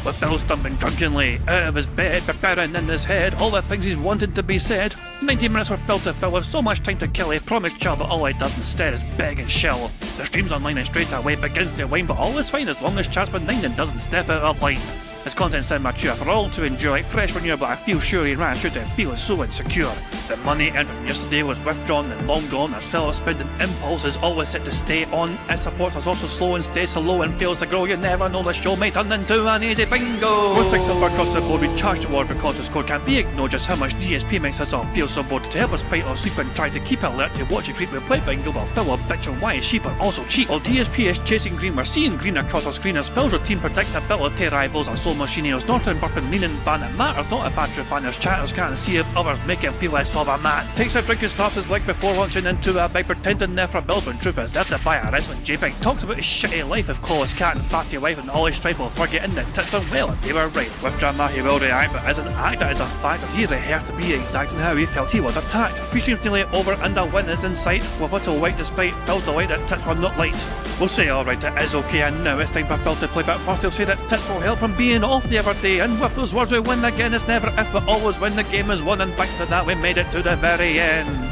with Phil stumbling drunkenly out of his bed, preparing in his head all the things he's wanted to be said. 90 minutes for Phil to fill with so much time to kill. He promised Chill, but all he does instead is beg and shill. The stream's online and straight away begins to wane, but all is fine as long as Charles Benignan doesn't step out of line. His content's sound mature for all to enjoy, like fresh manure, but I feel sure he ran through to feeling so insecure. The money earned from yesterday was withdrawn and long gone, as Phil's spending impulse is always set to stay on. His supports us also slow and stays so low and fails to grow. You never know, the show may turn into an easy bingo. Most TikTok across the board, we charge the word because the score can't be ignored. Just how much DSP makes us all feel so bored. To help us fight or sleep and try to keep alert to watch it creep, we play bingo, but Phil will bitch on why is sheep but also cheap. While DSP is chasing green, we're seeing green across our screen as Phil's routine predictability rivals our soul machine. He's not burping, leaning, ban. It matters not if Andrew Fanner's chatters can't see if others make him feel less of a man. Takes a drink and slaps his leg before launching into a bike, pretending there for bills when truth is there to buy a wrestling JPEG. Talks about his shitty life with Claw's cat and fatty wife and all his strife while forgetting that tits done well and they were right. With drama he will react, but as an actor it's a fact as he rehearsed to be exact in how he felt he was attacked. Pre-stream's nearly over and a win is in sight, with little white despite Phil's delight that tits were not light. We'll say alright, it is okay, and now it's time for Phil to play, but first he'll say that tits will help from being off the other day. And with those words we win again, it's never if but always when the game is won, and thanks to that we made it to the very end.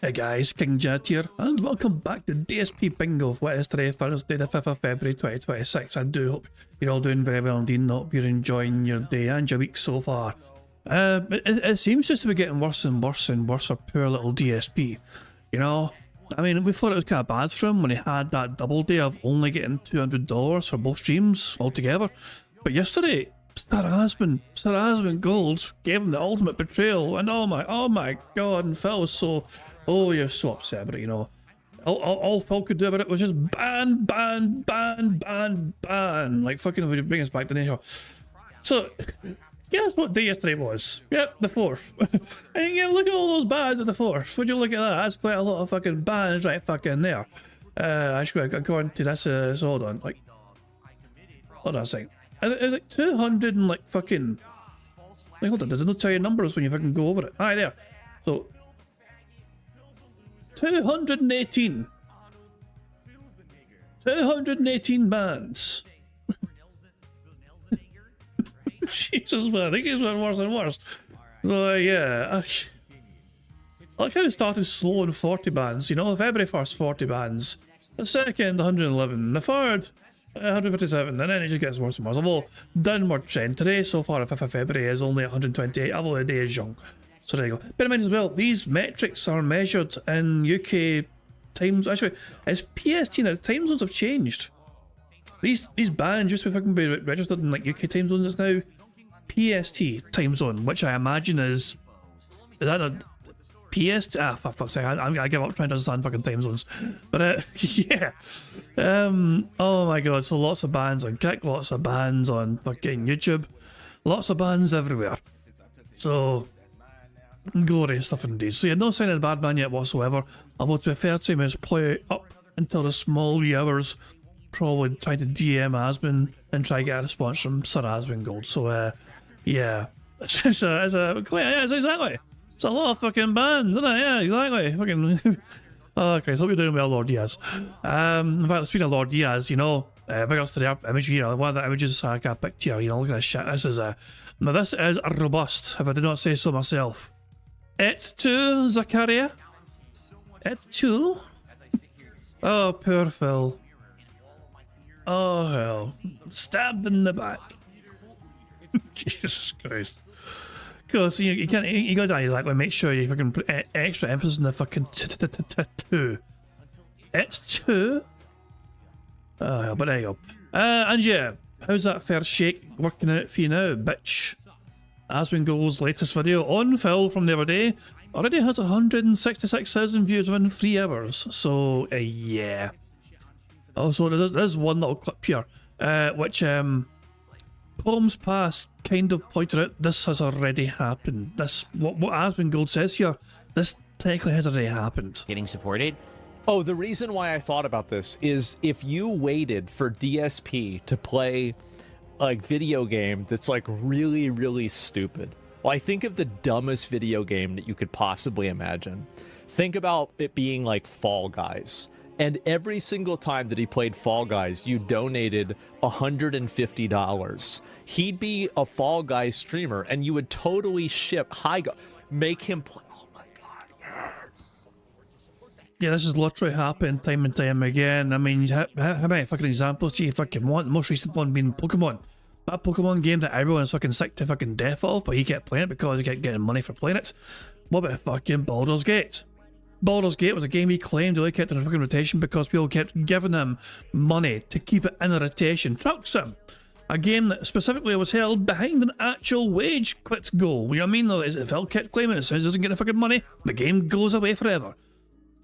Hey guys, King Jet here, and welcome back to DSP Bingo for what is today, Thursday the 5th of February 2026. I do hope you're all doing very well indeed, and hope you're enjoying your day and your week so far. It seems just to be getting worse and worse and worse for poor little DSP. You know, I mean, we thought it was kind of bad for him when he had that double day of only getting $200 for both streams altogether. But yesterday, Sir Husband Gold gave him the ultimate betrayal, and oh my god, and Phil was so, oh, you're so upset about it, you know. All Phil could do about it was just ban, like fucking would you bring us back to nature. So, guess what day yesterday was? Yep, the 4th. And yeah, look at all those bans at the 4th. Would you look at that? That's quite a lot of fucking bans right fucking there. Actually, according to this, so hold on a second. Like 200 and like fucking, like hold on, does it not tell you numbers when you fucking go over it? Aye, there. So 218 bands. Jesus man, I think he's went worse and worse. So yeah, I like how it started slow in 40 bands, you know, February 1st 40 bands, the second 111, the third 157, and then it just gets worse and worse. Although, downward trend today, so far, the 5th of February is only 128, although the day is young. So there you go. Bear in mind as well, these metrics are measured in UK times. Actually, it's PST now, the time zones have changed. These bands used to fucking be registered in like UK time zones. It's now PST time zone, which I imagine is that a PST? For fuck's sake, I give up trying to understand fucking time zones. But yeah. Oh my god, so lots of bans on Kick, lots of bans on fucking YouTube, lots of bans everywhere. So, glorious stuff indeed. So yeah, no sign of the bad man yet whatsoever. Although to be fair to him, is play up until the small wee hours, probably trying to DM Asbin and try to get a response from Sir Asbin Gold. So yeah, it's exactly. It's a lot of fucking bands, isn't it? Yeah, exactly. Fucking. Oh, Christ, hope you're doing well, Lord Diaz. In fact, speaking of Lord Diaz, you know, big ups to the image here. One of the images I got picked here, you know, look at this shit. This is now this is robust, if I did not say so myself. It's too, Zakaria. It's too. Oh, poor Phil. Oh, hell. Stabbed in the back. Jesus Christ. Because you can't, you gotta like make sure you fucking put extra emphasis on the fucking two. It's two. But there you go. And yeah, how's that first shake working out for you now, bitch? Aswin Gold's latest video on Phil from the other day already has 166,000 views within 3 hours. So yeah. Also, there's one little clip here, which Poems Past kind of pointed out this has already happened. This what Aswin Gold says here, this technically has already happened. Getting supported. Oh, the reason why I thought about this is if you waited for DSP to play like video game that's like really, really stupid. Well, I think of the dumbest video game that you could possibly imagine. Think about it being like Fall Guys. And every single time that he played Fall Guys, you donated $150. He'd be a Fall Guys streamer, and you would totally ship make him play. Oh my god, yes. Yeah, this has literally happened time and time again. I mean, how many fucking examples do you fucking want? The most recent one being Pokemon. That Pokemon game that everyone's fucking sick to fucking death of, but he kept playing it because he kept getting money for playing it. What about fucking Baldur's Gate? Baldur's Gate was a game he claimed really kept in a fucking rotation because people kept giving him money to keep it in a rotation. Truck Sim, a game that specifically was held behind an actual wage quit goal. You know what I mean? Though, if Phil kept claiming it says he doesn't get the fucking money, the game goes away forever.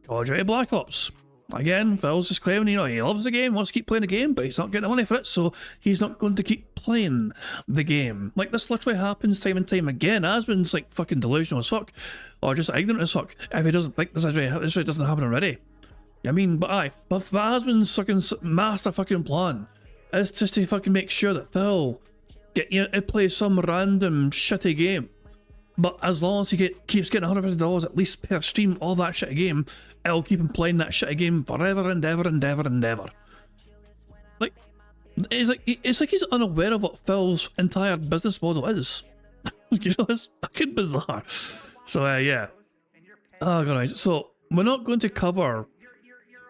Call of Duty Black Ops. Again, Phil's just claiming, you know, he loves the game, wants to keep playing the game, but he's not getting the money for it, so he's not going to keep playing the game. Like, this literally happens time and time again. Asbin's like fucking delusional as fuck, or just ignorant as fuck, if he doesn't think this really doesn't happen already. I mean, but Asbin's fucking master fucking plan is just to fucking make sure that Phil to play some random shitty game. But as long as he keeps getting $150 at least per stream of that shitty game, it'll keep him playing that shitty game forever and ever and ever and ever. Like, it's like he's unaware of what Phil's entire business model is. You know, it's fucking bizarre. So yeah. Oh god, right. So we're not going to cover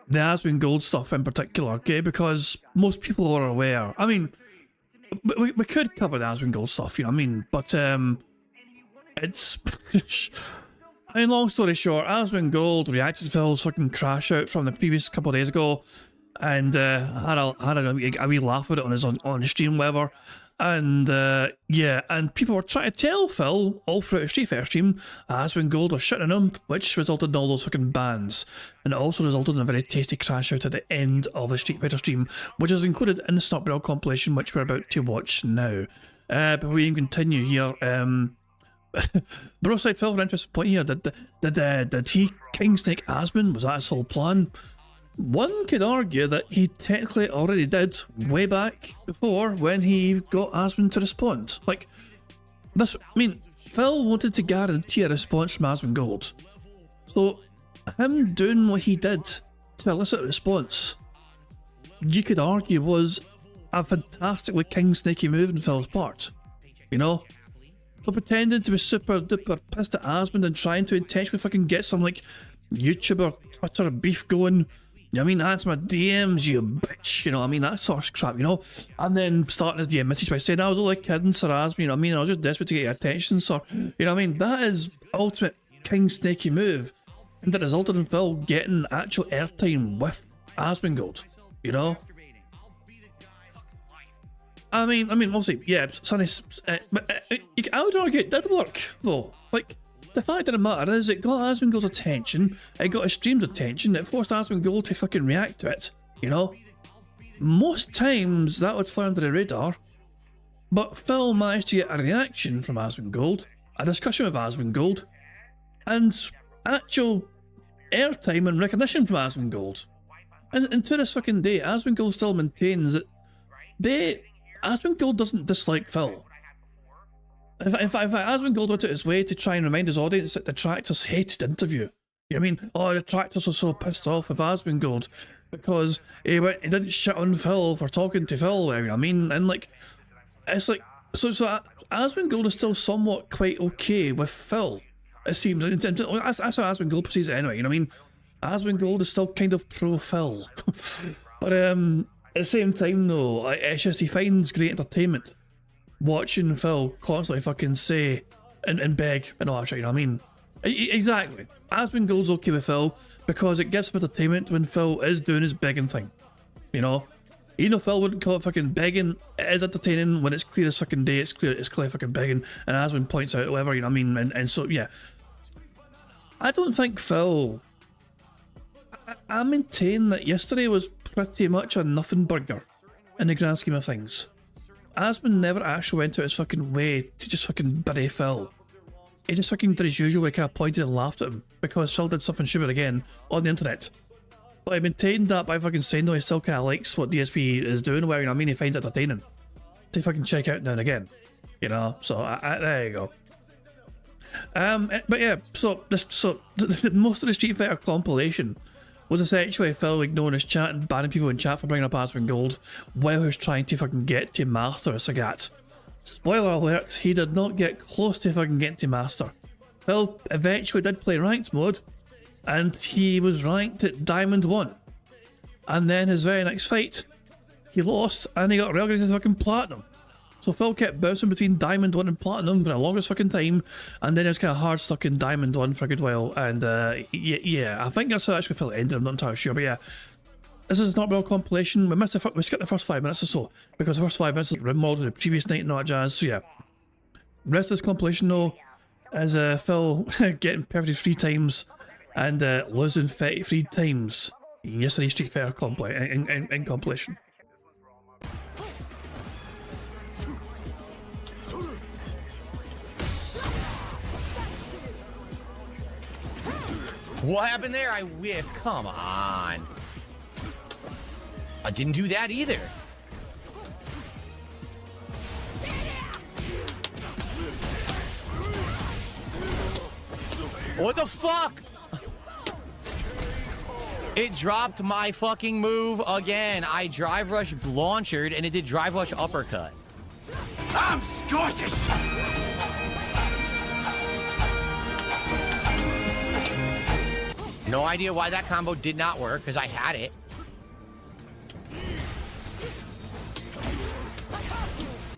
the Asbin Gold stuff in particular, okay? Because most people are aware. I mean, we could cover the Asbin Gold stuff, you know what I mean? But it's I mean, long story short, Asbin Gold reacted to Phil's fucking crash out from the previous couple of days ago, and had a wee laugh at it on his stream, whatever. And yeah, and people were trying to tell Phil all throughout his Street Fighter stream Asbin Gold was shitting him, which resulted in all those fucking bans, and it also resulted in a very tasty crash out at the end of the Street Fighter stream, which is included in the Snot Barrel compilation, which we're about to watch now. Before we even continue here, Broside Phil, for interesting point here, did he King Snake Asbin? Was that his whole plan? One could argue that he technically already did way back before when he got Asbin to respond. Like, this, I mean, Phil wanted to guarantee a response from Asbin Gold. So, him doing what he did to elicit a response, you could argue was a fantastically King Snakey move on Phil's part. You know? So pretending to be super duper pissed at Asbin and trying to intentionally fucking get some like YouTuber Twitter beef going. You know what I mean? That's my DMs, you bitch. You know what I mean? That sort of crap, you know? And then starting his DM message by saying, I was only kidding, Sir Asbin, you know what I mean? I was just desperate to get your attention, sir. You know what I mean? That is ultimate King Snakey move. And that resulted in Phil getting actual airtime with Asbin Gold. You know? I mean, obviously, yeah, Sonny, I would argue it did work, though. Like, the fact of the matter is, it got Asbin Gold's attention, it got his stream's attention, it forced Asbin Gold to fucking react to it, you know? Most times, that would fly under the radar, but Phil managed to get a reaction from Asbin Gold, a discussion with Asbin Gold, and actual airtime and recognition from Asbin Gold. And to this fucking day, Asbin Gold still maintains that Asbin Gold doesn't dislike Phil. In fact, Asbin Gold went out his way to try and remind his audience that the Detractors hated interview. You know what I mean? Oh, the Detractors were so pissed off with Asbin Gold because he didn't shit on Phil for talking to Phil, you know what I mean? And like, it's like, so Asbin Gold is still somewhat quite okay with Phil, it seems. That's how Asbin Gold perceives it anyway, you know what I mean? Asbin Gold is still kind of pro-Phil. But at the same time though, it's just he finds great entertainment watching Phil constantly fucking say and beg and all that shit, you know what I mean? Exactly. Asbin Gold's okay with Phil because it gives him entertainment when Phil is doing his begging thing. You know? Even though Phil wouldn't call it fucking begging, it is entertaining when it's clear as fucking day, it's clear fucking begging, and Asbin points out whatever, you know what I mean? And so, yeah. I don't think Phil... I maintain that yesterday was pretty much a nothing burger in the grand scheme of things. Asbin never actually went out his fucking way to just fucking bury Phil. He just fucking did his usual, he kind of pointed and laughed at him because Phil did something stupid again on the internet. But I maintained that by fucking saying, no, he still kind of likes what DSP is doing, where, you know what I mean, he finds it entertaining. to fucking check out now and again. You know, so there you go. But yeah, so most of the Street Fighter compilation was essentially Phil ignoring his chat and banning people in chat for bringing up Aspen Gold while he was trying to fucking get to Master Sagat. Spoiler alert, he did not get close to fucking getting to Master. Phil eventually did play ranked mode, and he was ranked at Diamond 1. And then his very next fight, he lost and he got relegated to fucking Platinum. So Phil kept bouncing between Diamond 1 and Platinum for the longest fucking time, and then he was kind of hard stuck in Diamond 1 for a good while, and yeah, I think that's how actually Phil ended, I'm not entirely sure, but yeah. This is not real compilation, we skipped the first 5 minutes or so, because the first 5 minutes is remodeled the previous night and all that jazz, so yeah. The rest of this compilation though, is Phil getting perfectly 3 times, and losing 33 times in yesterday's Street Fighter in compilation. What happened there? I whiffed. Come on. I didn't do that either. What the fuck? It dropped my fucking move again. I drive rush launched and it did drive rush uppercut. I'm Scottish. No idea why that combo did not work, because I had it.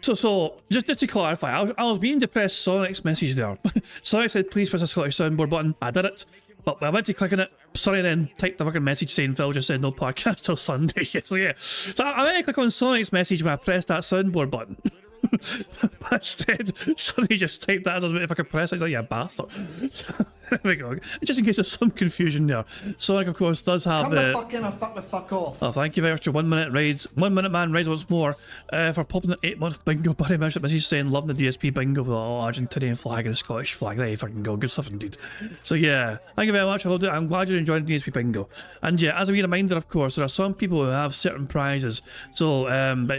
So just to clarify, I was being to press Sonic's message there. Sonic said, please press the Scottish soundboard button. I did it. But I went to click on it, Sonic then typed the fucking message saying Phil just said no podcast till Sunday. So yeah. So I went to click on Sonic's message when I pressed that soundboard button. But instead, Sonny just typed that as if I could press it. He's like, yeah, bastard. So, there we go. Just in case there's some confusion there. Sonic, of course, does have Come the fuck in or fuck the fuck off. Oh, thank you very much to 1 minute raids. 1 minute man raids once more for popping an 8-month bingo buddy membership. As he's saying, loving the DSP bingo with the Argentinian flag and the Scottish flag. There you fucking go. Good stuff indeed. So yeah, thank you very much. I'm glad you're enjoying the DSP bingo. And yeah, as a wee reminder, of course, there are some people who have certain prizes. So,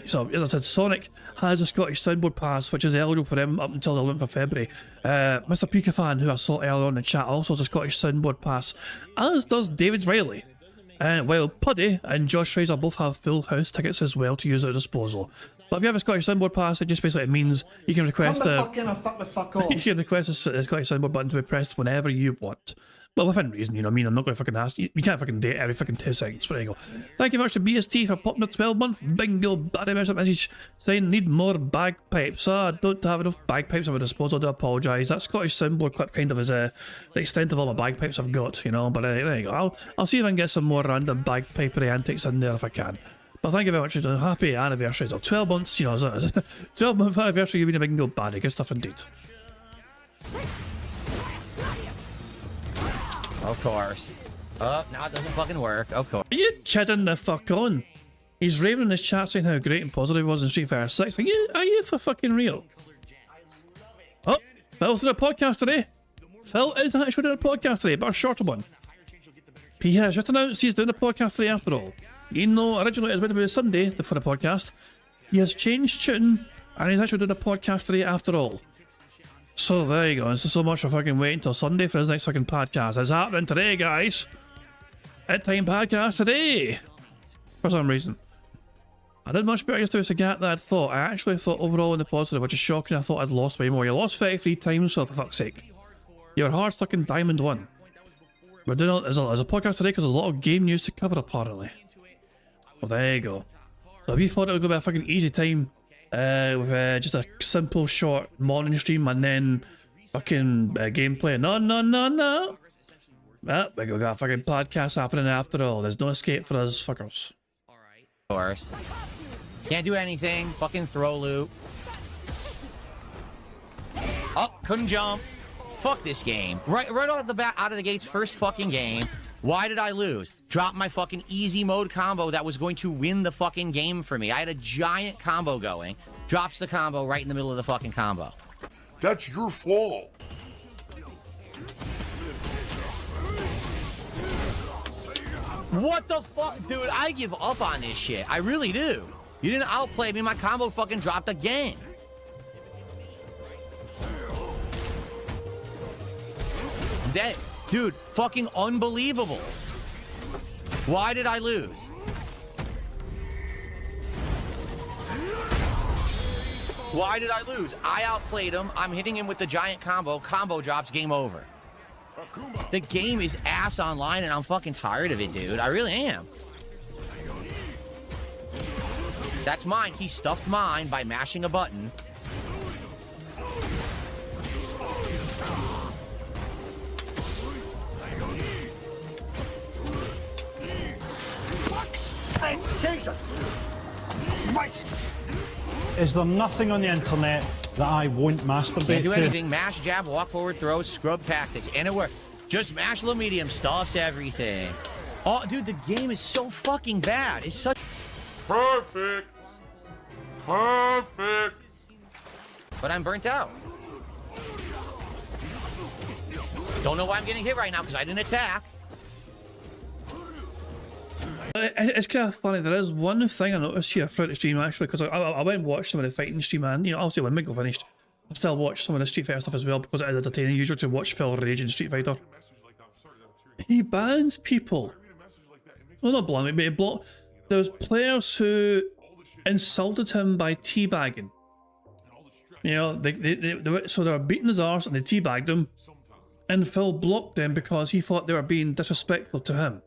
so as I said, Sonic has a Scottish soundboard pass, which is eligible for him up until the 11th of February. Mr. Pikafan, who I saw earlier on in the chat, also has a Scottish soundboard pass, as does David Riley. While Puddy and Josh Fraser both have full house tickets as well to use at their disposal. But if you have a Scottish soundboard pass, it just basically means you can request Come the fuck in or fuck the fuck off. you can request a Scottish soundboard button to be pressed whenever you want. Well, within reason, you know what I mean? I'm not going to fucking ask you. You can't fucking date every fucking 2 seconds, but there you go. Thank you very much to BST for popping a 12-month bingo baddie message saying need more bagpipes. I don't have enough bagpipes at my disposal, I do apologise. That Scottish soundboard clip kind of is the extent of all my bagpipes I've got, you know, but there you go. I'll see if I can get some more random bagpipery antics in there if I can. But thank you very much for the happy anniversary. So 12 months, you know, 12-month anniversary, you've been a bingo baddie. Good stuff indeed. Of course. Oh, now it doesn't fucking work. Of course. Are you kidding the fuck on? He's raving in his chat saying how great and positive he was in Street Fighter 6. Are you for fucking real? Oh, Phil's doing a podcast today. Phil is actually doing a podcast today, but a shorter one. He has just announced he's doing a podcast today after all. Even though originally it was meant to be Sunday for the podcast, he has changed tune and he's actually doing a podcast today after all. So there you go. It's so much for fucking waiting until Sunday for his next fucking podcast. It's happening today, guys. At Time Podcast today. For some reason. I did much better yesterday to get that thought. I actually thought overall in the positive, which is shocking. I thought I'd lost way more. You lost 33 times, so for fuck's sake. You were hard stuck in Diamond 1. We're doing as a podcast today because there's a lot of game news to cover apparently. Well, there you go. So if you thought it was going to be a fucking easy time, with just a simple short morning stream and then fucking gameplay. No. Well, we got a fucking podcast happening after all. There's no escape for us fuckers. Alright. Of course. Can't do anything. Fucking throw loop. Oh, couldn't jump. Fuck this game. Right off the bat, out of the gates, first fucking game. Why did I lose? Dropped my fucking easy mode combo that was going to win the fucking game for me. I had a giant combo going. Drops the combo right in the middle of the fucking combo. That's your fault. What the fuck? Dude, I give up on this shit. I really do. You didn't outplay me. My combo fucking dropped again. That, dude, fucking unbelievable. Why did I lose? Why did I lose? I outplayed him. I'm hitting him with the giant combo. Combo drops, game over. The game is ass online, and I'm fucking tired of it, dude. I really am. That's mine. He stuffed mine by mashing a button. Fuck's sake, Jesus Christ. Is there nothing on the internet that I won't masturbate Can't do to? anything. Mash, jab, walk forward, throw, scrub tactics. And it worked. Just mash low medium, stuffs everything. Oh, dude, the game is so fucking bad. It's such... Perfect. Perfect. But I'm burnt out. Don't know why I'm getting hit right now, because I didn't attack. It's kind of funny. There is one thing I noticed here throughout the stream, actually, because I went and watched some of the fighting stream, and, you know, obviously when Bingo finished, I still watched some of the Street Fighter stuff as well, because it is entertaining usually to watch Phil rage in Street Fighter. He bans people. Well, not ban, but he blocked. There's players who insulted him by teabagging. You know, so they were beating his arse and they teabagged him, and Phil blocked them because he thought they were being disrespectful to him.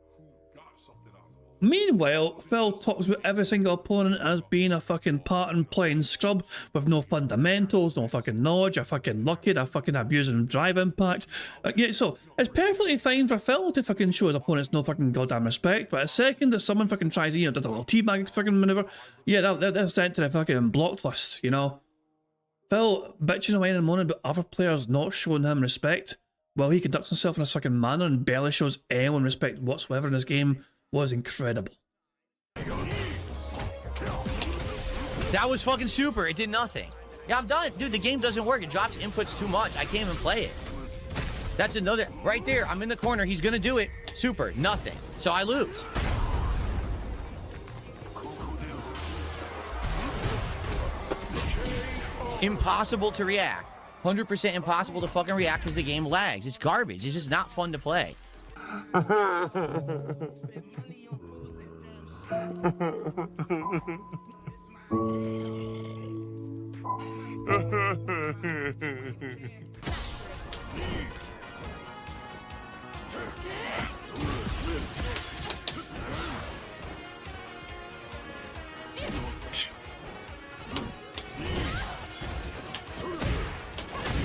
Meanwhile, Phil talks about every single opponent as being a fucking pattern playing scrub with no fundamentals, no fucking knowledge, they're fucking lucky, they're fucking abusing drive impact. Yeah, so it's perfectly fine for Phil to fucking show his opponents no fucking goddamn respect, but a second that someone fucking tries, you know, does a little teabag fucking maneuver, yeah, they're sent to the fucking blocked list, you know. Phil bitching away and moaning about other players not showing him respect while he conducts himself in a fucking manner and barely shows anyone respect whatsoever in this game was incredible. That was fucking super. It did nothing. Yeah, I'm done. Dude, the game doesn't work. It drops inputs too much. I can't even play it. That's another... Right there. I'm in the corner. He's going to do it. Super. Nothing. So I lose. Impossible to react. 100% impossible to fucking react because the game lags. It's garbage. It's just not fun to play.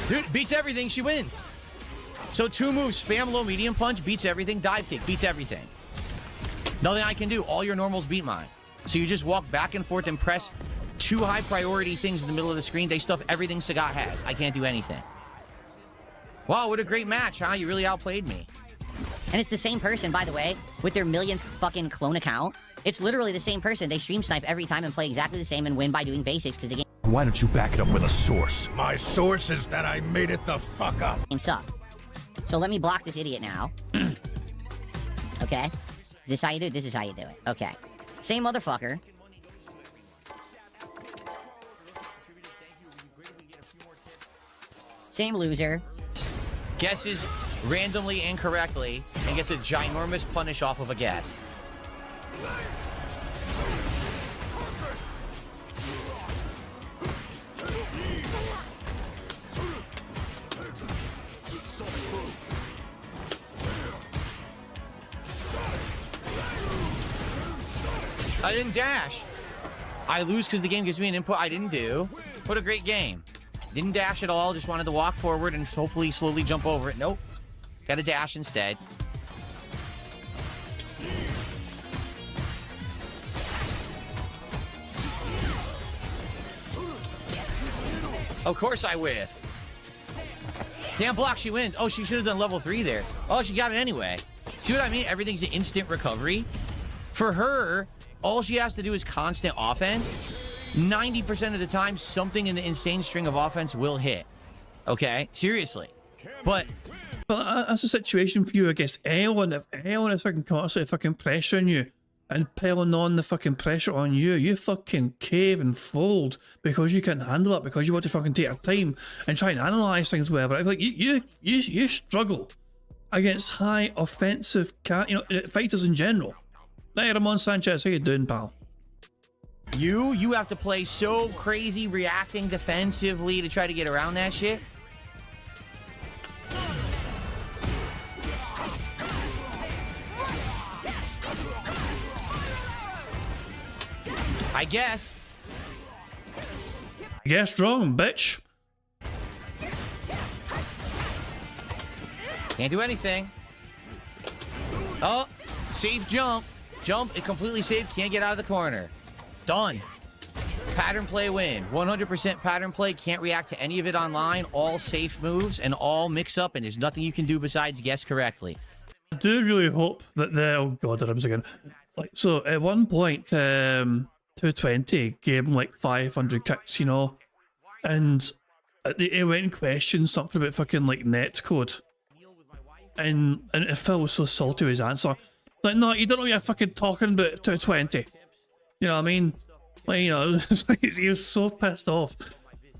Dude, beats everything, she wins. So 2 moves, spam low medium punch, beats everything, dive kick, beats everything. Nothing I can do, all your normals beat mine. So you just walk back and forth and press 2 high priority things in the middle of the screen, they stuff everything Sagat has. I can't do anything. Wow, what a great match, huh? You really outplayed me. And it's the same person, by the way, with their millionth fucking clone account. It's literally the same person. They stream snipe every time and play exactly the same and win by doing basics because the game... Why don't you back it up with a source? My source is that I made it the fuck up. Game sucks. So let me block this idiot now. Okay? Is this how you do it? This is how you do it. Okay. Same motherfucker. Same loser. Guesses randomly incorrectly and gets a ginormous punish off of a guess. I didn't dash. I lose because the game gives me an input I didn't do. What a great game. Didn't dash at all, just wanted to walk forward and hopefully slowly jump over it. Nope. Got a dash instead. Of course I whiff. Damn block, she wins. Oh, she should have done level 3 there. Oh, she got it anyway. See what I mean? Everything's an instant recovery. For her, all she has to do is constant offense. 90% of the time, something in the insane string of offense will hit. Okay? Seriously. But that's a situation for you against anyone. If anyone is fucking constantly fucking pressuring you and piling on the fucking pressure on you, you fucking cave and fold because you can't handle it, because you want to fucking take your time and try and analyze things, whatever. I feel like you struggle against high offensive fighters in general. Hey, Ramon Sanchez, how you doing, pal? You have to play so crazy reacting defensively to try to get around that shit. I guess. Guess wrong, bitch. Can't do anything. Oh, safe jump. Jump, it completely saved. Can't get out of the corner. Done. Pattern play win. 100% pattern play. Can't react to any of it online. All safe moves and all mix up, and there's nothing you can do besides guess correctly. I do really hope that oh god, the ribs again. Like, so at one point, 220 gave him like 500 kicks, you know, and it went and questioned something about fucking like netcode, and Phil was so salty with his answer. Like, no, you don't know what you're fucking talking about, 220. You know what I mean? Like, you know, he was so pissed off.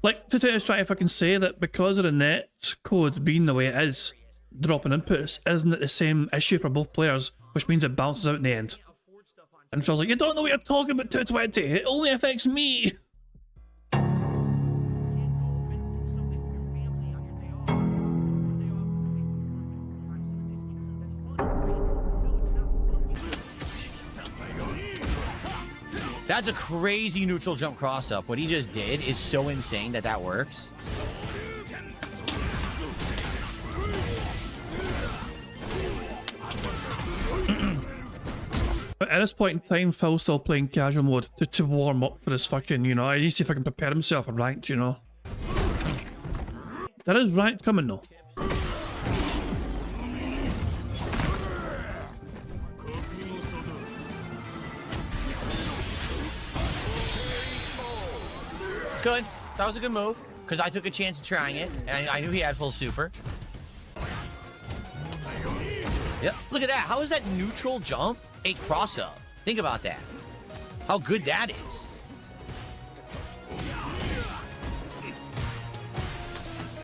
Like, 220 is trying to fucking say that because of the net code being the way it is, dropping inputs isn't it the same issue for both players, which means it balances out in the end. And Phil's like, you don't know what you're talking about, 220. It only affects me. That's a crazy neutral jump cross up. What he just did is so insane that works. But at this point in time, Phil's still playing casual mode to warm up for this fucking, you know, he needs to fucking prepare himself for ranked, you know. There is ranked coming though. Good. That was a good move, because I took a chance of trying it, and I knew he had full super. Yep. Look at that. How is that neutral jump a cross-up? Think about that. How good that is.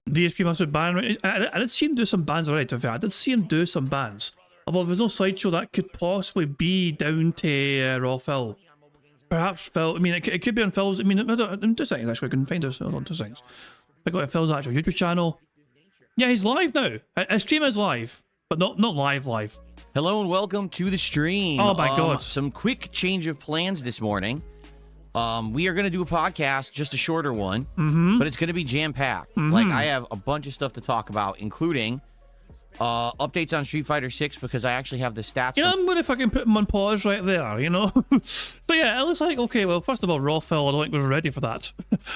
DSP must have banned. I did see him do some bans already, to be fair. I did see him do some bans. Although there's no sideshow that could possibly be down to Raw Phil. Perhaps Phil, I mean, it could be on Phil's, I mean, in 2 seconds actually, I can find this, hold on 2 seconds. I got Phil's actual YouTube channel. Yeah, he's live now. His stream is live, but not live. Hello and welcome to the stream. Oh my god. Some quick change of plans this morning. We are going to do a podcast, just a shorter one, but it's going to be jam-packed. Like, I have a bunch of stuff to talk about, including updates on Street Fighter 6, because I actually have the stats. You know, I'm going to fucking put him on pause right there, you know? But yeah, it looks like, okay, well, first of all, Raw Phil, I don't think we're ready for that.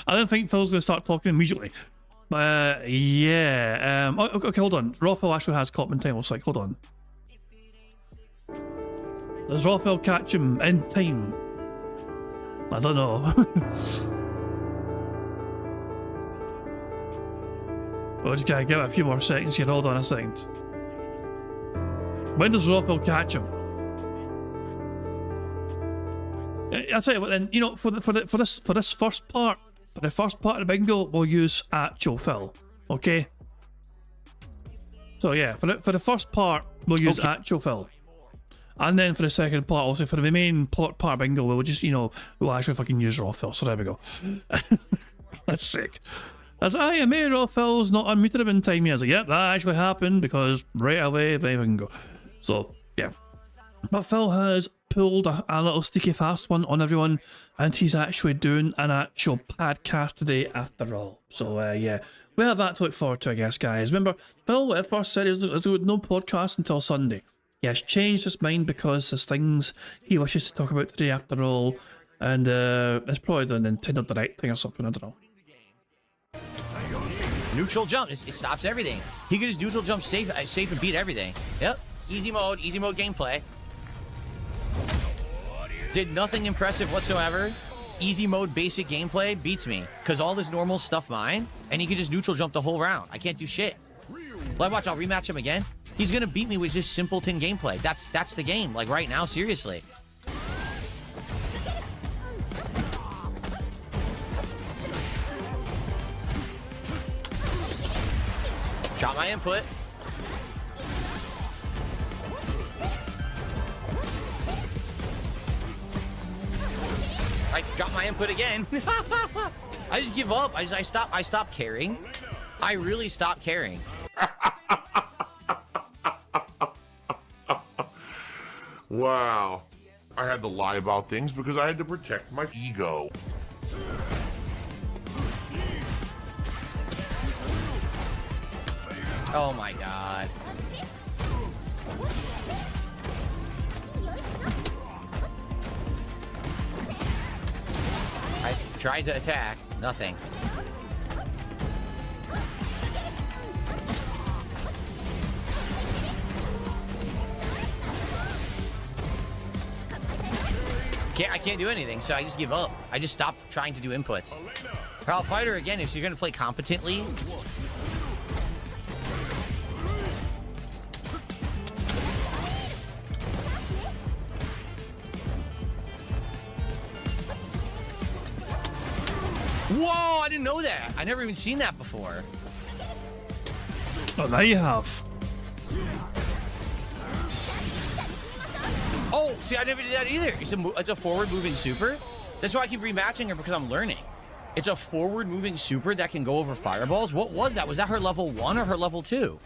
I don't think Phil's going to start talking immediately. But yeah, okay, hold on. Raw Phil actually has Copman time, looks like, hold on. Does Raw Phil catch him in time? I don't know. Oh, just gotta give it a few more seconds here. Hold on a second. When does Raw Phil catch him? I'll tell you what then. You know, for this first part, for the first part of the bingo, we'll use actual Phil. Okay. So yeah, for the first part, we'll use actual Phil. And then for the second part, also for the main part of bingo, we'll just, you know, we'll actually fucking use Raw Phil. So there we go. That's sick. As I made Raw Phil's not unmuted him in time. He was like, yep, that actually happened because right away they can go. So yeah. But Phil has pulled a little sticky fast one on everyone, and he's actually doing an actual podcast today after all. So yeah, we have that to look forward to, I guess, guys. Remember, Phil at first said there's no podcast until Sunday. He has changed his mind because there's things he wishes to talk about today after all, and it's probably the Nintendo Direct thing or something, I don't know. Neutral jump, it stops everything. He could just neutral jump safe and beat everything. Yep, easy mode gameplay. Did nothing impressive whatsoever. Easy mode basic gameplay beats me, because all this normal stuff mine, and he could just neutral jump the whole round. I can't do shit. Like, watch, I'll rematch him again. He's gonna beat me with just simpleton gameplay. That's the game, like right now, seriously. Drop my input. I drop my input again. I just give up. I stop caring. I really stopped caring. Wow. I had to lie about things because I had to protect my ego. Oh my god. I tried to attack. Nothing. I can't do anything, so I just give up. I just stop trying to do inputs. I'll fight her again if you're gonna play competently. Whoa, I didn't know that. I never even seen that before. Oh, now you have. Oh, see, I never did that either. It's a forward-moving super. That's why I keep rematching her, because I'm learning. It's a forward-moving super that can go over fireballs. What was that? Was that her level 1 or her level 2?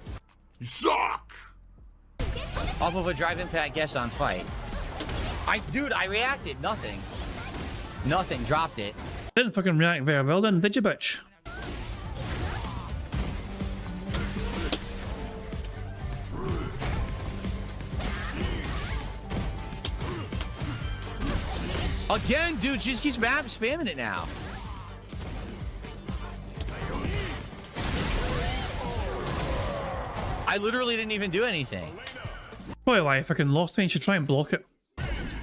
You suck! Off of a drive impact guess on fight. Dude, I reacted. Nothing. Nothing. Dropped it. Didn't fucking react very well then, did you, bitch? Again, dude, she just keeps spamming it now. I literally didn't even do anything. Probably why I fucking lost it and should try and block it.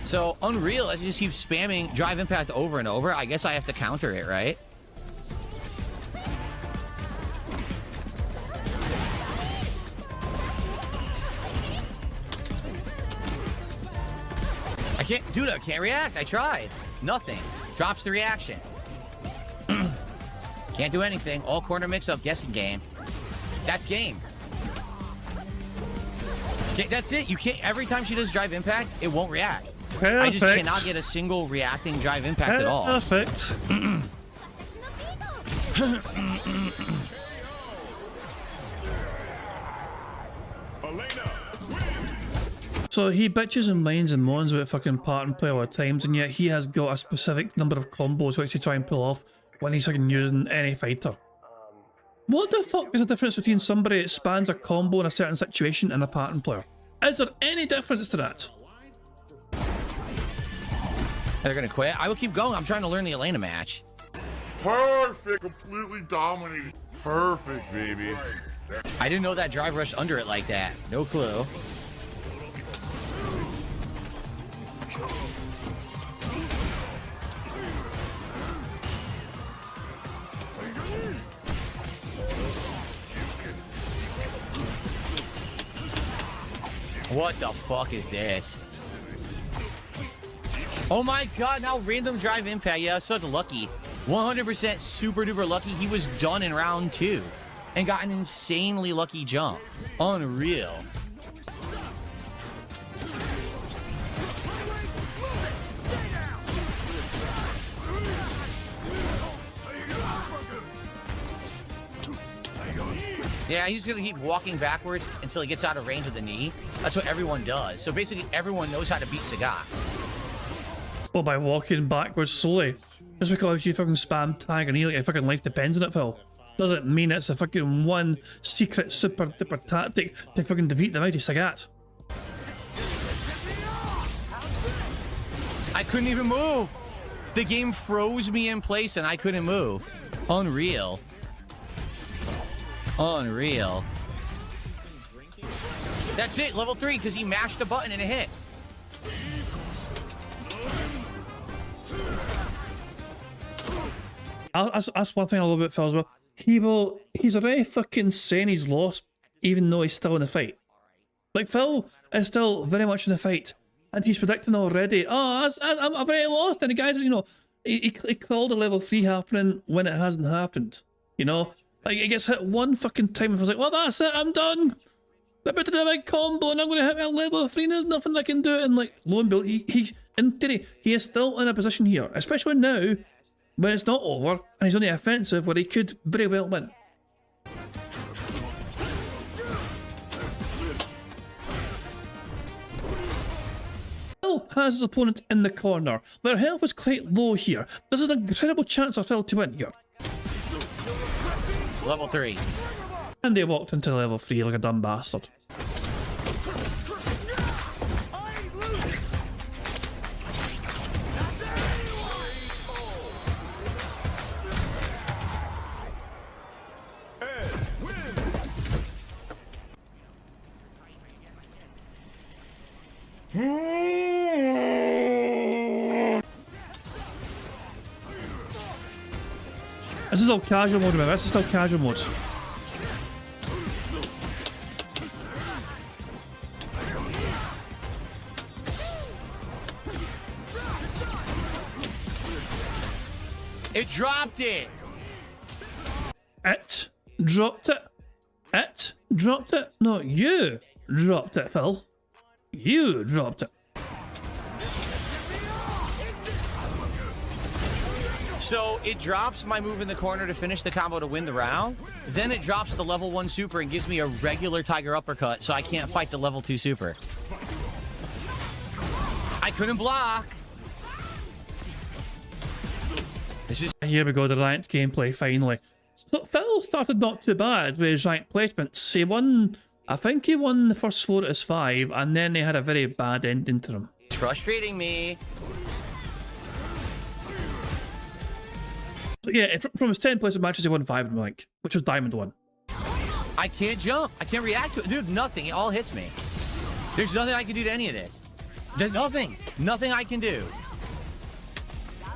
So, Unreal, as you just keep spamming drive impact over and over, I guess I have to counter it, right? I can't react. I tried. Nothing. Drops the reaction. Can't do anything. All corner mix-up guessing game. That's game. That's it. You can't. Every time she does drive impact, it won't react. Perfect. I just cannot get a single reacting drive impact at all. Perfect. So he bitches and whines and moans about fucking part and play all the times, and yet he has got a specific number of combos which to try and pull off when he's fucking using any fighter. What the fuck is the difference between somebody that spans a combo in a certain situation and a pattern player? Is there any difference to that? They're gonna quit. I will keep going. I'm trying to learn the Elena match. Perfect. Completely dominated. Perfect, baby. I didn't know that drive rushed under it like that. No clue. What the fuck is this? Oh my god, now random drive impact. Yeah, so lucky. 100% super duper lucky. He was done in round 2 and got an insanely lucky jump. Unreal. Yeah, he's gonna keep walking backwards until he gets out of range of the knee. That's what everyone does. So basically, everyone knows how to beat Sagat. Oh, by walking backwards slowly. Just because you fucking spam tag and like your fucking life depends on it, Phil. Doesn't mean it's a fucking one secret super duper tactic to fucking defeat the mighty Sagat. I couldn't even move. The game froze me in place and I couldn't move. Unreal. Unreal. That's it, level 3, because he mashed the button and it hits. That's one thing I love about Phil as well. He's already fucking saying he's lost, even though he's still in the fight. Like, Phil is still very much in the fight, and he's predicting already, oh, I've already lost, and the guys, you know, he called a level 3 happening when it hasn't happened, you know? Like, it gets hit one fucking time and I was like, well, that's it, I'm done. I'm about to do a big combo and I'm going to hit my level 3 and there's nothing I can do. And like, lo and behold, he in theory, he is still in a position here, especially now when it's not over and he's on the offensive where he could very well win. Phil has his opponent in the corner. Their health is quite low here. This is an incredible chance for Phil to win here. Level 3. And they walked into level 3 like a dumb bastard. This is all casual mode, remember? This is still casual mode. It dropped it. It dropped it. It dropped it. No, you dropped it, Phil. You dropped it. So it drops my move in the corner to finish the combo to win the round. Then it drops the level 1 super and gives me a regular Tiger Uppercut, so I can't fight the level 2 super. I couldn't block. This is... Here we go, the ranked gameplay finally. So Phil started not too bad with his ranked placements. He won, I think he won the first 4 out of 5, and then they had a very bad ending to him. It's frustrating me. So yeah, from his 10 placement matches, he won 5 of them, I think, which was Diamond 1. I can't jump. I can't react to it. Dude, nothing. It all hits me. There's nothing I can do to any of this. There's nothing. Nothing I can do.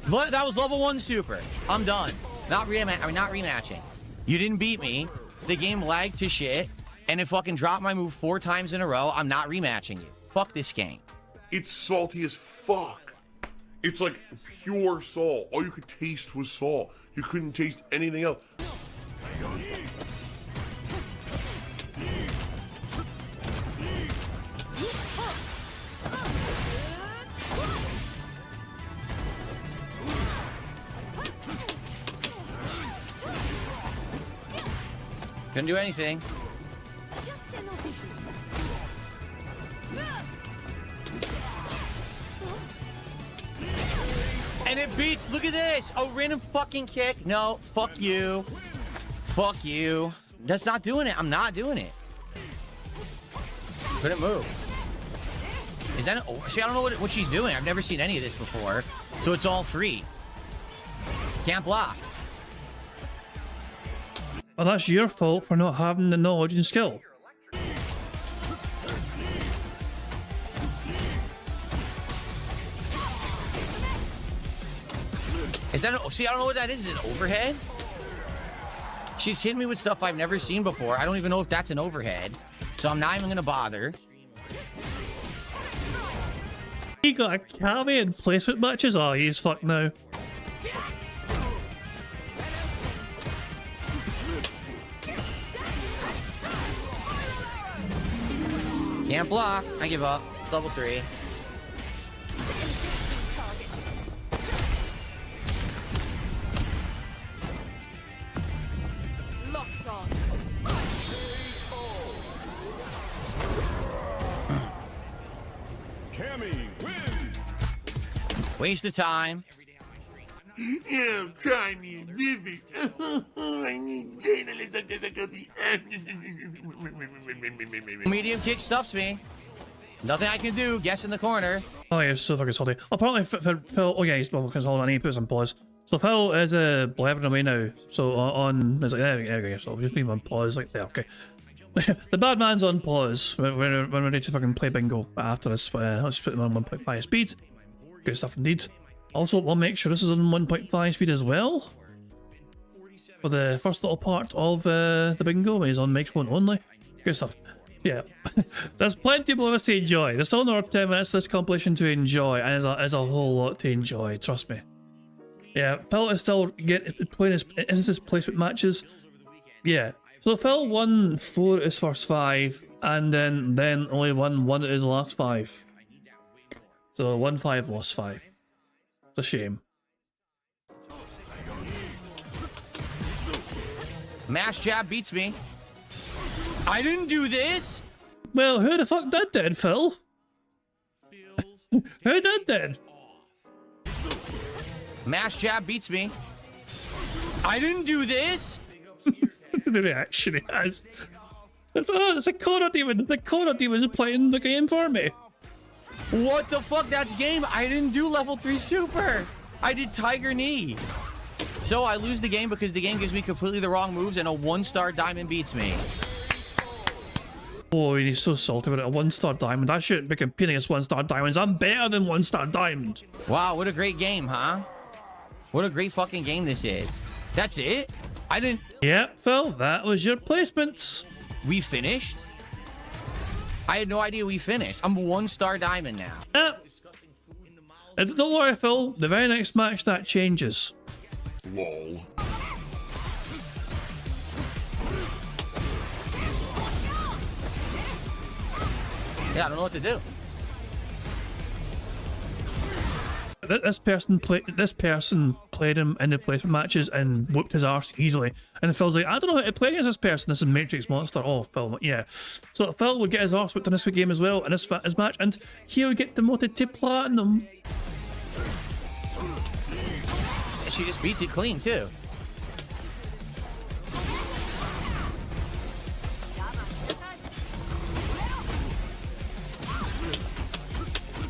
That was level 1 super. I'm done. Not rematching. You didn't beat me. The game lagged to shit. And it fucking dropped my move 4 times in a row. I'm not rematching you. Fuck this game. It's salty as fuck. It's like pure salt. All you could taste was salt. You couldn't taste anything else. Couldn't do anything. And it beats, look at this, a random fucking kick. No, fuck you. Fuck you. That's not doing it. I'm not doing it. Couldn't move. Is that, see, I don't know what she's doing. I've never seen any of this before. So it's all free. Can't block. Well, that's your fault for not having the knowledge and skill. Is that, see, I don't know what that is. Is it overhead? She's hitting me with stuff I've never seen before. I don't even know if that's an overhead. So I'm not even going to bother. He got a Kami in placement matches? Oh, he's fucked now. Can't block. I give up. Level 3. Locked on. Cammy wins. Waste of time. Yeah, I'm trying to live it. I need journalism difficulty. Medium kick stuffs me. Nothing I can do. Guess in the corner. Oh yeah, so fucking salty. Apparently Phil, oh yeah, he's well, because hold on, I need to put some pause. So Phil is blathering away now. So on, it's like, there we go, so I'll just leave him on pause, like there, okay. The bad man's on pause when we're ready to fucking play bingo after this. Let's put him on 1.5 speed. Good stuff indeed. Also, we'll make sure this is on 1.5 speed as well. For the first little part of the bingo, when he's on microphone only. Good stuff. Yeah. There's plenty more of us to enjoy. There's still another 10 minutes of this compilation to enjoy, and there's a whole lot to enjoy, trust me. Yeah, Phil is still playing his placement matches. Yeah. So Phil won 4 of his first 5, and then only won 1 of his last 5. So 1-5, lost 5. It's a shame. Mash jab beats me. I didn't do this. Well, who the fuck did then, Phil? Who did then? Mash jab beats me. I didn't do this. The reaction he has. It's a Corner Demon. The Corner Demon is playing the game for me. What the fuck? That's game. I didn't do level 3 super. I did Tiger Knee. So I lose the game because the game gives me completely the wrong moves and a 1-star diamond beats me. Oh, he's so salty about it. A 1-star diamond. I shouldn't be competing against 1-star diamonds. I'm better than 1-star diamond. Wow, what a great game, huh? What a great fucking game this is. That's it? I didn't... Yep, Phil, that was your placements. We finished? I had no idea we finished. I'm 1-star diamond now. Yep. And don't worry, Phil. The very next match, that changes. Lol. Yeah, I don't know what to do. This person played him in the placement matches and whooped his arse easily. And Phil's like, I don't know how to play against this person. This is Matrix Monster. Oh, Phil, yeah. So Phil would get his arse whooped in this game as well in his match, and he would get demoted to platinum. She just beats it clean, too.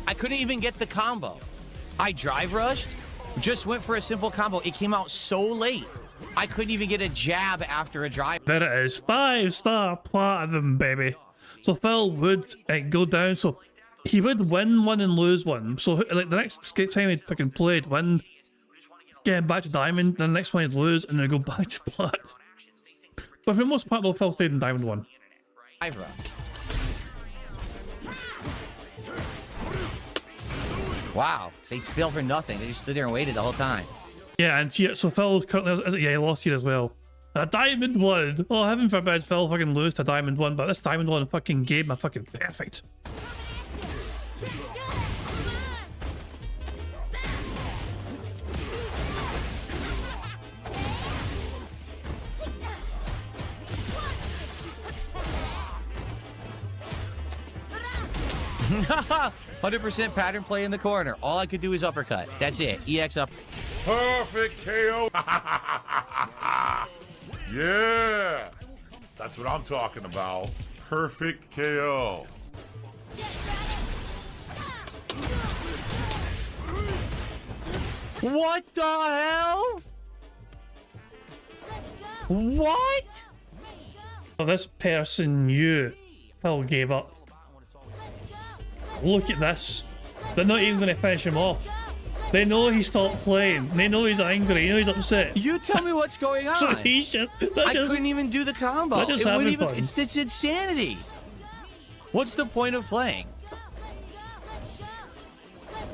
I couldn't even get the combo. I drive rushed, just went for a simple combo. It came out so late. I couldn't even get a jab after a drive. There it is. 5-star platinum, baby. So Phil would go down. So he would win one and lose one. So like the next time he fucking played, win, get back to diamond. Then the next one he'd lose, and then go back to plat. But for the most part, though, Phil stayed in diamond 1. Drive rush. Wow, they failed for nothing. They just stood there and waited the whole time. Yeah, and so Phil currently, yeah, he lost here as well. A diamond 1. Oh, heaven forbid Phil fucking lose to diamond 1, but this diamond 1 fucking gave me fucking perfect. 100% pattern play in the corner. All I could do is uppercut. That's it. EX up. Perfect KO. Yeah. That's what I'm talking about. Perfect KO. What the hell? What? Oh, this person knew Phil gave up. Look at this. They're not even going to finish him off. They know he stopped playing. They know he's angry. They know he's upset. You tell me what's going on. So he's just... I couldn't even do the combo. They're just having fun. It's insanity. What's the point of playing?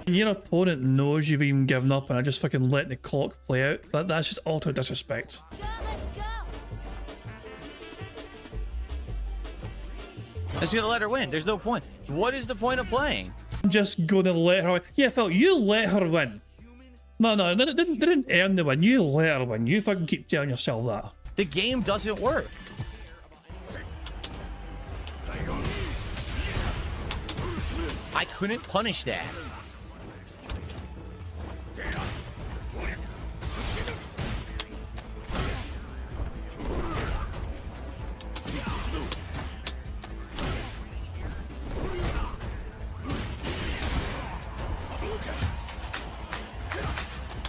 When your opponent knows you've even given up and are just fucking letting the clock play out, that's just utter disrespect. I'm just gonna let her win. There's no point. What is the point of playing? I'm just gonna let her win. Yeah, Phil, you let her win. No, they didn't earn the win. You let her win. You fucking keep telling yourself that. The game doesn't work. I couldn't punish that.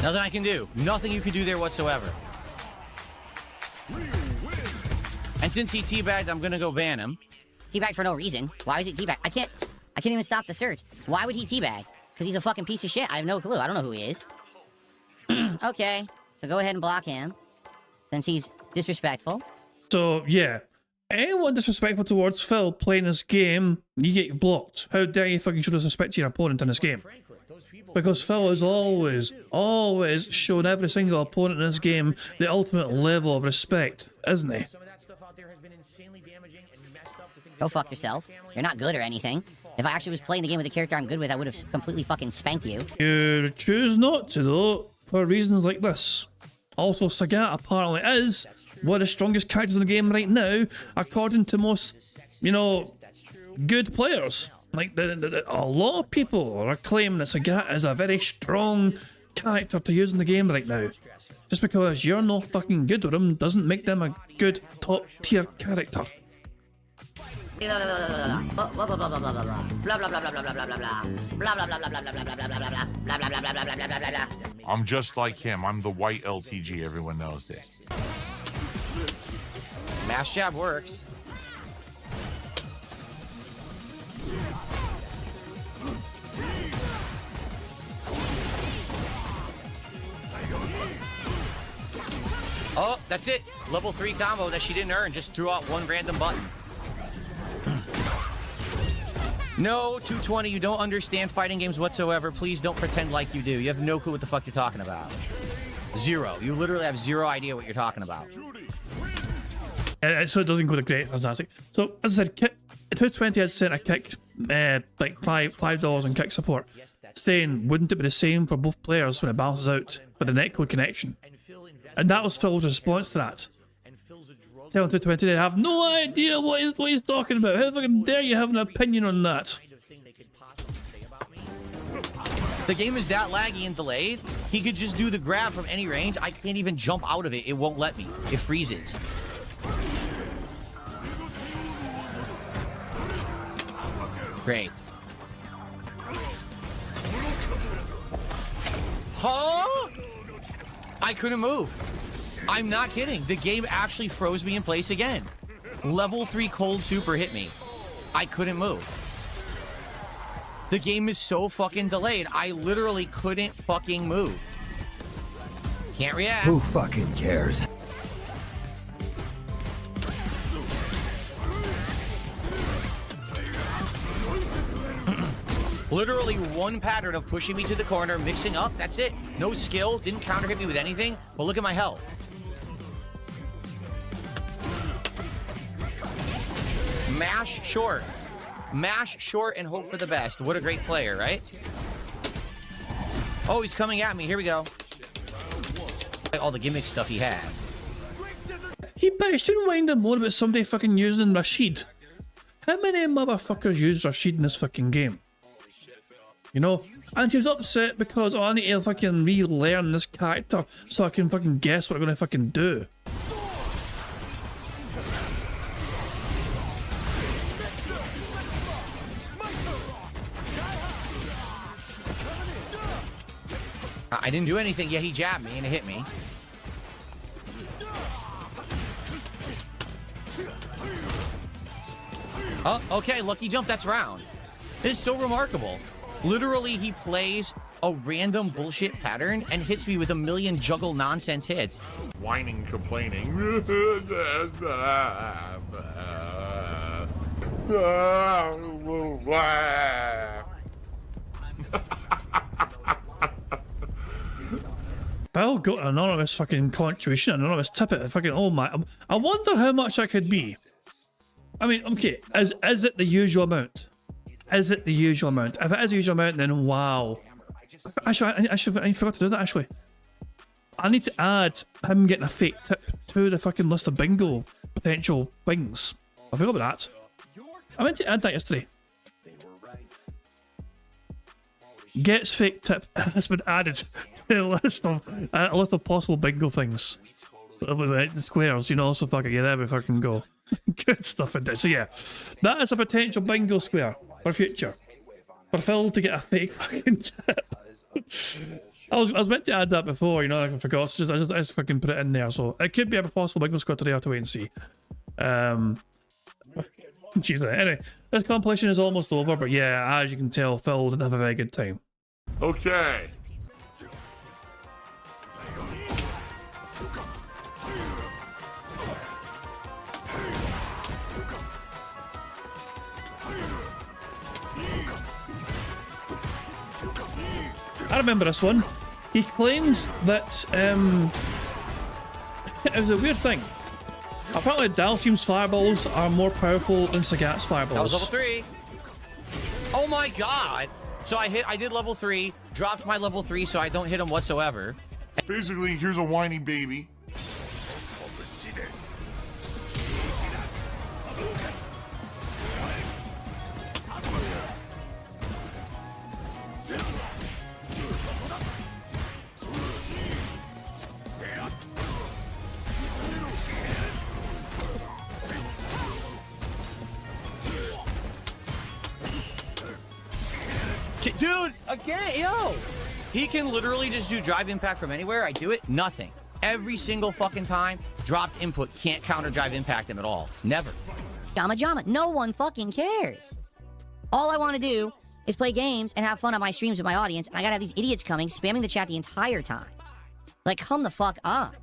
Nothing I can do. Nothing you can do there whatsoever. And since he teabagged, I'm gonna go ban him. Teabag for no reason. Why is he teabag? I can't even stop the search. Why would he teabag? Because he's a fucking piece of shit. I have no clue. I don't know who he is. Okay, so go ahead and block him, since he's disrespectful. So, yeah. Anyone disrespectful towards Phil playing this game, you get blocked. How dare you fucking show disrespect to your opponent in this game? Because Phil has always shown every single opponent in this game the ultimate level of respect. isn't he? Go fuck yourself. You're not good or anything. If I actually was playing the game with a character I'm good with, I would have completely fucking spanked you. You choose not to, though, for reasons like this. Also, Sagat apparently is one of the strongest characters in the game right now, according to most, you know, good players. Like, a lot of people are claiming that Sagat is a very strong character to use in the game right now. Just because you're not fucking good with him doesn't make them a good top tier character. I'm just like him. I'm the white LTG. Everyone knows this. Mash jab works. Oh, that's it. Level 3 combo that she didn't earn. Just threw out one random button. No, 220, you don't understand fighting games whatsoever. Please don't pretend like you do. You have no clue what the fuck you're talking about. Zero. You literally have zero idea what you're talking about. So it doesn't go to great, fantastic. So, as I said, 220 had sent a kick, like $5 in kick support, saying, wouldn't it be the same for both players when it balances out for the netcode connection? And that was Phil's response to that. Telling 220 they have no idea what he's talking about. How fucking dare you have an opinion on that? The game is that laggy and delayed. He could just do the grab from any range. I can't even jump out of it. It won't let me. It freezes. Great. Huh? I couldn't move. I'm not kidding. The game actually froze me in place again. Level 3 cold super hit me. I couldn't move. The game is so fucking delayed. I literally couldn't fucking move. Can't react. Who fucking cares? Literally one pattern of pushing me to the corner, mixing up, that's it. No skill, didn't counter hit me with anything. But look at my health. Mash short. Mash short and hope for the best. What a great player, right? Oh, he's coming at me. Here we go. All the gimmick stuff he has. He bitched and whined more about somebody fucking using Rashid. How many motherfuckers use Rashid in this fucking game? You know? And he was upset because, oh, I need to fucking relearn this character so I can fucking guess what I'm gonna fucking do. I didn't do anything. Yeah, he jabbed me and it hit me. Oh, okay, lucky jump, that's round. This is so remarkable. Literally, he plays a random bullshit pattern and hits me with a million juggle nonsense hits. Whining, complaining. Bill got an anonymous fucking contribution, an anonymous tip at fucking, oh my, I wonder how much that could be. I mean, okay, is it the usual amount? Is it the usual amount? If it is the usual amount, then wow. Actually, I forgot to do that, actually. I need to add him getting a fake tip to the fucking list of bingo potential things. I forgot about that. I meant to add that yesterday. Gets fake tip has been added to the list of a list of possible bingo things. The squares, you know, so fucking yeah, there we fucking go. Good stuff in there. So yeah, that is a potential bingo square for future. For Phil to get a fake fucking tip. I was meant to add that before, you know, I forgot. So I just fucking put it in there. So it could be a possible bingo square today. I have to wait and see. Jeez, anyway, this compilation is almost over, but yeah, as you can tell, Phil didn't have a very good time. Okay. I remember this one. He claims that it was a weird thing. Apparently, Dalcium's fireballs are more powerful than Sagat's fireballs. That was level 3. Oh my god! So I did level 3, dropped my level 3 so I don't hit him whatsoever. Basically, here's a whiny baby. Dude, again, yo! He can literally just do drive impact from anywhere. I do it, nothing. Every single fucking time, dropped input, can't counter drive impact him at all. Never. Jama, no one fucking cares. All I want to do is play games and have fun on my streams with my audience, and I gotta have these idiots coming, spamming the chat the entire time. Like, come the fuck up.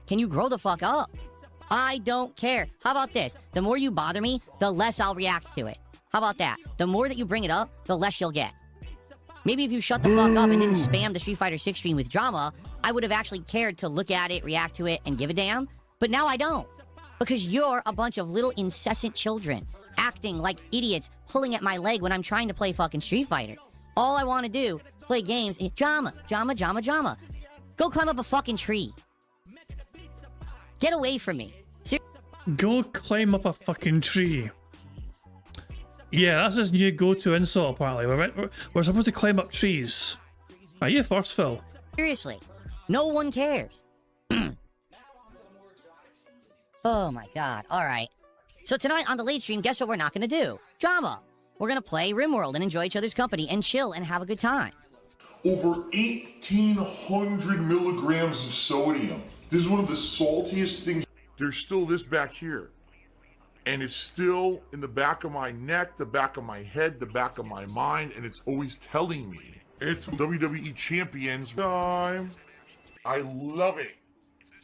Can you grow the fuck up? I don't care. How about this? The more you bother me, the less I'll react to it. How about that? The more that you bring it up, the less you'll get. Maybe if you shut the fuck up and didn't spam the Street Fighter 6 stream with drama, I would have actually cared to look at it, react to it, and give a damn. But now I don't. Because you're a bunch of little incessant children, acting like idiots, pulling at my leg when I'm trying to play fucking Street Fighter. All I want to do is play games and drama. Go climb up a fucking tree. Get away from me. Go climb up a fucking tree. Yeah, that's his new go-to insult, apparently. We're supposed to climb up trees. Are you first, Phil? Seriously. No one cares. Oh my god. Alright. So tonight on the late stream, guess what we're not gonna do? Drama. We're gonna play RimWorld and enjoy each other's company and chill and have a good time. Over 1,800 milligrams of sodium. This is one of the saltiest things. There's still this back here. And it's still in the back of my neck, the back of my head, the back of my mind, and it's always telling me. It's WWE Champions time. I love it.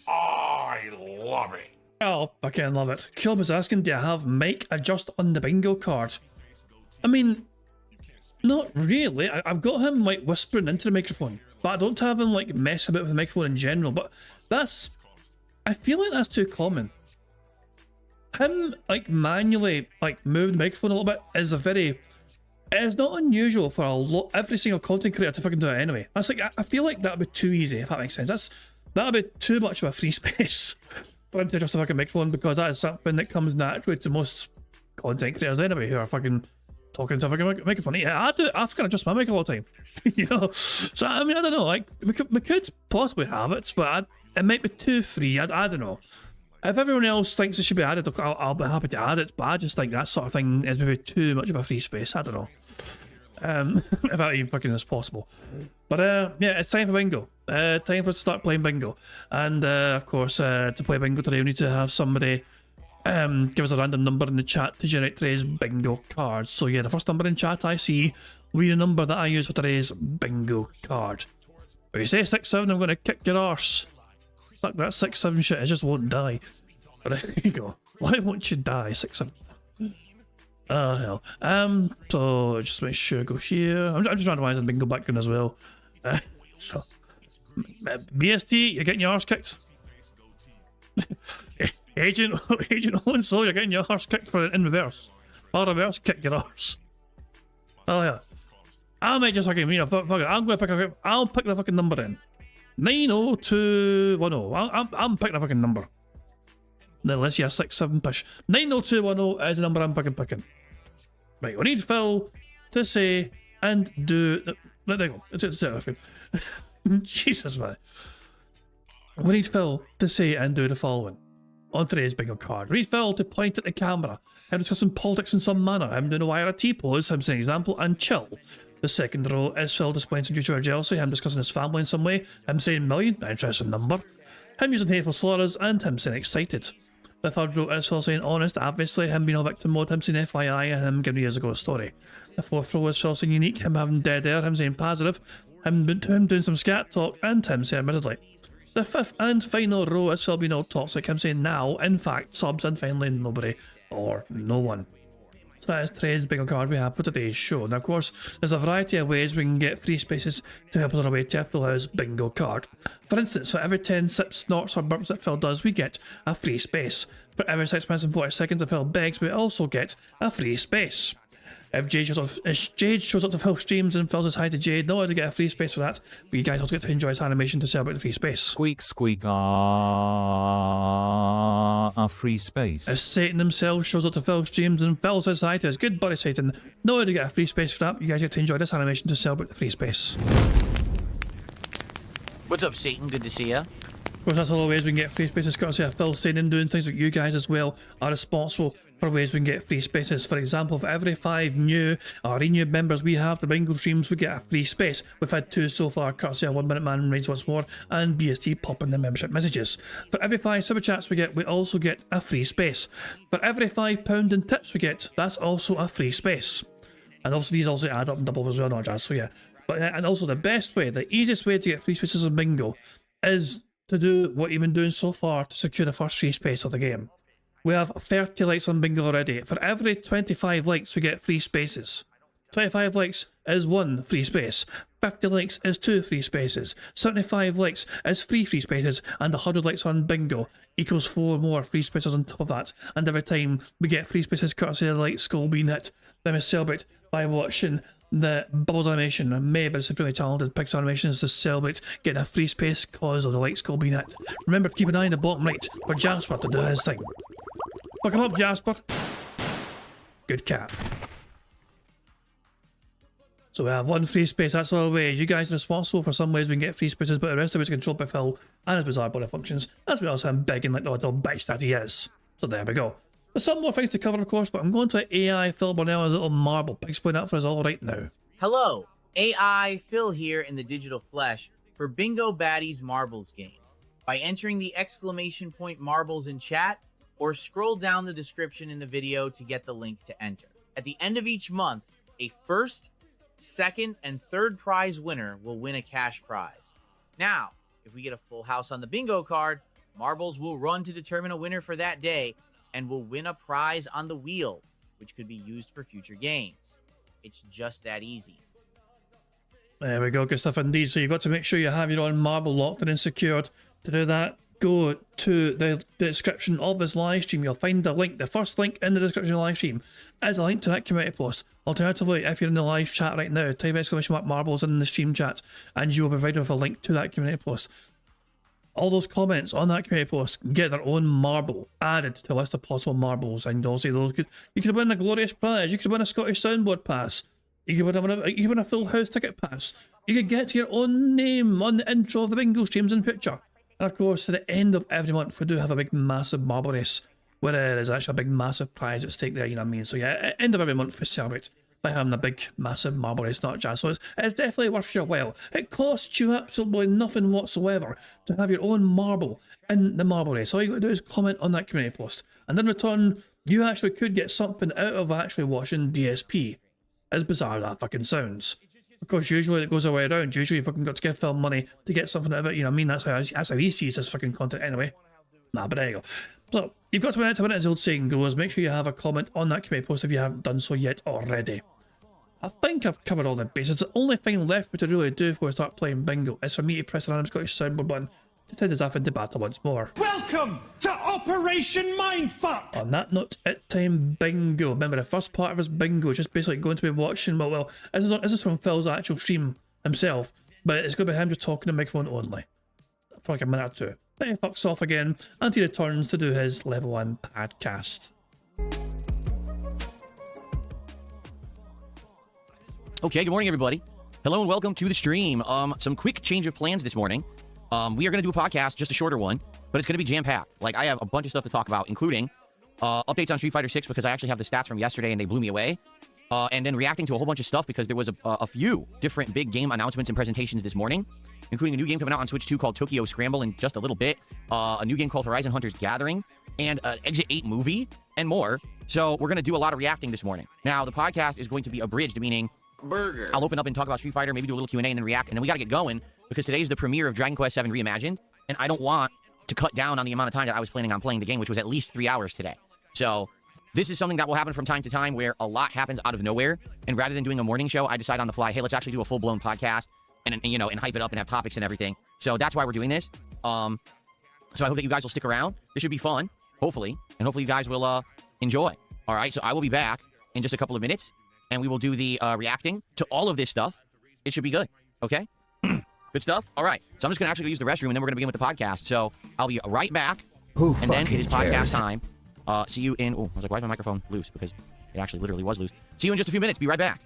I love it. Oh, I fucking love it. Kilb is asking, do I have mic adjust on the bingo card? I mean, not really. I've got him like whispering into the microphone, but I don't have him like messing about with the microphone in general. But that's, I feel like that's too common. Him like manually like move the microphone a little bit is a very, it's not unusual for every single content creator to fucking do it anyway. That's like, I feel like that'd be too easy, if that makes sense. That'd be too much of a free space for him to adjust a fucking microphone, because that is something that comes naturally to most content creators anyway, who are fucking talking to a fucking microphone. Yeah, I fucking adjust my mic all the time. You know? So I mean, I don't know, like we could possibly have it, but it might be too free. I don't know. If everyone else thinks it should be added, I'll be happy to add it, but I just think that sort of thing is maybe too much of a free space. I don't know. If that even fucking is possible. But yeah, it's time for bingo. Time for us to start playing bingo. And of course, to play bingo today, we need to have somebody give us a random number in the chat to generate today's bingo card. So yeah, the first number in chat I see will be the number that I use for today's bingo card. If you say 6-7, I'm going to kick your arse. Fuck that 6-7 shit, it just won't die. But there you go. Why won't you die? 6-7. Oh hell. So just make sure I go here. I'm just randomizing bingo background as well. So BST, you're getting your arse kicked. Agent Owen, so you're getting your arse kicked for in reverse. Or reverse kick your arse. Oh yeah. I might just fucking, fuck it. I'll pick the fucking number in. 90210. I'm picking a fucking number. Unless you're 6-7 push. 90210 is the number I'm fucking picking. Right, we need Phil to say and do. There you go. It's Jesus, man. We need Phil to say and do the following on today's bingo card. We need Phil to point at the camera, him discussing politics in some manner, him doing a wire T pose, him saying example, and chill. The second row is Phil displaying some future jealousy, him discussing his family in some way, him saying million, interesting number, him using hateful slurs, and him saying excited. The third row is Phil saying honest, obviously, him being a victim mode, him saying FYI, and him giving years ago a story. The fourth row is Phil saying unique, him having dead air, him saying positive, him doing some scat talk, and him saying admittedly. The fifth and final row is Phil being all toxic, him saying now, in fact, subs, and finally nobody or no one. So that is today's bingo card we have for today's show. Now, of course, there's a variety of ways we can get free spaces to help us on our way to a full house bingo card. For instance, for every 10 sips, snorts or burps that Phil does, we get a free space. For every 6 minutes and 40 seconds that Phil begs, we also get a free space. If Jade shows up to Phil streams and Phil says hi to Jade, no one to get a free space for that, but you guys also get to enjoy his animation to celebrate the free space. Squeak, squeak, a free space. If Satan himself shows up to Phil streams and Phil says hi to his good buddy Satan, no one to get a free space for that, but you guys get to enjoy this animation to celebrate the free space. What's up, Satan? Good to see ya. Of course, that's all the ways we can get free spaces, courtesy of Phil Satan, doing things like you guys as well are responsible for ways we can get free spaces. For example, for every 5 new or renewed members we have, the bingo streams, we get a free space. We've had 2 so far, courtesy of 1 Minute Man Raids Once More and BST popping the membership messages. For every 5 super chats we also get a free space. For every £5 in tips we get, that's also a free space. And also these also add up and double as well, not just, so yeah. But and also the best way, the easiest way to get free spaces on bingo is to do what you've been doing so far to secure the first free space of the game. We have 30 likes on bingo already. For every 25 likes we get free spaces. 25 likes is 1 free space. 50 likes is 2 free spaces. 75 likes is 3 free spaces. And 100 likes on bingo equals 4 more free spaces on top of that. And every time we get free spaces courtesy of the light skull being hit, then we celebrate by watching the Bubbles animation made by the supremely talented Pixar Animations to celebrate getting a free space cause of the light skull being hit. Remember to keep an eye in the bottom right for Jasper to do his thing. Fuck him up, Jasper. Good cat. So we have 1 free space, that's all the way. You guys are responsible for some ways we can get free spaces, but the rest of it's controlled by Phil and his bizarre body functions, as well as him begging like the little bitch that he is. So there we go. There's some more things to cover, of course, but I'm going to AI Phil Burnell as a little marble. Explain that for us all right now. Hello, AI Phil here in the digital flesh for Bingo Baddies Marbles game. By entering the exclamation point marbles in chat, or scroll down the description in the video to get the link to enter. At the end of each month, a first, second, and third prize winner will win a cash prize. Now, if we get a full house on the bingo card, marbles will run to determine a winner for that day, and will win a prize on the wheel, which could be used for future games. It's just that easy. There we go, good stuff indeed. So you've got to make sure you have your own marble locked and secured. To do that, go to the description of this live stream. You'll find the link, the first link in the description of the live stream is a link to that community post. Alternatively, if you're in the live chat right now, type !marbles in the stream chat and you will be provided with a link to that community post. All those comments on that community post get their own marble added to a list of possible marbles, and also those you could win a glorious prize, you could win a Scottish soundboard pass, you could win a full house ticket pass, you could get your own name on the intro of the bingo streams in future. And of course, at the end of every month, we do have a big massive marble race where there's actually a big massive prize at stake there, you know what I mean? So yeah, at the end of every month we celebrate by having a big massive marble race, not jazz. So it's definitely worth your while. It costs you absolutely nothing whatsoever to have your own marble in the marble race. All you got to do is comment on that community post, and in return you actually could get something out of actually watching DSP, as bizarre as that fucking sounds. Of course, usually it goes the way around. Usually you fucking got to give Phil money to get something out of it, you know what I mean? That's how he sees his fucking content anyway. Nah, but there you go. So you've got to win it to win it, as the old saying goes. Make sure you have a comment on that community post if you haven't done so yet already. I think I've covered all the bases. The only thing left for me to really do before I start playing bingo is for me to press the random Scottish soundboard button to send us off into battle once more. Welcome to Operation Mindfuck! On that note, it's time bingo. Remember, the first part of his bingo is just basically going to be watching, well, this is from Phil's actual stream himself, but it's going to be him just talking to the microphone only for like a minute or two. Then he fucks off again and he returns to do his level 1 podcast. Okay, good morning, everybody. Hello and welcome to the stream. Some quick change of plans this morning. We are going to do a podcast, just a shorter one, but it's going to be jam-packed. Like, I have a bunch of stuff to talk about, including updates on Street Fighter 6 because I actually have the stats from yesterday and they blew me away. And then reacting to a whole bunch of stuff because there was a few different big game announcements and presentations this morning, including a new game coming out on Switch 2 called Tokyo Scramble in just a little bit, a new game called Horizon Hunters Gathering, and an Exit 8 movie, and more. So we're going to do a lot of reacting this morning. Now, the podcast is going to be abridged, meaning burger. I'll open up and talk about Street Fighter, maybe do a little Q&A and then react, and then we got to get going because today is the premiere of Dragon Quest VII Reimagined, and I don't want to cut down on the amount of time that I was planning on playing the game, which was at least 3 hours today. So This is something that will happen from time to time where a lot happens out of nowhere. And rather than doing a morning show, I decide on the fly, hey, let's actually do a full-blown podcast and you know, and hype it up and have topics and everything. So that's why we're doing this. So I hope that you guys will stick around. This should be fun, hopefully. And hopefully you guys will enjoy. All right, so I will be back in just a couple of minutes. And we will do the reacting to all of this stuff. It should be good, okay? Good stuff? All right. So I'm just going to actually go use the restroom, and then we're going to begin with the podcast. So I'll be right back. And then it is podcast time. See you in... Oh, I was like, why is my microphone loose? Because it actually literally was loose. See you in just a few minutes. Be right back.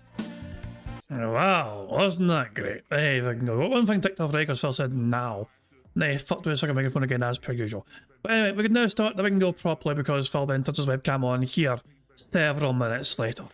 Wow, wasn't that great? Hey, if I can go. Got one thing ticked off right because Phil said now. Nah, fuck with a second microphone again as per usual. But anyway, we can now start the Bingo properly because Phil then turns his webcam on here several minutes later.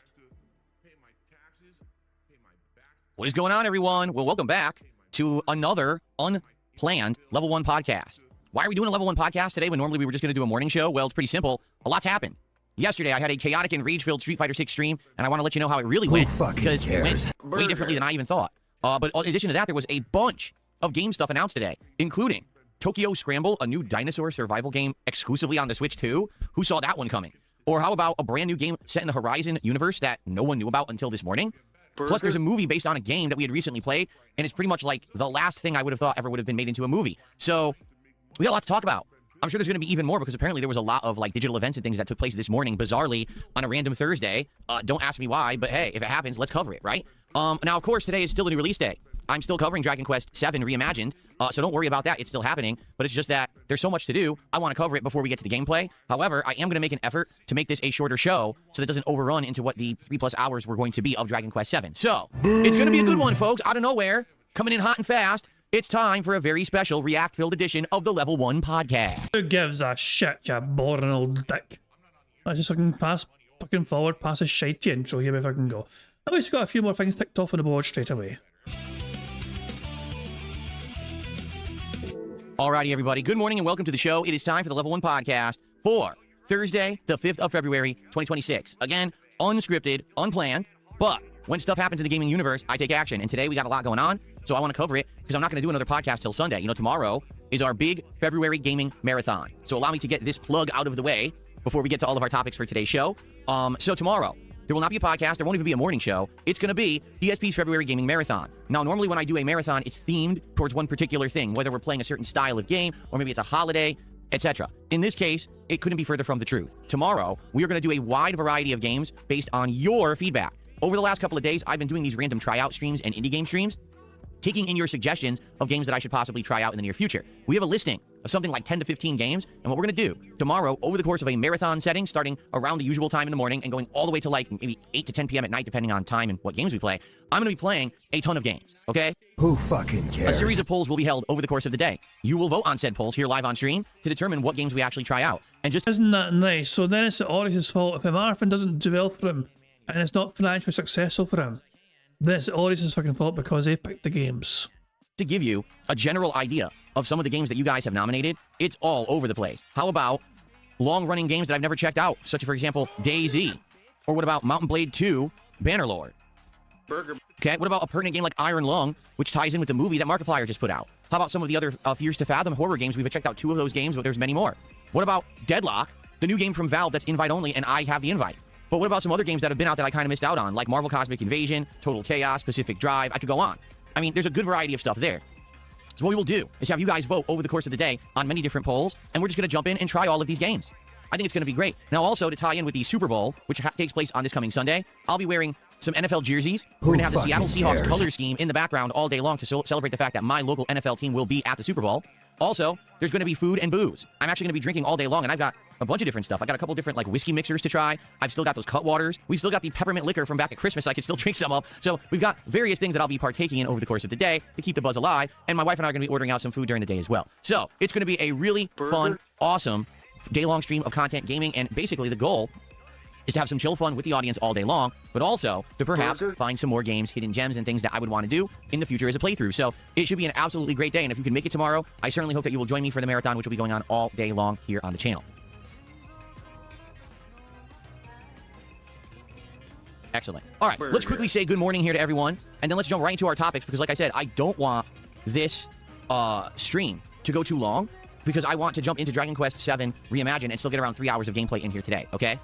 What is going on, everyone? Well, welcome back to another unplanned Level 1 podcast. Why are we doing a Level 1 podcast today when normally we were just going to do a morning show? Well, it's pretty simple. A lot's happened. Yesterday, I had a chaotic and rage-filled Street Fighter 6 stream, and I want to let you know how it really went. Because it went way differently than I even thought. But in addition to that, there was a bunch of game stuff announced today, including Tokyo Scramble, a new dinosaur survival game exclusively on the Switch 2. Who saw that one coming? Or how about a brand new game set in the Horizon universe that no one knew about until this morning? Plus, there's a movie based on a game that we had recently played, and it's pretty much like the last thing I would have thought ever would have been made into a movie. So, we got a lot to talk about. I'm sure there's going to be even more because apparently there was a lot of like digital events and things that took place this morning, bizarrely, on a random Thursday. Don't ask me why, but hey, if it happens, let's cover it, right? Now, of course, today is still a new release day. I'm still covering Dragon Quest VII Reimagined, so don't worry about that. It's still happening, but it's just that there's so much to do. I want to cover it before we get to the gameplay. However, I am going to make an effort to make this a shorter show so that it doesn't overrun into what the 3+ hours were going to be of Dragon Quest VII. So, it's going to be a good one, folks. Out of nowhere, coming in hot and fast, it's time for a very special React-filled edition of the Level 1 podcast. Who gives a shit, you boring old dick? I just fucking forward past a shitey intro here if I can go. At least we got a few more things ticked off on the board straight away. Alrighty, everybody. Good morning and welcome to the show. It is time for the Level 1 podcast for Thursday, the 5th of February, 2026. Again, unscripted, unplanned, but when stuff happens in the gaming universe, I take action. And today we got a lot going on, so I want to cover it because I'm not going to do another podcast till Sunday. You know, tomorrow is our big February gaming marathon. So allow me to get this plug out of the way before we get to all of our topics for today's show. So tomorrow, there will not be a podcast. There won't even be a morning show. It's going to be DSP's February Gaming Marathon. Now, normally when I do a marathon, it's themed towards one particular thing, whether we're playing a certain style of game or maybe it's a holiday, etc. In this case, it couldn't be further from the truth. Tomorrow, we are going to do a wide variety of games based on your feedback. Over the last couple of days, I've been doing these random tryout streams and indie game streams, taking in your suggestions of games that I should possibly try out in the near future. We have a listing of something like 10 to 15 games, and what we're going to do tomorrow, over the course of a marathon setting, starting around the usual time in the morning and going all the way to like maybe 8 to 10 p.m. at night, depending on time and what games we play, I'm going to be playing a ton of games, okay? Who fucking cares? A series of polls will be held over the course of the day. You will vote on said polls here live on stream to determine what games we actually try out. And just... Isn't that nice? So then it's the audience's fault if a marathon doesn't do well for him and it's not financially successful for him. Then it's the audience's fucking fault because they picked the games. To give you a general idea of some of the games that you guys have nominated, it's all over the place. How about long-running games that I've never checked out, such as, for example, DayZ? Or what about Mountain Blade 2, Bannerlord? Okay, what about a pertinent game like Iron Lung, which ties in with the movie that Markiplier just put out? How about some of the other Fears to Fathom horror games? We've checked out 2 of those games, but there's many more. What about Deadlock, the new game from Valve that's invite-only, and I have the invite? But what about some other games that have been out that I kind of missed out on, like Marvel Cosmic Invasion, Total Chaos, Pacific Drive? I could go on. I mean, there's a good variety of stuff there. So what we will do is have you guys vote over the course of the day on many different polls, and we're just going to jump in and try all of these games. I think it's going to be great. Now, also, to tie in with the Super Bowl, which takes place on this coming Sunday, I'll be wearing some NFL jerseys. We're going to have the Seattle Seahawks color scheme in the background all day long to celebrate the fact that my local NFL team will be at the Super Bowl. Also, there's going to be food and booze. I'm actually going to be drinking all day long, and I've got a bunch of different stuff. I got a couple different like whiskey mixers to try. I've still got those cut waters. We've still got the peppermint liquor from back at Christmas I could still drink some of. So we've got various things that I'll be partaking in over the course of the day to keep the buzz alive, and my wife and I are going to be ordering out some food during the day as well. So it's going to be a really fun, awesome day-long stream of content gaming, and basically the goal is to have some chill fun with the audience all day long, but also to perhaps find some more games, hidden gems, and things that I would want to do in the future as a playthrough. So it should be an absolutely great day, and if you can make it tomorrow, I certainly hope that you will join me for the marathon, which will be going on all day long here on the channel. Excellent. All right, let's quickly say good morning here to everyone, and then let's jump right into our topics, because like I said, I don't want this stream to go too long, because I want to jump into Dragon Quest VII Reimagined and still get around 3 hours of gameplay in here today, okay?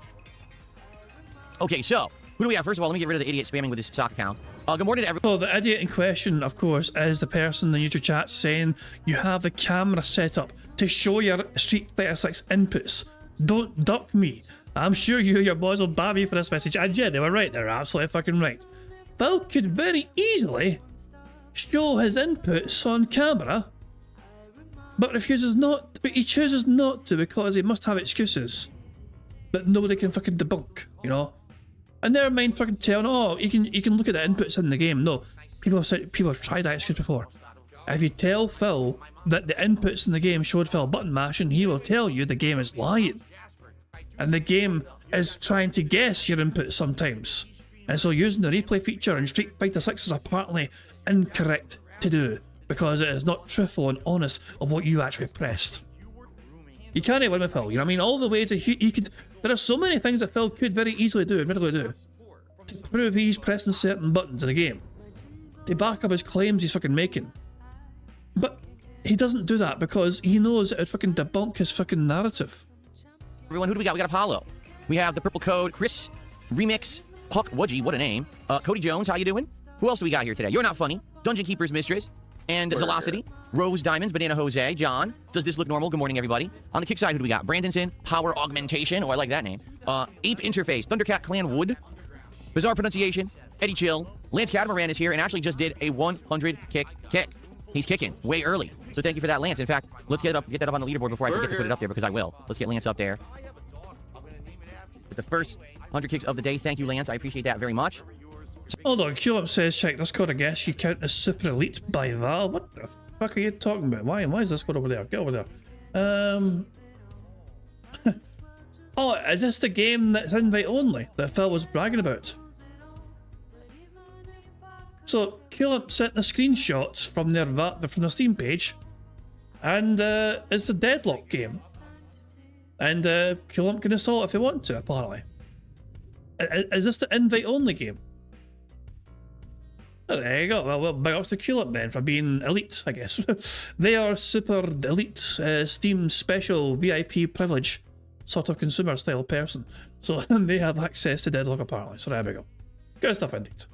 Okay, so who do we have? First of all, let me get rid of the idiot spamming with his sock account. Good morning to everyone. So the idiot in question, of course, is the person in the YouTube chat saying you have the camera set up to show your Street Fighter 6 inputs. Don't duck me. I'm sure your boys will ban me for this message. And yeah, they were right. They're absolutely fucking right. Phil could very easily show his inputs on camera, but refuses not. But he chooses not to because he must have excuses that nobody can fucking debunk. You know. And never mind fucking telling, oh, you can look at the inputs in the game. No, people have tried that excuse before. If you tell Phil that the inputs in the game showed Phil button mashing, he will tell you the game is lying. And the game is trying to guess your inputs sometimes. And so using the replay feature in Street Fighter 6 is apparently incorrect to do, because it is not truthful and honest of what you actually pressed. You can't win with Phil, you know what I mean? All the ways that he could... There are so many things that Phil could very easily do, admittedly do, to prove he's pressing certain buttons in the game, to back up his claims he's fucking making. But he doesn't do that because he knows it would fucking debunk his fucking narrative. Everyone, who do we got? We got Apollo. We have the Purple Code, Chris, Remix, Puck Wudgie, what a name. Cody Jones, how you doing? Who else do we got here today? You're Not Funny, Dungeon Keeper's Mistress, and Velocity, Rose Diamonds, Banana Jose, John. Does this look normal? Good morning, everybody. On the kick side, who do we got? Brandonson, Power Augmentation. Oh, I like that name. Ape Interface, Thundercat Clan Wood, Bizarre Pronunciation, Eddie Chill, Lance Catamaran is here and actually just did a 100 kick. He's kicking way early. So thank you for that, Lance. In fact, let's get that up on the leaderboard before I forget to put it up there, because I will. Let's get Lance up there. With the first 100 kicks of the day. Thank you, Lance. I appreciate that very much. Hold on, Q-Up says, check this code, I guess you count as Super Elite by Val. What the fuck are you talking about? Why is this code over there? Get over there. Oh, is this the game that's invite only that Phil was bragging about? So, Q-Up sent the screenshots from their Steam page, and it's the Deadlock game. And Q-Up can install it if they want to, apparently. Is this the invite only game? Oh, there you go. Well, big ups to Q-Up then for being elite, I guess. They are super elite, Steam special VIP privilege sort of consumer style person. So they have access to Deadlock apparently. So there we go. Good stuff indeed.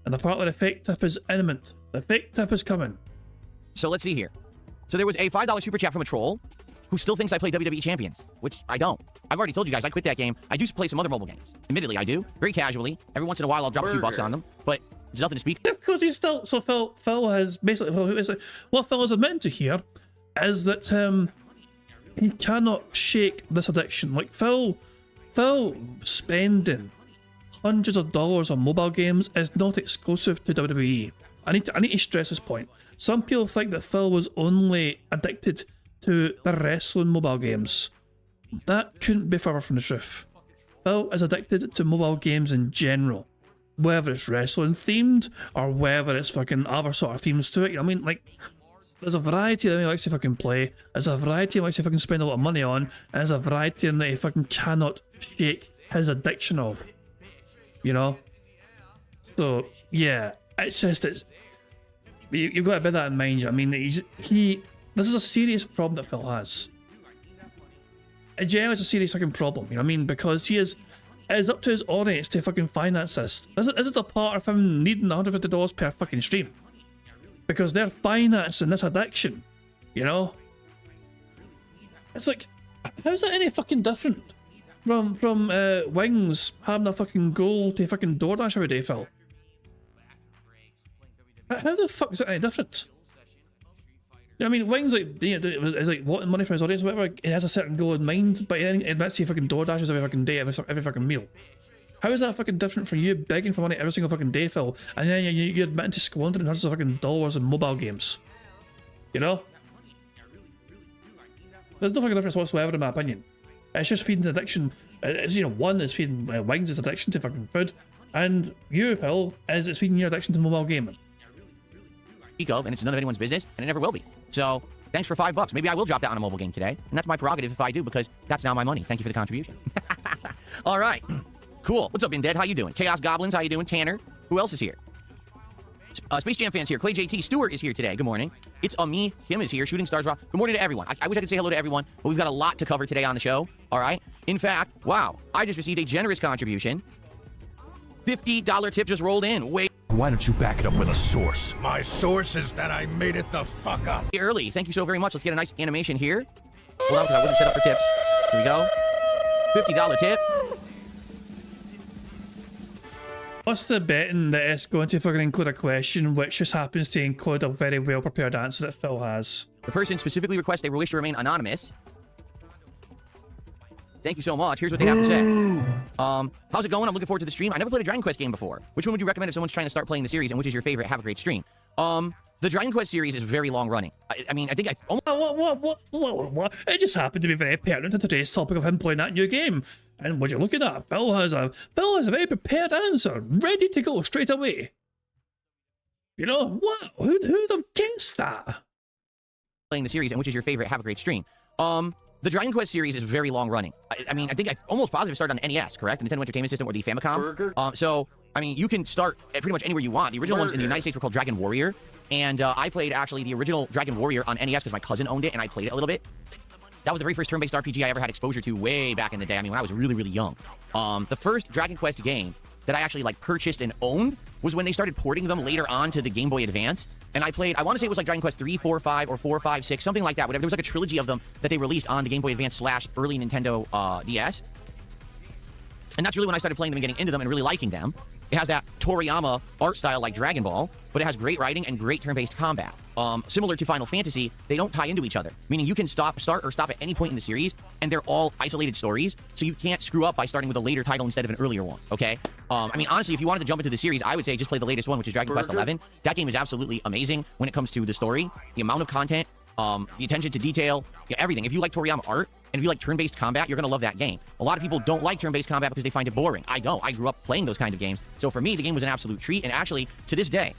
And apparently the fake tip is imminent. The fake tip is coming. So let's see here. So there was a $5 super chat from a troll who still thinks I play WWE Champions, which I don't. I've already told you guys I quit that game. I do play some other mobile games. Admittedly, I do. Very casually. Every once in a while, I'll drop a few bucks on them. But there's nothing to speak. Yeah, because he's still... So Phil has basically... What Phil is admitting to here is that he cannot shake this addiction. Like, Phil spending hundreds of dollars on mobile games is not exclusive to WWE. I need to stress this point. Some people think that Phil was only addicted to the wrestling mobile games. That couldn't be further from the truth. Phil is addicted to mobile games in general. Whether it's wrestling themed or whether it's fucking other sort of themes to it. You know what I mean? Like, there's a variety that he likes to fucking play. There's a variety he likes to fucking spend a lot of money on. And there's a variety that he fucking cannot shake his addiction of. You know? So, yeah. It's just, you've got to bear that in mind. I mean, this is a serious problem that Phil has. In general, it's a serious fucking problem, you know what I mean? Because it's up to his audience to fucking finance this. This is a part of him needing $150 per fucking stream. Because they're financing this addiction, you know? It's like, how's that any fucking different from Wings having a fucking goal to fucking DoorDash every day, Phil? How the fuck is it any different? You know what I mean? Wings is like wanting money from his audience, or whatever. He has a certain goal in mind, but he admits he fucking DoorDashes every fucking day, every fucking meal. How is that fucking different from you begging for money every single fucking day, Phil, and then you're admitting to squandering hundreds of fucking dollars in mobile games? You know? There's no fucking difference whatsoever in my opinion. It's just feeding addiction. It's, you know, one is feeding Wings' addiction to fucking food, and you, Phil, it's feeding your addiction to mobile gaming. Of, and it's none of anyone's business, and it never will be. So, thanks for $5. Maybe I will drop that on a mobile game today, and that's my prerogative if I do, because that's now my money. Thank you for the contribution. All right. Cool. What's up, Inded? How you doing? Chaos Goblins, how you doing? Tanner. Who else is here? Space Jam fans here. Clay JT Stewart is here today. Good morning. It's me. Him is here. Shooting Stars Rock. Good morning to everyone. I wish I could say hello to everyone, but we've got a lot to cover today on the show. All right. In fact, wow, I just received a generous contribution. $50 tip just rolled in. Wait. Why don't you back it up with a source? My source is that I made it the fuck up. Early. Thank you so very much. Let's get a nice animation here. Hold on, because I wasn't set up for tips. Here we go. $50 tip. What's the betting that it's going to fucking include a question which just happens to include a very well prepared answer that Phil has? The person specifically requests they wish to remain anonymous. Thank you so much. Here's what they have to say. How's it going? I'm looking forward to the stream. I never played a Dragon Quest game before. Which one would you recommend if someone's trying to start playing the series, and which is your favorite? Have a great stream. The Dragon Quest series is very long running. I mean, I think I almost... What? It just happened to be very pertinent to today's topic of him playing that new game. And what you're looking at, Phil has a very prepared answer, ready to go straight away. You know, what? Who'd have guessed that? Playing the series, and which is your favorite? Have a great stream. The Dragon Quest series is very long running. I mean, I think I almost positive started on the NES, correct? The Nintendo Entertainment System or the Famicom. So, I mean, you can start at pretty much anywhere you want. The original ones in the United States were called Dragon Warrior. And I played, actually, the original Dragon Warrior on NES because my cousin owned it, and I played it a little bit. That was the very first turn-based RPG I ever had exposure to way back in the day. I mean, when I was really, really young. The first Dragon Quest game that I actually, like, purchased and owned was when they started porting them later on to the Game Boy Advance. And I played, I want to say it was like Dragon Quest 3, 4, 5, or 4, 5, 6, something like that. Whatever. There was like a trilogy of them that they released on the Game Boy Advance / early Nintendo DS. And that's really when I started playing them and getting into them and really liking them. It has that Toriyama art style like Dragon Ball, but it has great writing and great turn-based combat. Similar to Final Fantasy, they don't tie into each other, meaning you can start or stop at any point in the series, and they're all isolated stories, so you can't screw up by starting with a later title instead of an earlier one, okay? I mean, honestly, if you wanted to jump into the series, I would say just play the latest one, which is Dragon Quest XI. That game is absolutely amazing when it comes to the story, the amount of content, the attention to detail, everything. If you like Toriyama art, and if you like turn-based combat, you're going to love that game. A lot of people don't like turn-based combat because they find it boring. I don't. I grew up playing those kind of games. So for me, the game was an absolute treat. And actually, to this day,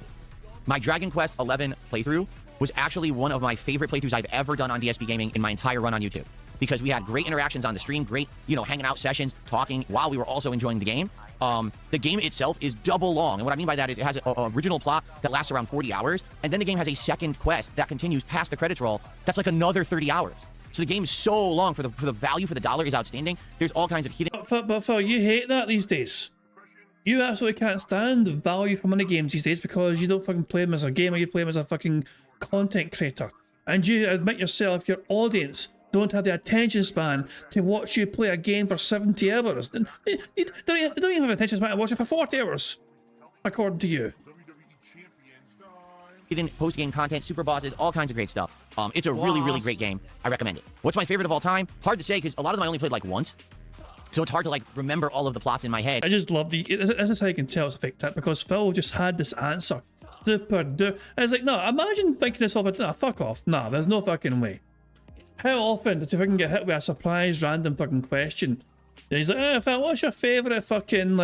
my Dragon Quest XI playthrough was actually one of my favorite playthroughs I've ever done on DSP Gaming in my entire run on YouTube. Because we had great interactions on the stream, great, hanging out sessions, talking while we were also enjoying the game. The game itself is double long. And what I mean by that is it has an original plot that lasts around 40 hours. And then the game has a second quest that continues past the credits roll. That's like another 30 hours. So the game is so long for the value for the dollar is outstanding. There's all kinds of hidden... But Phil, you hate that these days. You absolutely can't stand the value for money games these days because you don't fucking play them as a gamer, you play them as a fucking content creator. And you admit yourself, your audience don't have the attention span to watch you play a game for 70 hours. They don't even have attention span to watch it for 40 hours, according to you. Hidden post-game content, super bosses, all kinds of great stuff. It's a really, really great game. I recommend it. What's my favorite of all time? Hard to say because a lot of them I only played like once. So it's hard to like remember all of the plots in my head. I just love this is how you can tell it's a fake tip because Phil just had this answer. Super duper. It's like, no, imagine thinking this off. Nah, fuck off. Nah, there's no fucking way. How often does he fucking get hit with a surprise random fucking question? And he's like, Phil, what's your favorite fucking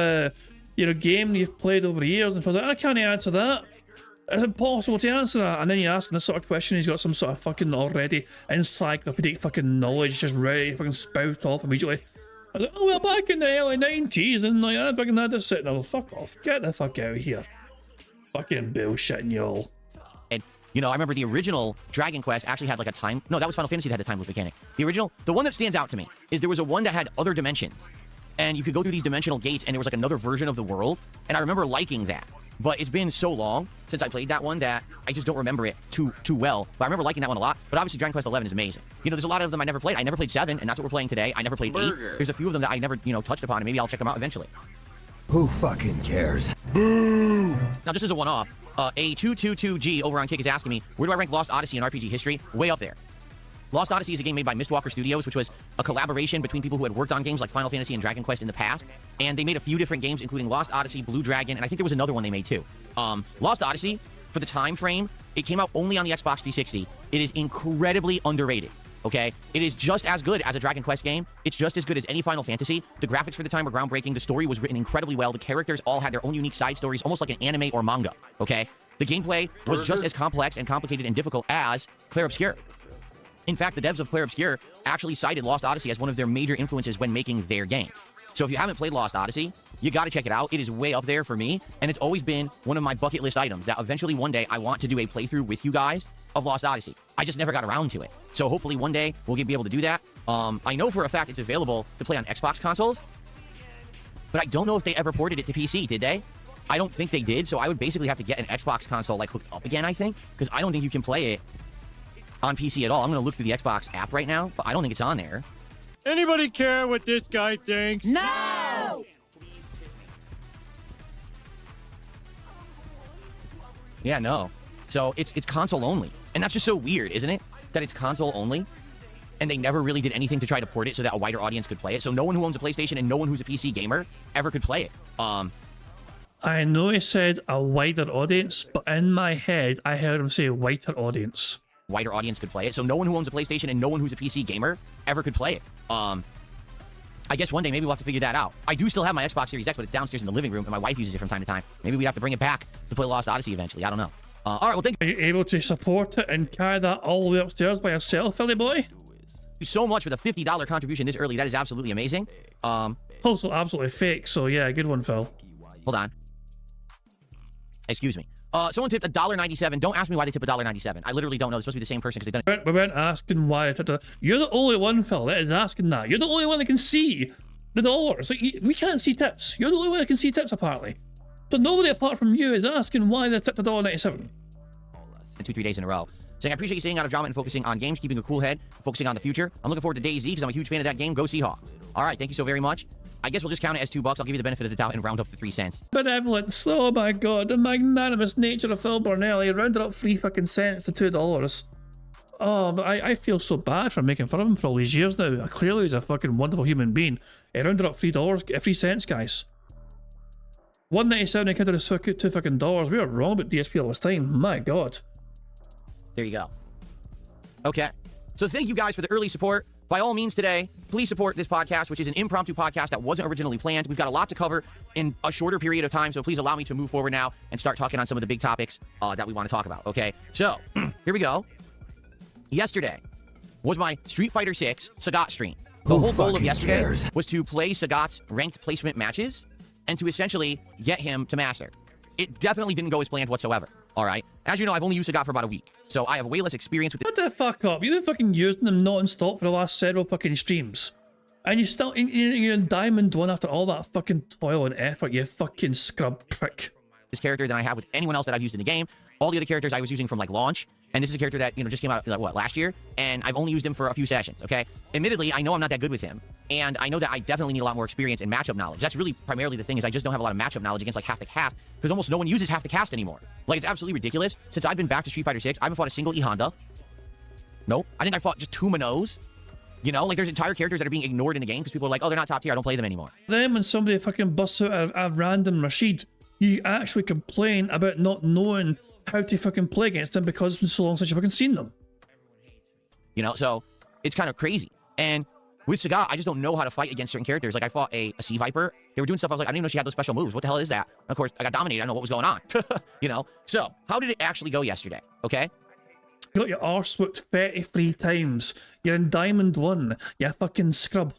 game you've played over the years? And Phil's like, I can't answer that. It's impossible to answer that. And then you ask him this sort of question, he's got some sort of fucking already encyclopedic fucking knowledge just ready to fucking spout off immediately. I was like, oh, well, back in the early 90s, and like, I fucking had this sitting. Oh, fuck off. Get the fuck out of here. Fucking bullshitting y'all. And, I remember the original Dragon Quest actually had like a time... No, that was Final Fantasy that had the time loop mechanic. The one that stands out to me is there was a one that had other dimensions. And you could go through these dimensional gates, and there was like another version of the world. And I remember liking that. But it's been so long since I played that one that I just don't remember it too well. But I remember liking that one a lot. But obviously Dragon Quest XI is amazing. There's a lot of them I never played. I never played 7, and that's what we're playing today. I never played 8. There's a few of them that I never, touched upon, and maybe I'll check them out eventually. Who fucking cares? Boo! Now, just as a one-off, A222G over on Kick is asking me, where do I rank Lost Odyssey in RPG history? Way up there. Lost Odyssey is a game made by Mistwalker Studios, which was a collaboration between people who had worked on games like Final Fantasy and Dragon Quest in the past. And they made a few different games, including Lost Odyssey, Blue Dragon, and I think there was another one they made too. Lost Odyssey, for the time frame, it came out only on the Xbox 360. It is incredibly underrated, okay? It is just as good as a Dragon Quest game. It's just as good as any Final Fantasy. The graphics for the time were groundbreaking. The story was written incredibly well. The characters all had their own unique side stories, almost like an anime or manga, okay? The gameplay was just as complex and complicated and difficult as Clair Obscur. In fact, the devs of Clair Obscur actually cited Lost Odyssey as one of their major influences when making their game. So if you haven't played Lost Odyssey, You got to check it out. It is way up there for me, and it's always been one of my bucket list items that eventually one day I want to do a playthrough with you guys of Lost Odyssey. I just never got around to it. So hopefully one day we'll be able to do that. I know for a fact it's available to play on Xbox consoles, but I don't know if they ever ported it to PC, did they? I don't think they did, so I would basically have to get an Xbox console like hooked up again, I think, because I don't think you can play it on PC at all. I'm going to look through the Xbox app right now, but I don't think it's on there. Anybody care what this guy thinks? No! Yeah, no. So it's console only. And that's just so weird, isn't it? That it's console only. And they never really did anything to try to port it so that a wider audience could play it. So no one who owns a PlayStation and no one who's a PC gamer ever could play it. I know he said a wider audience, but in my head, I heard him say whiter audience. Wider audience could play it. So no one who owns a PlayStation and no one who's a PC gamer ever could play it. I guess one day maybe we'll have to figure that out. I do still have my Xbox Series X, but it's downstairs in the living room, and my wife uses it from time to time. Maybe we have to bring it back to play Lost Odyssey eventually. I don't know. All right, well, thank Are you able to support it and carry that all the way upstairs by yourself, Philly boy? you so much for the $50 contribution this early. That is absolutely amazing. Also absolutely fake, so yeah, good one, Phil. Hold on. Excuse me. Someone tipped $1.97. Don't ask me why they tip $1.97. I literally don't know. It's supposed to be the same person because they've done it. We weren't asking why. You're the only one, Phil, that is asking that. You're the only one that can see the dollars. Like, we can't see tips. You're the only one that can see tips, apparently. So nobody apart from you is asking why they tipped $1.97. 2-3 days in a row. Saying, I appreciate you staying out of drama and focusing on games, keeping a cool head, focusing on the future. I'm looking forward to DayZ because I'm a huge fan of that game. Go Seahawks. All right, thank you so very much. I guess we'll just count it as $2. I'll give you the benefit of the doubt and round up to 3 cents. Benevolence. Oh my god, the magnanimous nature of Phil Bornelli rounded up 3 fucking cents to $2. Oh, but I feel so bad for making fun of him for all these years now. Clearly he's a fucking wonderful human being. He rounded up $3, 3 cents, guys. 197 counted as $2 fucking dollars. We were wrong about DSP all this time. My god. There you go. Okay. So thank you guys for the early support. By all means today, please support this podcast, which is an impromptu podcast that wasn't originally planned. We've got a lot to cover in a shorter period of time, so please allow me to move forward now and start talking on some of the big topics that we want to talk about, okay? So, here we go. Yesterday was my Street Fighter 6 Sagat stream. The whole goal of yesterday was to play Sagat's ranked placement matches and to essentially get him to master. It definitely didn't go as planned whatsoever, all right? As you know, I've only used Sagat for about a week, so I have way less experience with it. Shut the fuck up. You've been fucking using them non-stop for the last several fucking streams. And you're in Diamond 1 after all that fucking toil and effort, you fucking scrub prick. This character than I have with anyone else that I've used in the game. All the other characters I was using from like launch, and this is a character that, you know, just came out like, what, last year, and I've only used him for a few sessions, okay? Admittedly, I know I'm not that good with him, and I know that I definitely need a lot more experience in matchup knowledge. That's really primarily the thing, is I just don't have a lot of matchup knowledge against like half the cast, because almost no one uses half the cast anymore. Like, it's absolutely ridiculous. Since I've been back to Street Fighter 6, I haven't fought a single E Honda. Nope. I think I fought just 2 Minos. You know, like there's entire characters that are being ignored in the game because people are like, oh, they're not top tier, I don't play them anymore. Then when somebody fucking busts out a random Rashid, you actually complain about not knowing how to fucking play against them because it's been so long since you've fucking seen them. You know, so it's kind of crazy. And with Sagat, I just don't know how to fight against certain characters. Like I fought a Sea Viper. They were doing stuff. I was like, I didn't even know she had those special moves. What the hell is that? And of course, I got dominated. I don't know what was going on. You know? So, how did it actually go yesterday? Okay? You got your arse whooped 33 times. You're in Diamond 1. You fucking scrub.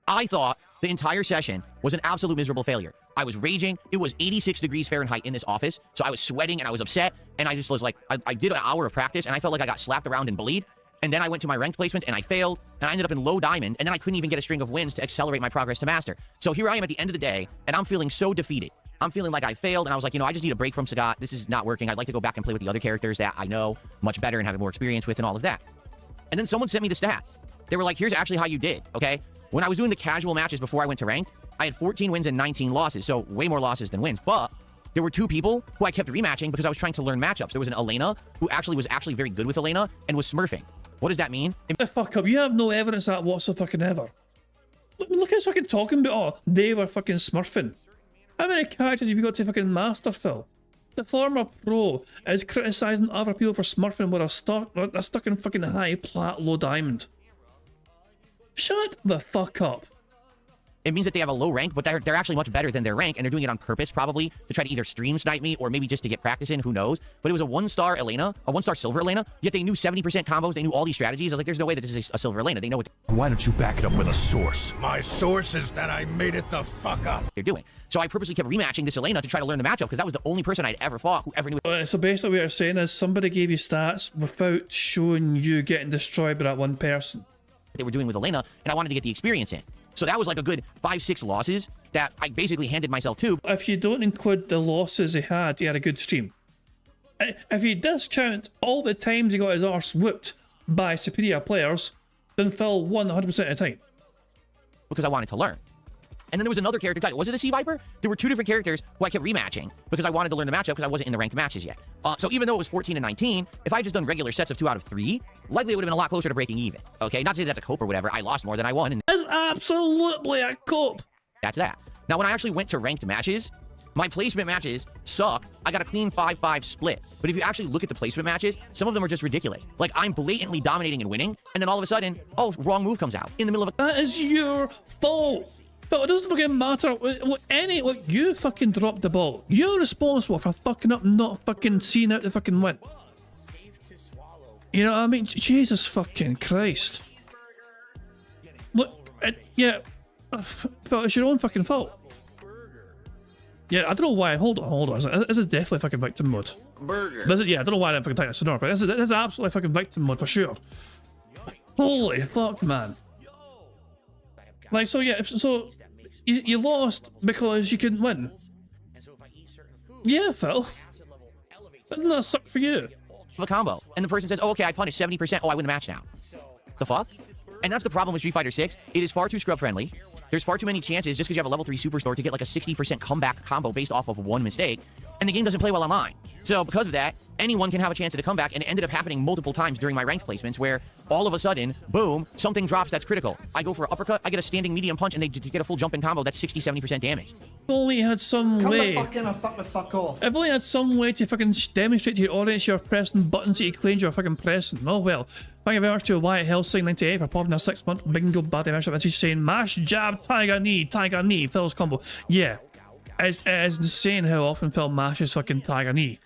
I thought the entire session was an absolute miserable failure. I was raging. It was 86 degrees Fahrenheit in this office, so I was sweating and I was upset, and I just was like, I did an hour of practice, and I felt like I got slapped around and bullied, and then I went to my ranked placements, and I failed, and I ended up in low diamond, and then I couldn't even get a string of wins to accelerate my progress to master. So here I am at the end of the day, and I'm feeling so defeated. I'm feeling like I failed, and I was like, you know, I just need a break from Sagat. This is not working. I'd like to go back and play with the other characters that I know much better and have more experience with and all of that. And then someone sent me the stats. They were like, here's actually how you did, okay? When I was doing the casual matches before I went to ranked, I had 14 wins and 19 losses, so way more losses than wins. But there were 2 people who I kept rematching because I was trying to learn matchups. There was an Elena who was actually very good with Elena and was smurfing. What does that mean? The fuck up. You have no evidence of that whatsoever. Look at fucking talking about, oh, they were fucking smurfing. How many characters have you got to fucking master, Phil? The former pro is criticising other people for smurfing when they're stuck in fucking high plat, low diamond. Shut the fuck up. it means that they have a low rank, but they're actually much better than their rank, and they're doing it on purpose, probably, to try to either stream snipe me or maybe just to get practice in, who knows. But it was a 1-star Elena, a 1-star silver Elena, yet they knew 70% combos, they knew all these strategies. I was like, there's no way that this is a silver Elena. They know what Why don't you back it up with a source? My source is that I made it the fuck up. they're doing. So I purposely kept rematching this Elena to try to learn the matchup, because that was the only person I'd ever fought who ever knew. So basically what you're saying is somebody gave you stats without showing you getting destroyed by that one person. They were doing with Elena, and I wanted to get the experience in. So that was like a good 5-6 losses that I basically handed myself to. If you don't include the losses he had a good stream. If you discount all the times he got his arse whooped by superior players, then Phil won 100% of the time. Because I wanted to learn. And then there was another character. Was it a Sea Viper? There were 2 different characters who I kept rematching because I wanted to learn the matchup because I wasn't in the ranked matches yet. So even though it was 14 and 19, if I just done regular sets of 2 out of 3, likely it would have been a lot closer to breaking even. Okay, not to say that's a cope or whatever. I lost more than I won. And it's absolutely a cope. That's that. Now, when I actually went to ranked matches, my placement matches suck. I got a clean 5-5 split. But if you actually look at the placement matches, some of them are just ridiculous. Like, I'm blatantly dominating and winning, and then all of a sudden, oh, wrong move comes out in the middle of a... That is your fault. But it doesn't fucking matter. You fucking dropped the ball. You're responsible for fucking up, not fucking seeing out the fucking win. You know what I mean? Jesus fucking Christ. Look, yeah, Phil, it's your own fucking fault. Yeah, I don't know why. Hold on. This is definitely fucking victim mode. This is, yeah, I don't know why I didn't fucking type this in, but this is absolutely fucking victim mode for sure. Holy fuck, man. Like, so yeah, so you lost because you couldn't win. Yeah, Phil. Doesn't that suck for you? A combo, and the person says, oh, okay, I punished 70%. Oh, I win the match now. The fuck? And that's the problem with Street Fighter 6. It is far too scrub friendly. There's far too many chances just because you have a level 3 superstore to get like a 60% comeback combo based off of one mistake, and the game doesn't play well online. So because of that, anyone can have a chance at a comeback, and it ended up happening multiple times during my ranked placements where all of a sudden, boom, something drops that's critical. I go for an uppercut, I get a standing medium punch, and they get a full jump in combo that's 60-70% damage. If only had some way. Come the fuck in or fuck the fuck off. If only had some way to fucking demonstrate to your audience you're pressing buttons that you claimed you're fucking pressing. Oh well. Thank you very much to Wyatt Helsing 98 for popping a 6-month bingo baddie membership message saying mash, jab, tiger knee, Phil's combo. Yeah. It's insane how often Phil mashes fucking tiger knee.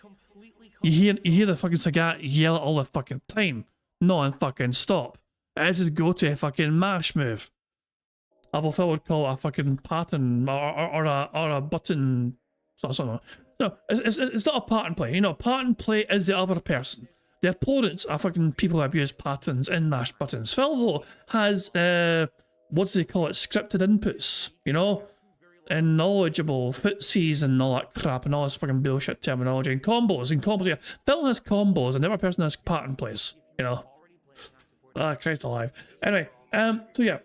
You hear the fucking Sagat yell it all the fucking time. Non-fucking stop. It's his go-to fucking mash move. Although Phil would call it a fucking pattern or a button. Something. No, it's not a pattern play. You know, pattern play is the other person. The opponents are fucking people who abuse patterns and mash buttons. Phil though has what do they call it? Scripted inputs. You know, and knowledgeable footsies and all that crap and all this fucking bullshit terminology and combos. Yeah, Phil has combos and the other person has pattern plays. You know. Ah, Christ alive. Anyway, so yeah.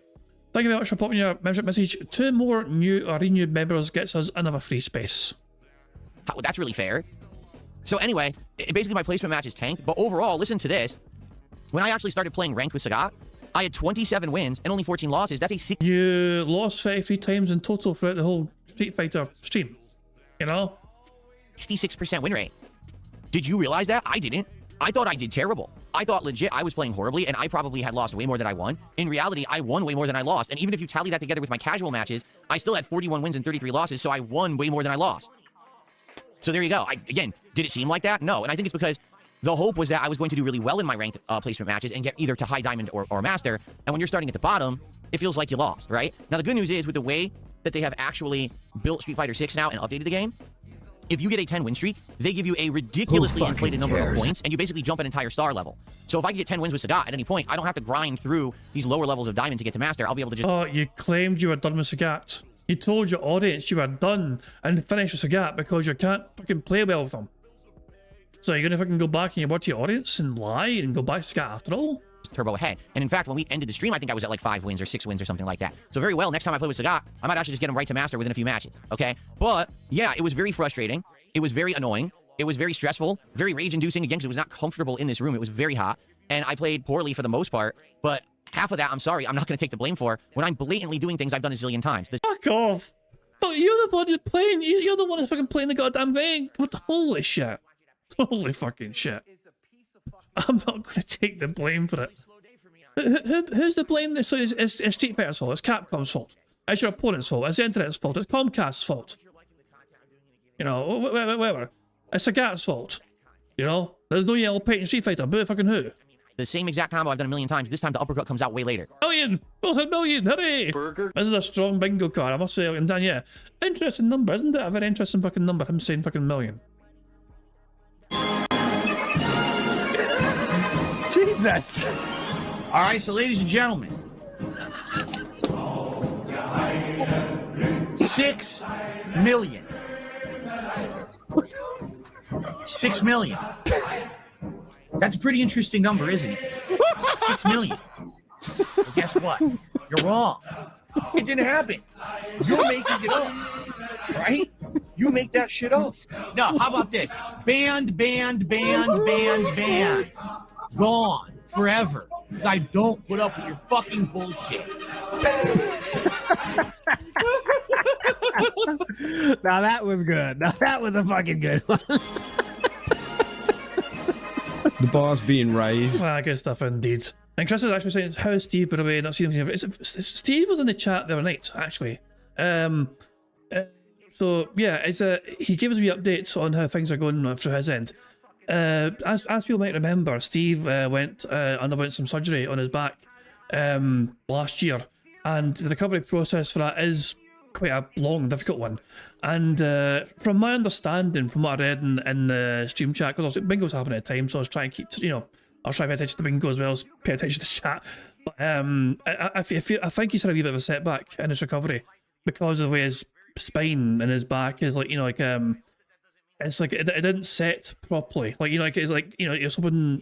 Thank you very much for popping your membership message. 2 more new or renewed members gets us another free space. Oh, that's really fair. So anyway, basically my placement match is tanked, but overall, listen to this. When I actually started playing ranked with Sagat, I had 27 wins and only 14 losses. That's a 6. You lost 33 times in total throughout the whole Street Fighter stream. You know? 66% win rate. Did you realize that? I didn't. I thought I did terrible. I thought legit I was playing horribly, and I probably had lost way more than I won. In reality, I won way more than I lost. And even if you tally that together with my casual matches, I still had 41 wins and 33 losses, so I won way more than I lost. So there you go. Again, did it seem like that? No. And I think it's because the hope was that I was going to do really well in my ranked placement matches and get either to high diamond or master. And when you're starting at the bottom, it feels like you lost, right? Now, the good news is with the way that they have actually built Street Fighter 6 now and updated the game, if you get a 10-win streak, they give you a ridiculously inflated number of points, and you basically jump an entire star level. So if I can get 10 wins with Sagat at any point, I don't have to grind through these lower levels of diamond to get to master. I'll be able to just... Oh, you claimed you were done with Sagat. You told your audience you were done and finished with Sagat because you can't fucking play well with them. So you're gonna fucking go back and you word to your audience and lie and go back to Sagat after all? Turbo ahead. And in fact, when we ended the stream, I think I was at like 5 wins or 6 wins or something like that. So very well, next time I play with Sagat, I might actually just get him right to master within a few matches, okay? But yeah, it was very frustrating. It was very annoying. It was very stressful, very rage-inducing, again, because it was not comfortable in this room. It was very hot, and I played poorly for the most part, but half of that, I'm sorry, I'm not going to take the blame for when I'm blatantly doing things I've done a zillion times. Fuck off! But you're the one who's playing, you're the one who's fucking playing the goddamn game. What the holy shit. Holy fucking shit. I'm not going to take the blame for it. Who's the blame? So it's Street Fighter's fault. It's Capcom's fault. It's your opponent's fault. It's the internet's fault. It's Comcast's fault. You know, whatever. It's the Gat's fault. You know, there's no yellow paint in Street Fighter. Boo fucking who? The same exact combo I've done a million times. This time the uppercut comes out way later. Million! What's a million? Hurry! Burger. This is a strong bingo card, I must say. And Dan, yeah. Interesting number, isn't it? A very interesting fucking number, him saying fucking million. Jesus! Alright, so ladies and gentlemen. 6 million. 6 million. That's a pretty interesting number, isn't it? 6 million. But guess what? You're wrong. It didn't happen. You're making it up. Right? You make that shit up. No, how about this? Banned. Gone. Forever. Because I don't put up with your fucking bullshit. Now that was good. Now that was a fucking good one. The bar's being raised. Ah, good stuff indeed. And Chris is actually saying, how is Steve, by the way, not seen him? Steve was in the chat the other night, actually. So, yeah, he gave us wee updates on how things are going through his end. As people might remember, Steve underwent some surgery on his back last year. And the recovery process for that is quite a long, difficult one. And from my understanding, from what I read in the stream chat, because obviously bingo's happening at the time, so I was trying to keep, I was trying to pay attention to bingo as well as pay attention to chat. But I think he's had a wee bit of a setback in his recovery because of the way his spine and his back is like, it's like it didn't set properly. Like, it's like, you're hoping.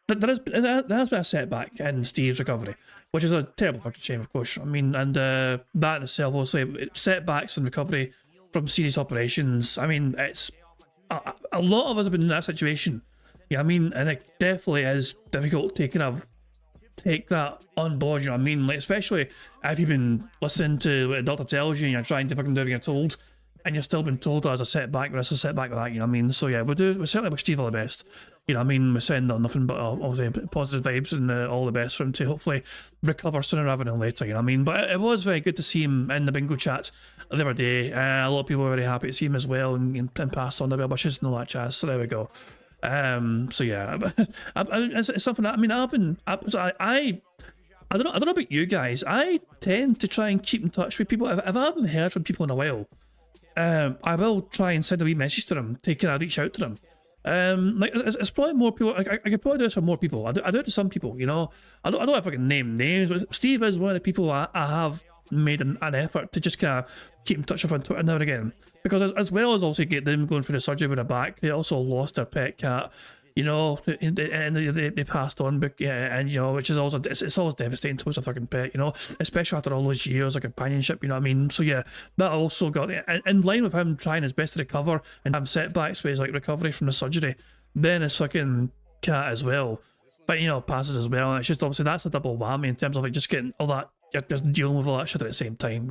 There has been a setback in Steve's recovery, which is a terrible fucking shame, of course. I mean, and that in itself, also setbacks in recovery from serious operations. I mean, it's a lot of us have been in that situation. Yeah, I mean, and it definitely is difficult to kind of take that on board. You know what I mean? Like, especially if you've been listening to what a doctor tells you and you're trying to fucking do what you're told, and you're still been told as a setback, there's a setback with that, you know what I mean? So yeah, we certainly wish Steve all the best. You know what I mean? We send nothing but obviously positive vibes and all the best for him to hopefully recover sooner rather than later, you know what I mean? But it was very good to see him in the bingo chat the other day. A lot of people were very happy to see him as well and passed on the well wishes and all that jazz, so there we go. So yeah, it's something that, I mean, I don't know about you guys, I tend to try and keep in touch with people. If I haven't heard from people in a while, I will try and send a wee message to them, to reach out to them. Like, it's probably more people. I could probably do this for more people. I do it to some people, I don't know if I can name names, but Steve is one of the people I have made an effort to just kind of keep in touch with on Twitter now and again. Because as well as also get them going through the surgery with their back, they also lost their pet cat, and they passed on, but yeah, and which is also, it's always devastating to lose a fucking pet, especially after all those years of companionship, you know what I mean? So yeah, that also got in line with him trying his best to recover and have setbacks with his like recovery from the surgery. Then his fucking cat as well, but passes as well. And it's just obviously that's a double whammy in terms of like just getting all that, you're just dealing with all that shit at the same time,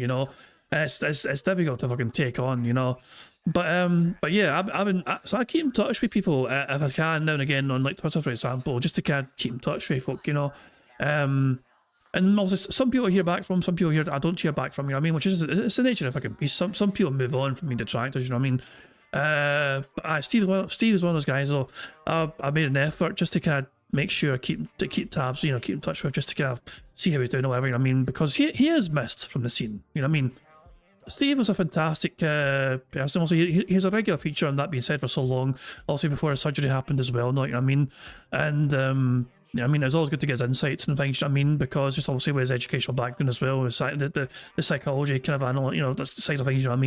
It's difficult to fucking take on, But yeah, so I keep in touch with people if I can now and again on like Twitter, for example, just to kind of keep in touch with folk, And also some people I hear back from, some people here I don't hear back from, you know what I mean? Which is it's the nature of fucking beast. Some people move on from being detractors, you know what I mean? But Steve is one of those guys. So I made an effort just to kind of make sure keep tabs, keep in touch with, just to kind of see how he's doing or whatever, you know what I mean? Because he is missed from the scene, you know what I mean? Steve was a fantastic person. Also, he's a regular feature, and that being said for so long. Also, before his surgery happened as well, you know what I mean? And I mean, it's always good to get his insights and things, you know what I mean? Because just obviously with his educational background as well, the psychology kind of animal, the side of things, you know what I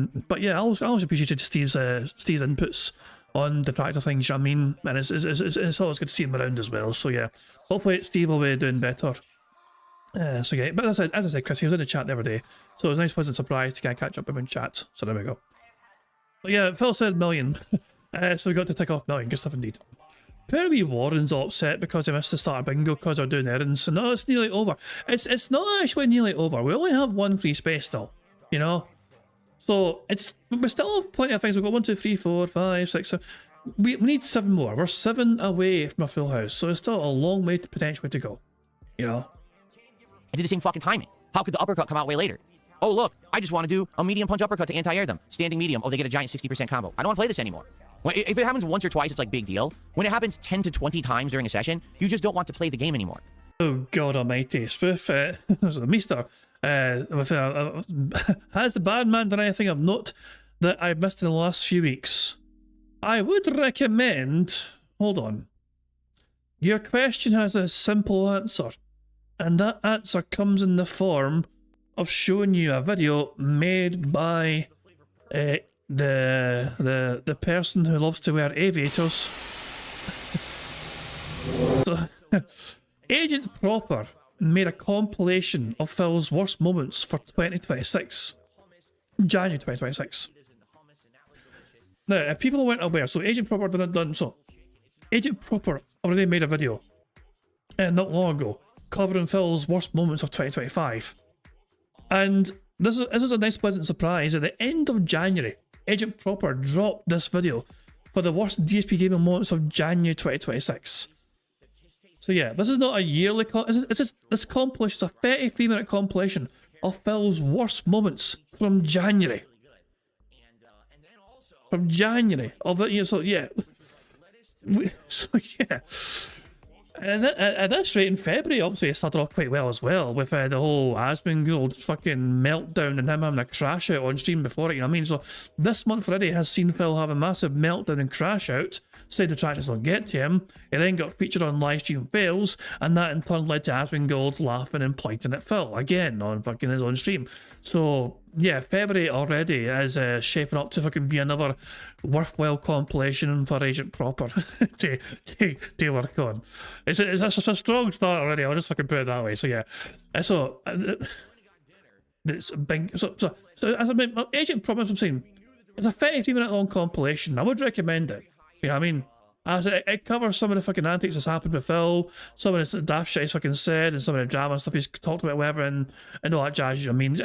mean? But yeah, I always appreciated Steve's inputs on the tractor things, you know what I mean? And it's always good to see him around as well. So yeah, hopefully Steve will be doing better. So yeah, but as I said, Chris, he was in the chat the other day, so it was a nice pleasant surprise to kind of catch up with him in chat. So there we go. But yeah, Phil said million, so we got to tick off million. Good stuff indeed. Perry Warren's all upset because he missed the start of bingo because they're doing errands. So no, it's nearly over. It's not actually nearly over. We only have one free space still, So we still have plenty of things. We've got 1, 2, 3, 4, 5, 6, 7. We need 7 more. We're 7 away from a full house, so it's still a long way potentially to go. I did the same fucking timing. How could the uppercut come out way later? Oh, look, I just want to do a medium punch uppercut to anti-air them. Standing medium. Oh, they get a giant 60% combo. I don't want to play this anymore. If it happens once or twice, it's like big deal. When it happens 10 to 20 times during a session, you just don't want to play the game anymore. Oh, God almighty. Spoof, Meester, has the bad man done anything of note that I've missed in the last few weeks? I would recommend... Hold on. Your question has a simple answer, and that answer comes in the form of showing you a video made by the person who loves to wear aviators. So, Agent Proper made a compilation of Phil's worst moments for 2026. January 2026. Now, if people weren't aware, so Agent Proper Agent Proper already made a video not long ago covering Phil's worst moments of 2025. And this is a nice pleasant surprise. At the end of January, Agent Proper dropped this video for the worst DSP gaming moments of January 2026. So yeah, this is not a yearly this compilation is a 33-minute compilation of Phil's worst moments from January. From January of it, so yeah. So yeah. And at this rate, in February, obviously it started off quite well as well, with the whole Asmongold fucking meltdown and him having a crash out on stream before it, you know what I mean? So this month already has seen Phil have a massive meltdown and crash out, said the tracks don't get to him. He then got featured on livestream fails, and that in turn led to Asmongold laughing and pointing at Phil again on fucking his own stream. So yeah, February already is shaping up to fucking be another worthwhile compilation for Agent Proper to work on. It's a strong start already, I'll just fucking put it that way. So yeah, so it's big. So as I mean, Agent Proper, as I'm saying, it's a 33-minute long compilation. I would recommend it. You know what I mean? As it covers some of the fucking antics that's happened with Phil, some of the daft shit he's fucking said, and some of the drama stuff he's talked about, whatever, and all that jazz. You know what I mean?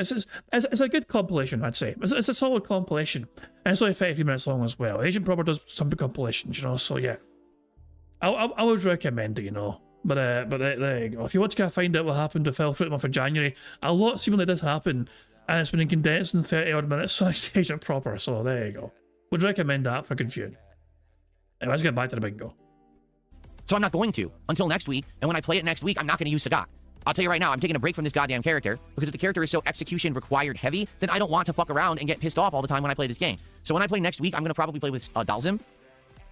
It's a good compilation, I'd say. It's a solid compilation, and it's only 33 minutes long as well. Agent Proper does some big compilations, you know. So yeah, I would recommend it, you know. But there you go. If you want to kind of find out what happened to Phil for the month of January, a lot seemingly did happen, and it's been condensed in 30 odd minutes. So it's Agent Proper. So there you go. Would recommend that for good viewing. Anyway, let's get back to the bingo. So I'm not going to until next week, and when I play it next week, I'm not going to use Sagat. I'll tell you right now, I'm taking a break from this goddamn character, because if the character is so execution required heavy, then I don't want to fuck around and get pissed off all the time when I play this game. So when I play next week, I'm going to probably play with Dalzim,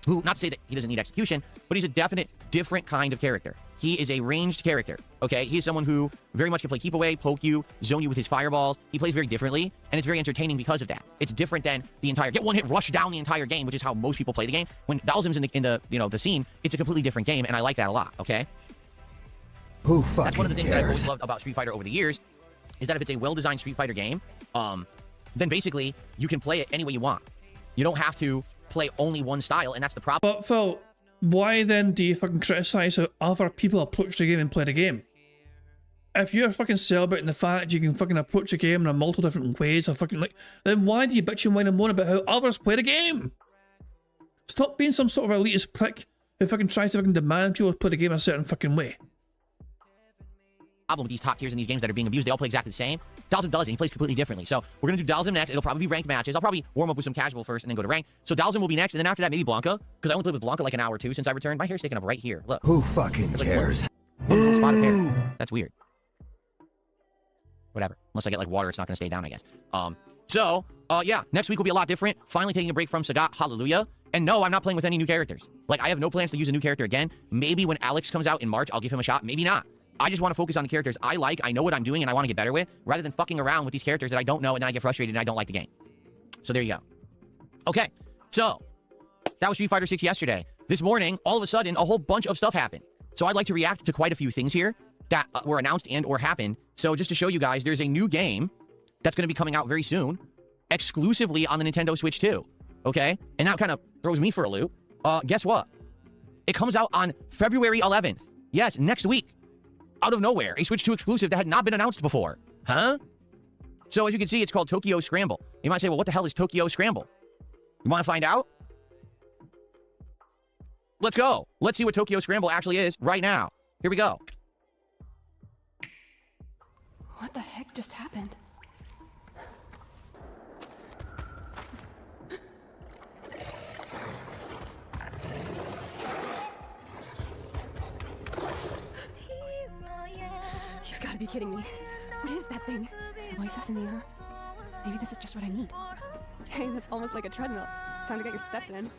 who, not to say that he doesn't need execution, but he's a definite different kind of character. He is a ranged character, okay? He's someone who very much can play keep away, poke you, zone you with his fireballs. He plays very differently, and it's very entertaining because of that. It's different than the entire get one hit rush down the entire game, which is how most people play the game. When Dalzim's in the you know, the scene, it's a completely different game, and I like that a lot, okay? Who fucking That's one of the things that I've always cares? loved about Street Fighter over the years, is that if it's a well-designed Street Fighter game, then basically you can play it any way you want. You don't have to play only one style, and that's the problem. But Phil, why then do you fucking criticize how other people approach the game and play the game? If you're fucking celebrating the fact you can fucking approach a game in multiple different ways, or fucking like, then why do you bitch and whine and moan about how others play the game? Stop being some sort of elitist prick who fucking tries to fucking demand people to play the game a certain fucking way. Problem with these top tiers in these games that are being abused, they all play exactly the same. Dalzim does, and he plays completely differently. So we're gonna do Dalzim next. It'll probably be ranked matches. I'll probably warm up with some casual first and then go to rank. So Dalzim will be next, and then after that maybe Blanca, because I only played with Blanca like an hour or two since I returned. My hair's sticking up right here. Look. Who fucking cares? Spot of hair. That's weird. Whatever. Unless I get like water, it's not gonna stay down, I guess. Yeah, next week will be a lot different. Finally taking a break from Sagat. Hallelujah. And no, I'm not playing with any new characters. Like, I have no plans to use a new character again. Maybe when Alex comes out in March, I'll give him a shot. Maybe not. I just want to focus on the characters I like, I know what I'm doing, and I want to get better with, rather than fucking around with these characters that I don't know, and then I get frustrated and I don't like the game. So there you go. Okay, so that was Street Fighter 6 yesterday. This morning, all of a sudden, a whole bunch of stuff happened. So I'd like to react to quite a few things here that were announced and or happened. So just to show you guys, there's a new game that's going to be coming out very soon, exclusively on the Nintendo Switch 2. Okay? And that kind of throws me for a loop. Guess what? It comes out on February 11th. Yes, next week. Out of nowhere, a Switch 2 exclusive that had not been announced before. Huh? So as you can see, it's called Tokyo Scramble. You might say, well, what the hell is Tokyo Scramble? You want to find out? Let's go. Let's see what Tokyo Scramble actually is right now. Here we go. What the heck just happened? You've got to be kidding me. What is that thing? Subway sesame, huh? Maybe this is just what I need. Hey, that's almost like a treadmill. Time to get your steps in.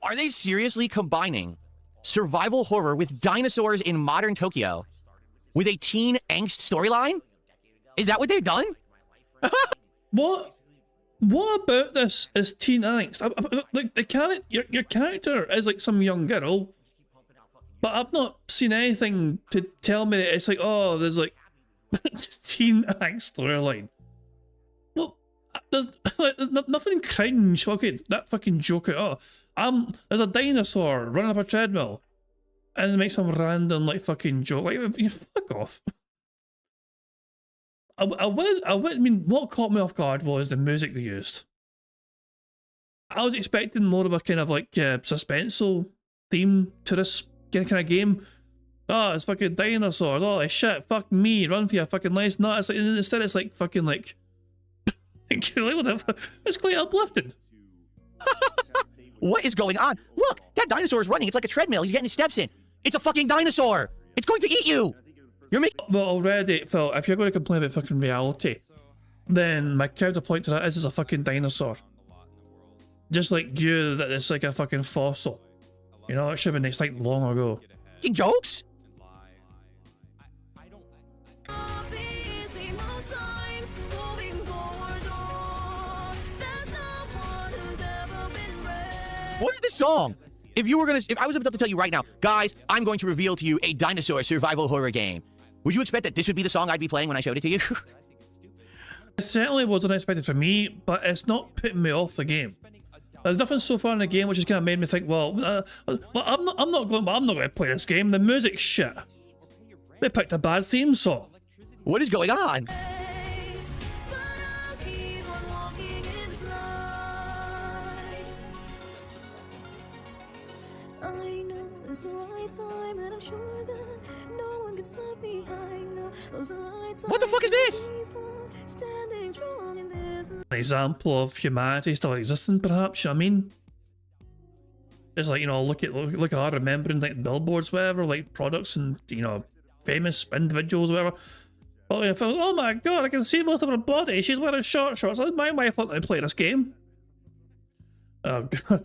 Are they seriously combining survival horror with dinosaurs in modern Tokyo with a teen angst storyline? Is that what they've done? What about this is teen angst? Like the character, your character is like some young girl, but I've not seen anything to tell me that it's like, oh, there's like teen angst storyline. Well, there's nothing cringe. Okay, that fucking joke. Oh, there's a dinosaur running up a treadmill, and make some random like fucking joke. Like, you fuck off. I mean, what caught me off guard was the music they used. I was expecting more of a kind of like suspenseful theme to this kind of game. Oh, it's fucking dinosaurs. Oh, shit, fuck me, run for your fucking life. No, it's like, instead it's like fucking like, it's quite uplifting. What is going on? Look, that dinosaur is running. It's like a treadmill. He's getting his steps in. It's a fucking dinosaur. It's going to eat you. You're making. Well, already, Phil, if you're going to complain about fucking reality, then my counterpoint to that is it's a fucking dinosaur. Just like you, that it's like a fucking fossil. You know, it should have been extinct long ago. Making jokes? What is this song? If I was about to tell you right now, guys, I'm going to reveal to you a dinosaur survival horror game. Would you expect that this would be the song I'd be playing when I showed it to you? It certainly was unexpected for me, but it's not putting me off the game. There's nothing so far in the game which has kind of made me think, well, I'm not going to play this game. The music's shit. They picked a bad theme song. What is going on? It's the right time, and I'm sure that no one can stop me. I know those the right time. What the fuck is this? Standing strong in this. An example of humanity still existing, perhaps. You know what I mean? It's like, you know, look at her remembering like billboards, whatever, like products and, you know, famous individuals, whatever. But if I was, oh my god, I can see most of her body. She's wearing short shorts. My wife wanted to play this game. Oh god.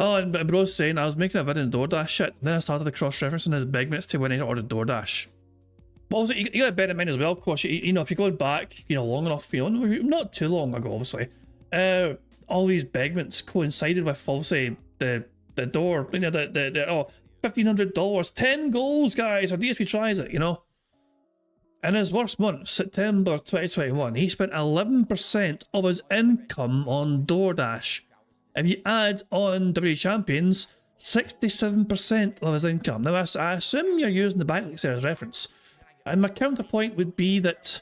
Oh, and bro's saying I was making a video in DoorDash shit, then I started cross-referencing his big minutes to when I ordered DoorDash. But also, you gotta bear in mind as well, of course, you know, if you're going back, you know, long enough, you know, not too long ago, obviously, all these segments coincided with, obviously, the door, you know, oh, $1,500, 10 goals, guys, or DSP tries it, you know. In his worst month, September 2021, he spent 11% of his income on DoorDash. If you add on WWE Champions, 67% of his income. Now, I assume you're using the bank as reference. And my counterpoint would be that...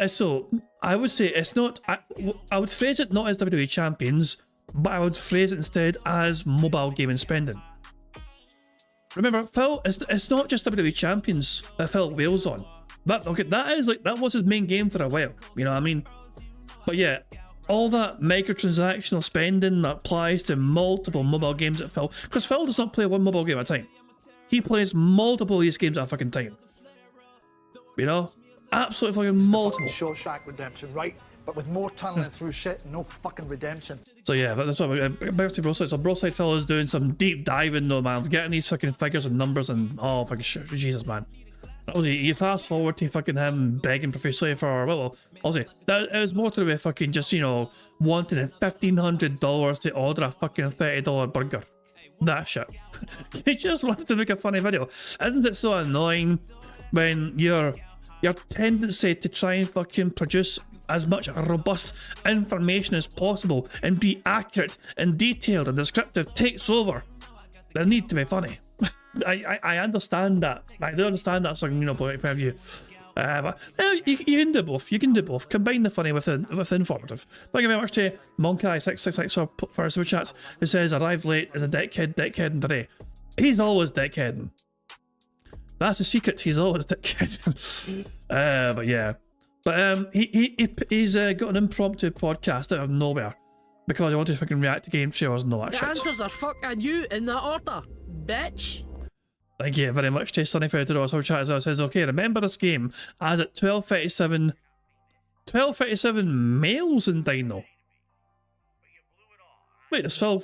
So, I would say it's not... I would phrase it not as WWE Champions, but I would phrase it instead as mobile gaming spending. Remember, Phil, it's not just WWE Champions that Phil wails on. That was his main game for a while, you know what I mean? But yeah... all that microtransactional spending that applies to multiple mobile games that Phil... Because Phil does not play one mobile game at a time. He plays multiple of these games at a fucking time. You know? Absolutely fucking multiple. Shawshank Redemption, right? But with more tunneling through shit, no fucking redemption. So yeah, that's what back to Broside. So Broside Phil is doing some deep diving though, man. Getting these fucking figures and numbers and... oh, fucking shit. Jesus, man. You fast forward to fucking him begging profusely for, well, obviously, it was more to do with fucking just, you know, wanting $1,500 to order a fucking $30 burger. That shit. He just wanted to make a funny video. Isn't it so annoying when your tendency to try and fucking produce as much robust information as possible and be accurate and detailed and descriptive takes over the need to be funny? I understand that. I do understand that, so, you know, point of view. But you can do both. You can do both. Combine the funny with the informative. Thank you very much to Monkey666 for his super chat. Who says, arrived late as a dickheading today. He's always dickheading. That's the secret. He's always dickheading. But yeah. But he's got an impromptu podcast out of nowhere because he wanted to fucking react to game trailers and all that shit. The answers are fucking you in that order, bitch. Thank you very much to Sunny Fedor. So chat as well says, okay, remember this game as at 12:37 males in Dino. Wait, it's Phil.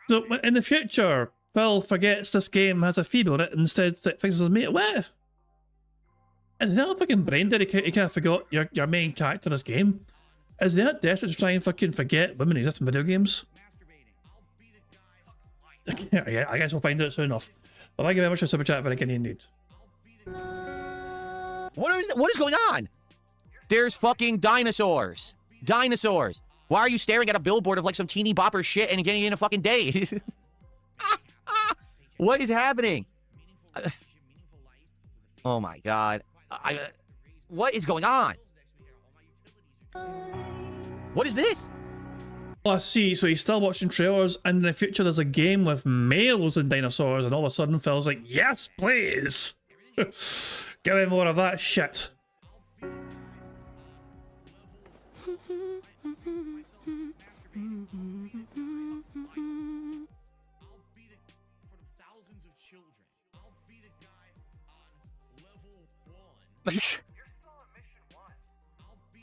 So in the future, Phil forgets this game has a female in it and instead thinks it's a mate. What? Is he not fucking brain dead? He can't forget your main character in this game? Is he not desperate to try and fucking forget women exist in video games? Yeah, I guess we'll find out soon enough. But thank you very much for super chat, very kind indeed. What is going on? There's fucking dinosaurs. Dinosaurs. Why are you staring at a billboard of like some teeny bopper shit and getting in a fucking date? What is happening? Oh my god. What is going on? What is this? Oh, I see. So he's still watching trailers, and in the future there's a game with males and dinosaurs, and all of a sudden Phil's like, yes, please! Give me more of that shit.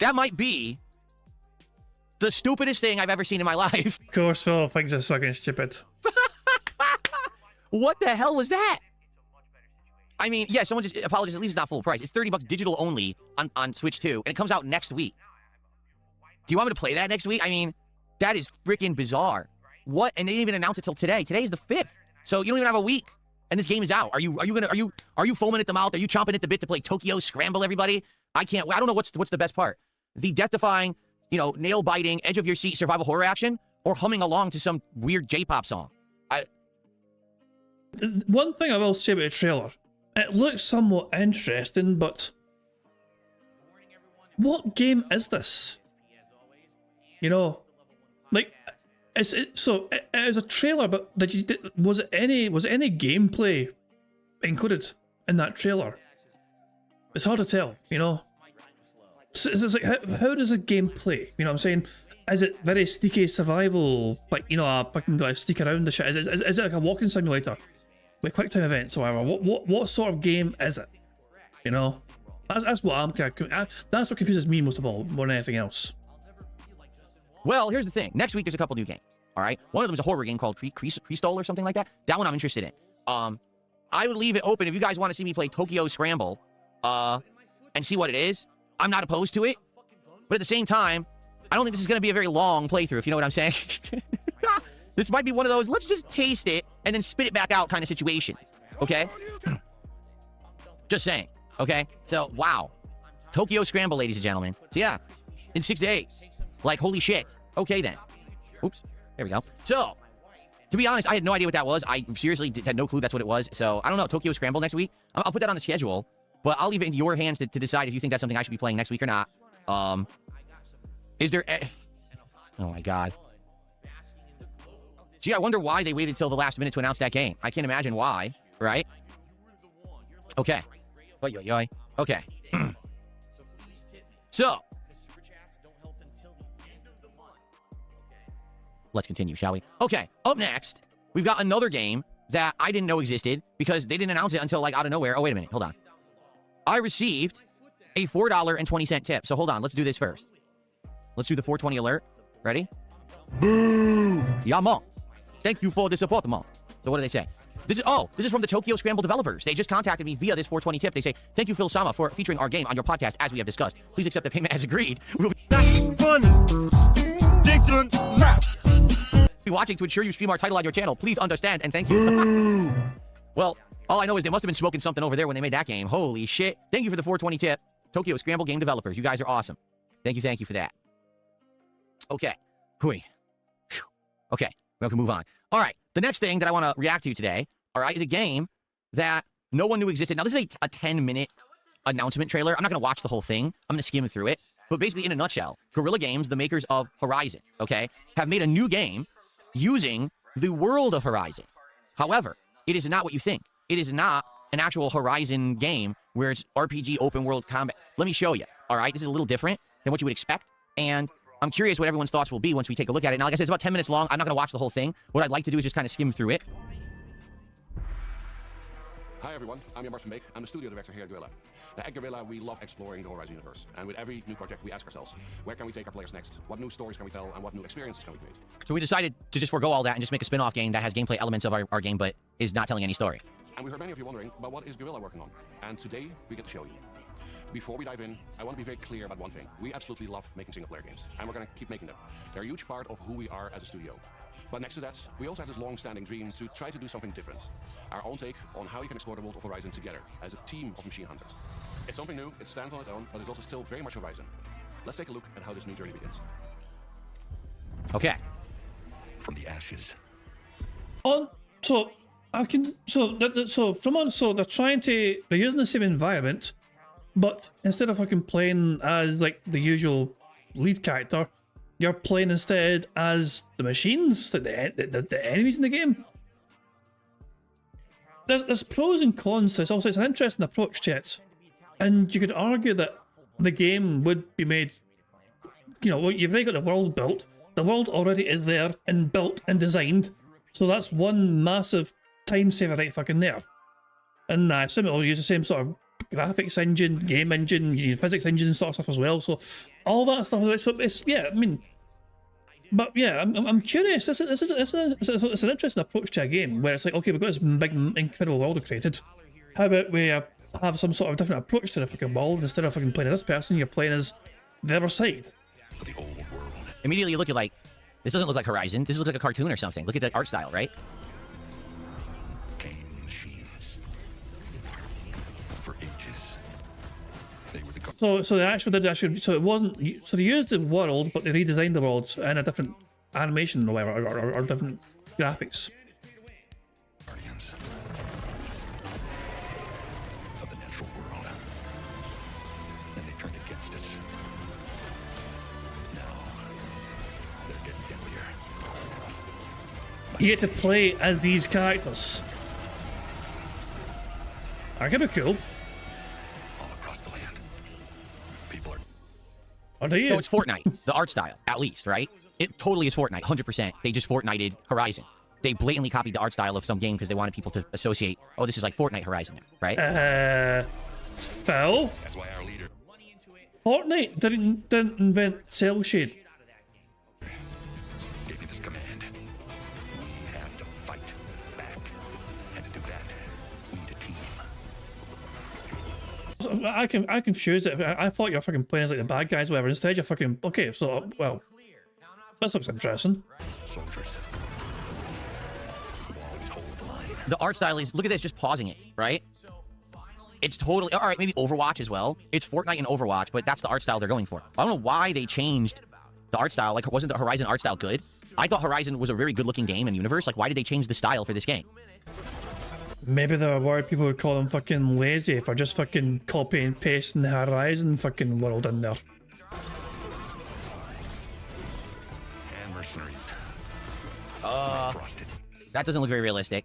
That might be the stupidest thing I've ever seen in my life. Of course, Phil thinks it's fucking stupid. What the hell was that? I mean, yeah, someone just apologizes. At least it's not full price. It's $30 digital only on Switch 2, and it comes out next week. Do you want me to play that next week? I mean, that is freaking bizarre. What? And they didn't even announce it till today. Today is the 5th, so you don't even have a week, and this game is out. Are you foaming at the mouth? Are you chomping at the bit to play Tokyo Scramble? Everybody, I can't. I don't know what's the best part. The death-defying, you know, nail-biting, edge-of-your-seat survival horror action, or humming along to some weird J-pop song. One thing I will say about the trailer, it looks somewhat interesting, but what game is this? You know, like it is a trailer, but was any gameplay included in that trailer? It's hard to tell, you know. So it's like how does a game play? You know what I'm saying? Is it very sneaky survival, like, you know, I can like sneak around the shit? Is it like a walking simulator with quick time events or whatever? What sort of game is it? You know, that's what that's what confuses me most of all, more than anything else. Well, here's the thing. Next week there's a couple new games. All right, one of them is a horror game called Crystal or something like that. That one I'm interested in. I would leave it open if you guys want to see me play Tokyo Scramble, and see what it is. I'm not opposed to it, but at the same time, I don't think this is going to be a very long playthrough, if you know what I'm saying. This might be one of those, let's just taste it and then spit it back out kind of situations, okay? Just saying, okay? So, wow. Tokyo Scramble, ladies and gentlemen. So, yeah, in 6 days. Like, holy shit. Okay, then. Oops. There we go. So, to be honest, I had no idea what that was. I seriously had no clue that's what it was. So, I don't know. Tokyo Scramble next week. I'll put that on the schedule. But I'll leave it in your hands to decide if you think that's something I should be playing next week or not. Is there... Oh, my God. Gee, I wonder why they waited till the last minute to announce that game. I can't imagine why, right? Okay. Okay. So. Let's continue, shall we? Okay, up next, we've got another game that I didn't know existed because they didn't announce it until, like, out of nowhere. Oh, wait a minute. Hold on. I received a $4.20 tip. So hold on. Let's do this first. Let's do the 420 alert. Ready? Boo! Yeah, mom. Thank you for the support, mom. So what do they say? This is from the Tokyo Scramble developers. They just contacted me via this 420 tip. They say, thank you, Phil Sama, for featuring our game on your podcast as we have discussed. Please accept the payment as agreed. We'll be watching to ensure you stream our title on your channel. Please understand and thank you. Well, all I know is they must have been smoking something over there when they made that game. Holy shit. Thank you for the 420 tip. Tokyo Scramble game developers. You guys are awesome. Thank you for that. Okay. Hui. Okay. We can move on. All right. The next thing that I want to react to today, all right, is a game that no one knew existed. Now, this is a 10-minute announcement trailer. I'm not going to watch the whole thing. I'm going to skim through it. But basically, in a nutshell, Guerrilla Games, the makers of Horizon, okay, have made a new game using the world of Horizon. However, it is not what you think. It is not an actual Horizon game where it's RPG open world combat. Let me show you, all right? This is a little different than what you would expect, and I'm curious what everyone's thoughts will be once we take a look at it. Now, like I said, it's about 10 minutes long. I'm not going to watch the whole thing. What I'd like to do is just kind of skim through it. Hi everyone, I'm Jan Bake. I'm the studio director here at Guerrilla. Now, at Guerrilla, we love exploring the Horizon universe. And with every new project, we ask ourselves, where can we take our players next? What new stories can we tell, and what new experiences can we create? So we decided to just forego all that and just make a spin-off game that has gameplay elements of our game, but is not telling any story. And we heard many of you wondering, but what is Guerrilla working on? And today, we get to show you. Before we dive in, I want to be very clear about one thing. We absolutely love making single-player games, and we're going to keep making them. They're a huge part of who we are as a studio. But next to that, we also have this long-standing dream to try to do something different. Our own take on how you can explore the world of Horizon together as a team of machine hunters. It's something new, it stands on its own, but it's also still very much Horizon. Let's take a look at how this new journey begins. Okay. From the ashes. So they're trying to, they're using the same environment, but instead of fucking playing as like the usual lead character, you're playing instead as the machines, like the enemies in the game. There's pros and cons to this. Also, it's an interesting approach to it, and you could argue that the game would be made. You know, you've already got the world built. The world already is there and built and designed, so that's one massive time saver right fucking there. And I assume it'll use the same sort of graphics engine, game engine, physics engine sort of stuff as well. So all that stuff. So it's yeah, I mean, but yeah, I'm curious. It's an interesting approach to a game where it's like, okay, we've got this big, incredible world we've created. How about we have some sort of different approach to the fucking world? Instead of fucking playing as this person, you're playing as the other side. Immediately you look at like, this doesn't look like Horizon. This looks like a cartoon or something. Look at the art style, right? So they actually did so it wasn't, so they used the world, but they redesigned the world in a different animation or whatever, or different graphics. Guardians of the natural world. And they turned against us. Now, they're getting deadlier. You get to play as these characters. That could be cool. So it's Fortnite, the art style, at least, right? It totally is Fortnite, 100%. They just Fortnited Horizon. They blatantly copied the art style of some game because they wanted people to associate, oh, this is like Fortnite Horizon, right? Spell? That's why our leader. Fortnite didn't invent cell shade. Gave you this command. We have to fight back. And to do that, we need a team. I confused it. I thought you were fucking playing as like the bad guys, whatever. Instead, you're fucking okay. So, well, this looks interesting. Soldiers. The art style is, look at this, just pausing it, right? It's totally, all right, maybe Overwatch as well. It's Fortnite and Overwatch, but that's the art style they're going for. I don't know why they changed the art style. Like, wasn't the Horizon art style good? I thought Horizon was a very good-looking game and universe. Like, why did they change the style for this game? Maybe they were worried people would call them fucking lazy for just fucking copy and pasting the Horizon fucking world in there. And mercenaries. That doesn't look very realistic.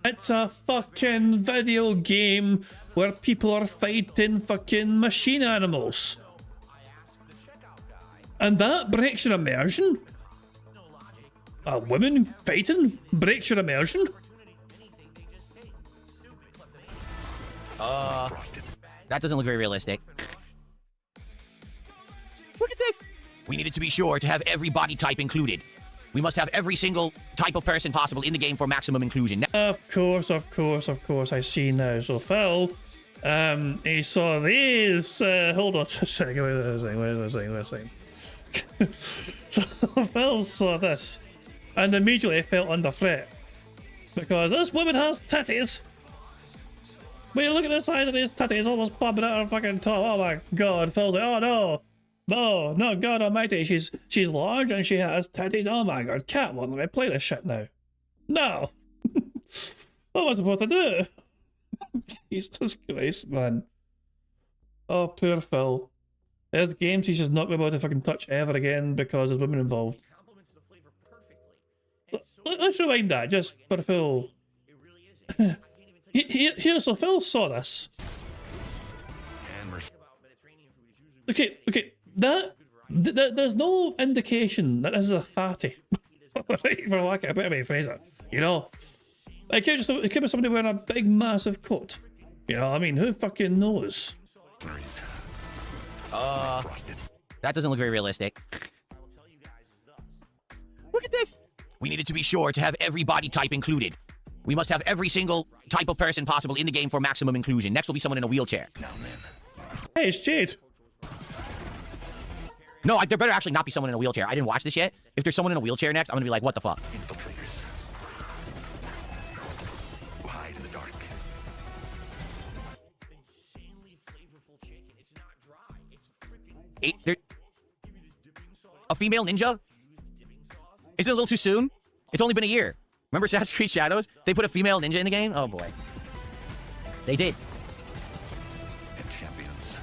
It's a fucking video game where people are fighting fucking machine animals. And that breaks your immersion? A woman fighting breaks your immersion? That doesn't look very realistic. Look at this! We needed to be sure to have every body type included. We must have every single type of person possible in the game for maximum inclusion. Of course, I see now. So Phil, he saw these, hold on a second, wait a second. So Phil saw this, and immediately felt under threat. Because this woman has titties. But you look at the size of these titties almost popping out her fucking top. Oh my god, Phil's like, oh no. No, God almighty, she's large and she has titties. Oh my god, cat won't let me play this shit now. No. What was I supposed to do? Jesus Christ, man. Oh, poor Phil. There's games he's just not going to be able to fucking touch ever again because there's women involved. Let's rewind that, just for Phil. Here, so Phil saw this. Okay, there's no indication that this is a fatty. Right, for lack of a better way to phrase it. You know? It could be somebody wearing a big, massive coat. You know what I mean? Who fucking knows? That doesn't look very realistic. Look at this. We needed to be sure to have every body type included. We must have every single type of person possible in the game for maximum inclusion. Next will be someone in a wheelchair. Hey, it's Jade. No, there better actually not be someone in a wheelchair. I didn't watch this yet. If there's someone in a wheelchair next, I'm gonna be like, what the fuck? Infiltrators. Who hide in the dark. A female ninja? Is it a little too soon? It's only been a year. Remember Assassin's Creed Shadows? They put a female ninja in the game? Oh boy. They did. And champions.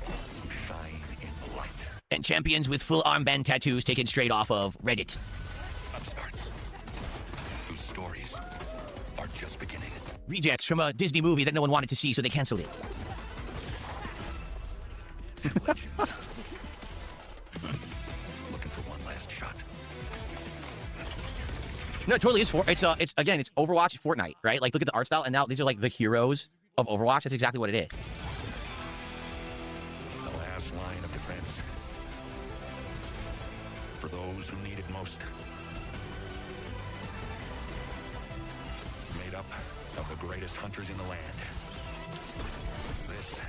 Who shine in the light. And champions with full armband tattoos taken straight off of Reddit. Upstarts. Whose stories are just beginning. Rejects from a Disney movie that no one wanted to see, so they canceled it. Looking for one last shot. No, it totally is. It's again, it's Overwatch, Fortnite, right? Like, look at the art style, and now these are like the heroes of Overwatch. That's exactly what it is. The last line of defense. For those who need it most. Made up of the greatest hunters in the land. This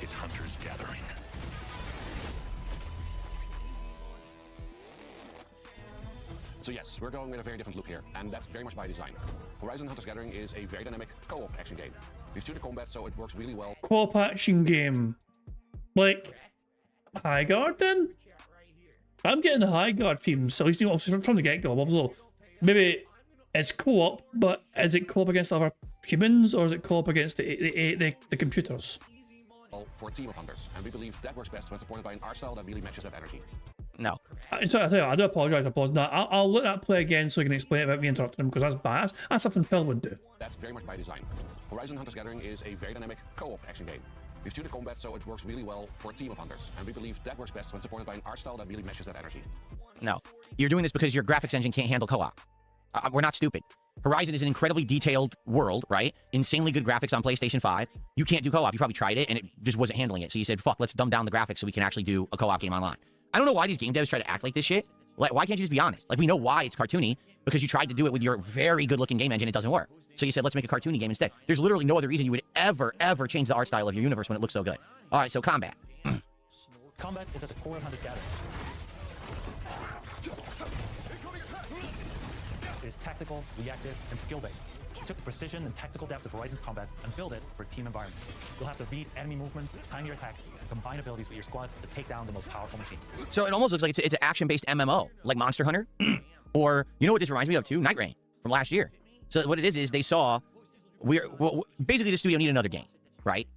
is Hunter's Gathering. So yes, we're going with a very different look here, and that's very much by design. Horizon Hunter's Gathering is a very dynamic co-op action game. We've tuned the combat so it works really well. Co-op action game. Like, High Guard then? I'm getting the High Guard themes, at least from the get-go. Also, maybe it's co-op, but is it co-op against other humans, or is it co-op against the computers? For a team of hunters, and we believe that works best when supported by an art style that really matches that energy. No. So I tell you, I do apologise. No, I'll let that play again so you can explain it without me interrupting him, because that's bad. That's something Phil would do. That's very much by design. Horizon Hunter's Gathering is a very dynamic co-op action game. We've tuned the combat so it works really well for a team of hunters, and we believe that works best when supported by an art style that really matches that energy. No. You're doing this because your graphics engine can't handle co-op. We're not stupid. Horizon is an incredibly detailed world, right? Insanely good graphics on PlayStation 5. You can't do co-op. You probably tried it, and it just wasn't handling it. So you said, fuck, let's dumb down the graphics so we can actually do a co-op game online. I don't know why these game devs try to act like this shit. Like, why can't you just be honest? Like, we know why it's cartoony, because you tried to do it with your very good-looking game engine. It doesn't work. So you said, let's make a cartoony game instead. There's literally no other reason you would ever change the art style of your universe when it looks so good. All right, so combat. Combat is at the core of Hunter's Gathering. It is tactical, reactive, and skill-based. We took the precision and tactical depth of Horizon's combat and built it for a team environment. You'll have to read enemy movements, time your attacks, and combine abilities with your squad to take down the most powerful machines. So it almost looks like it's an action-based MMO, like Monster Hunter. Or, you know what this reminds me of too? Night Rain from last year. So what it is they saw, basically the studio needed another game, right?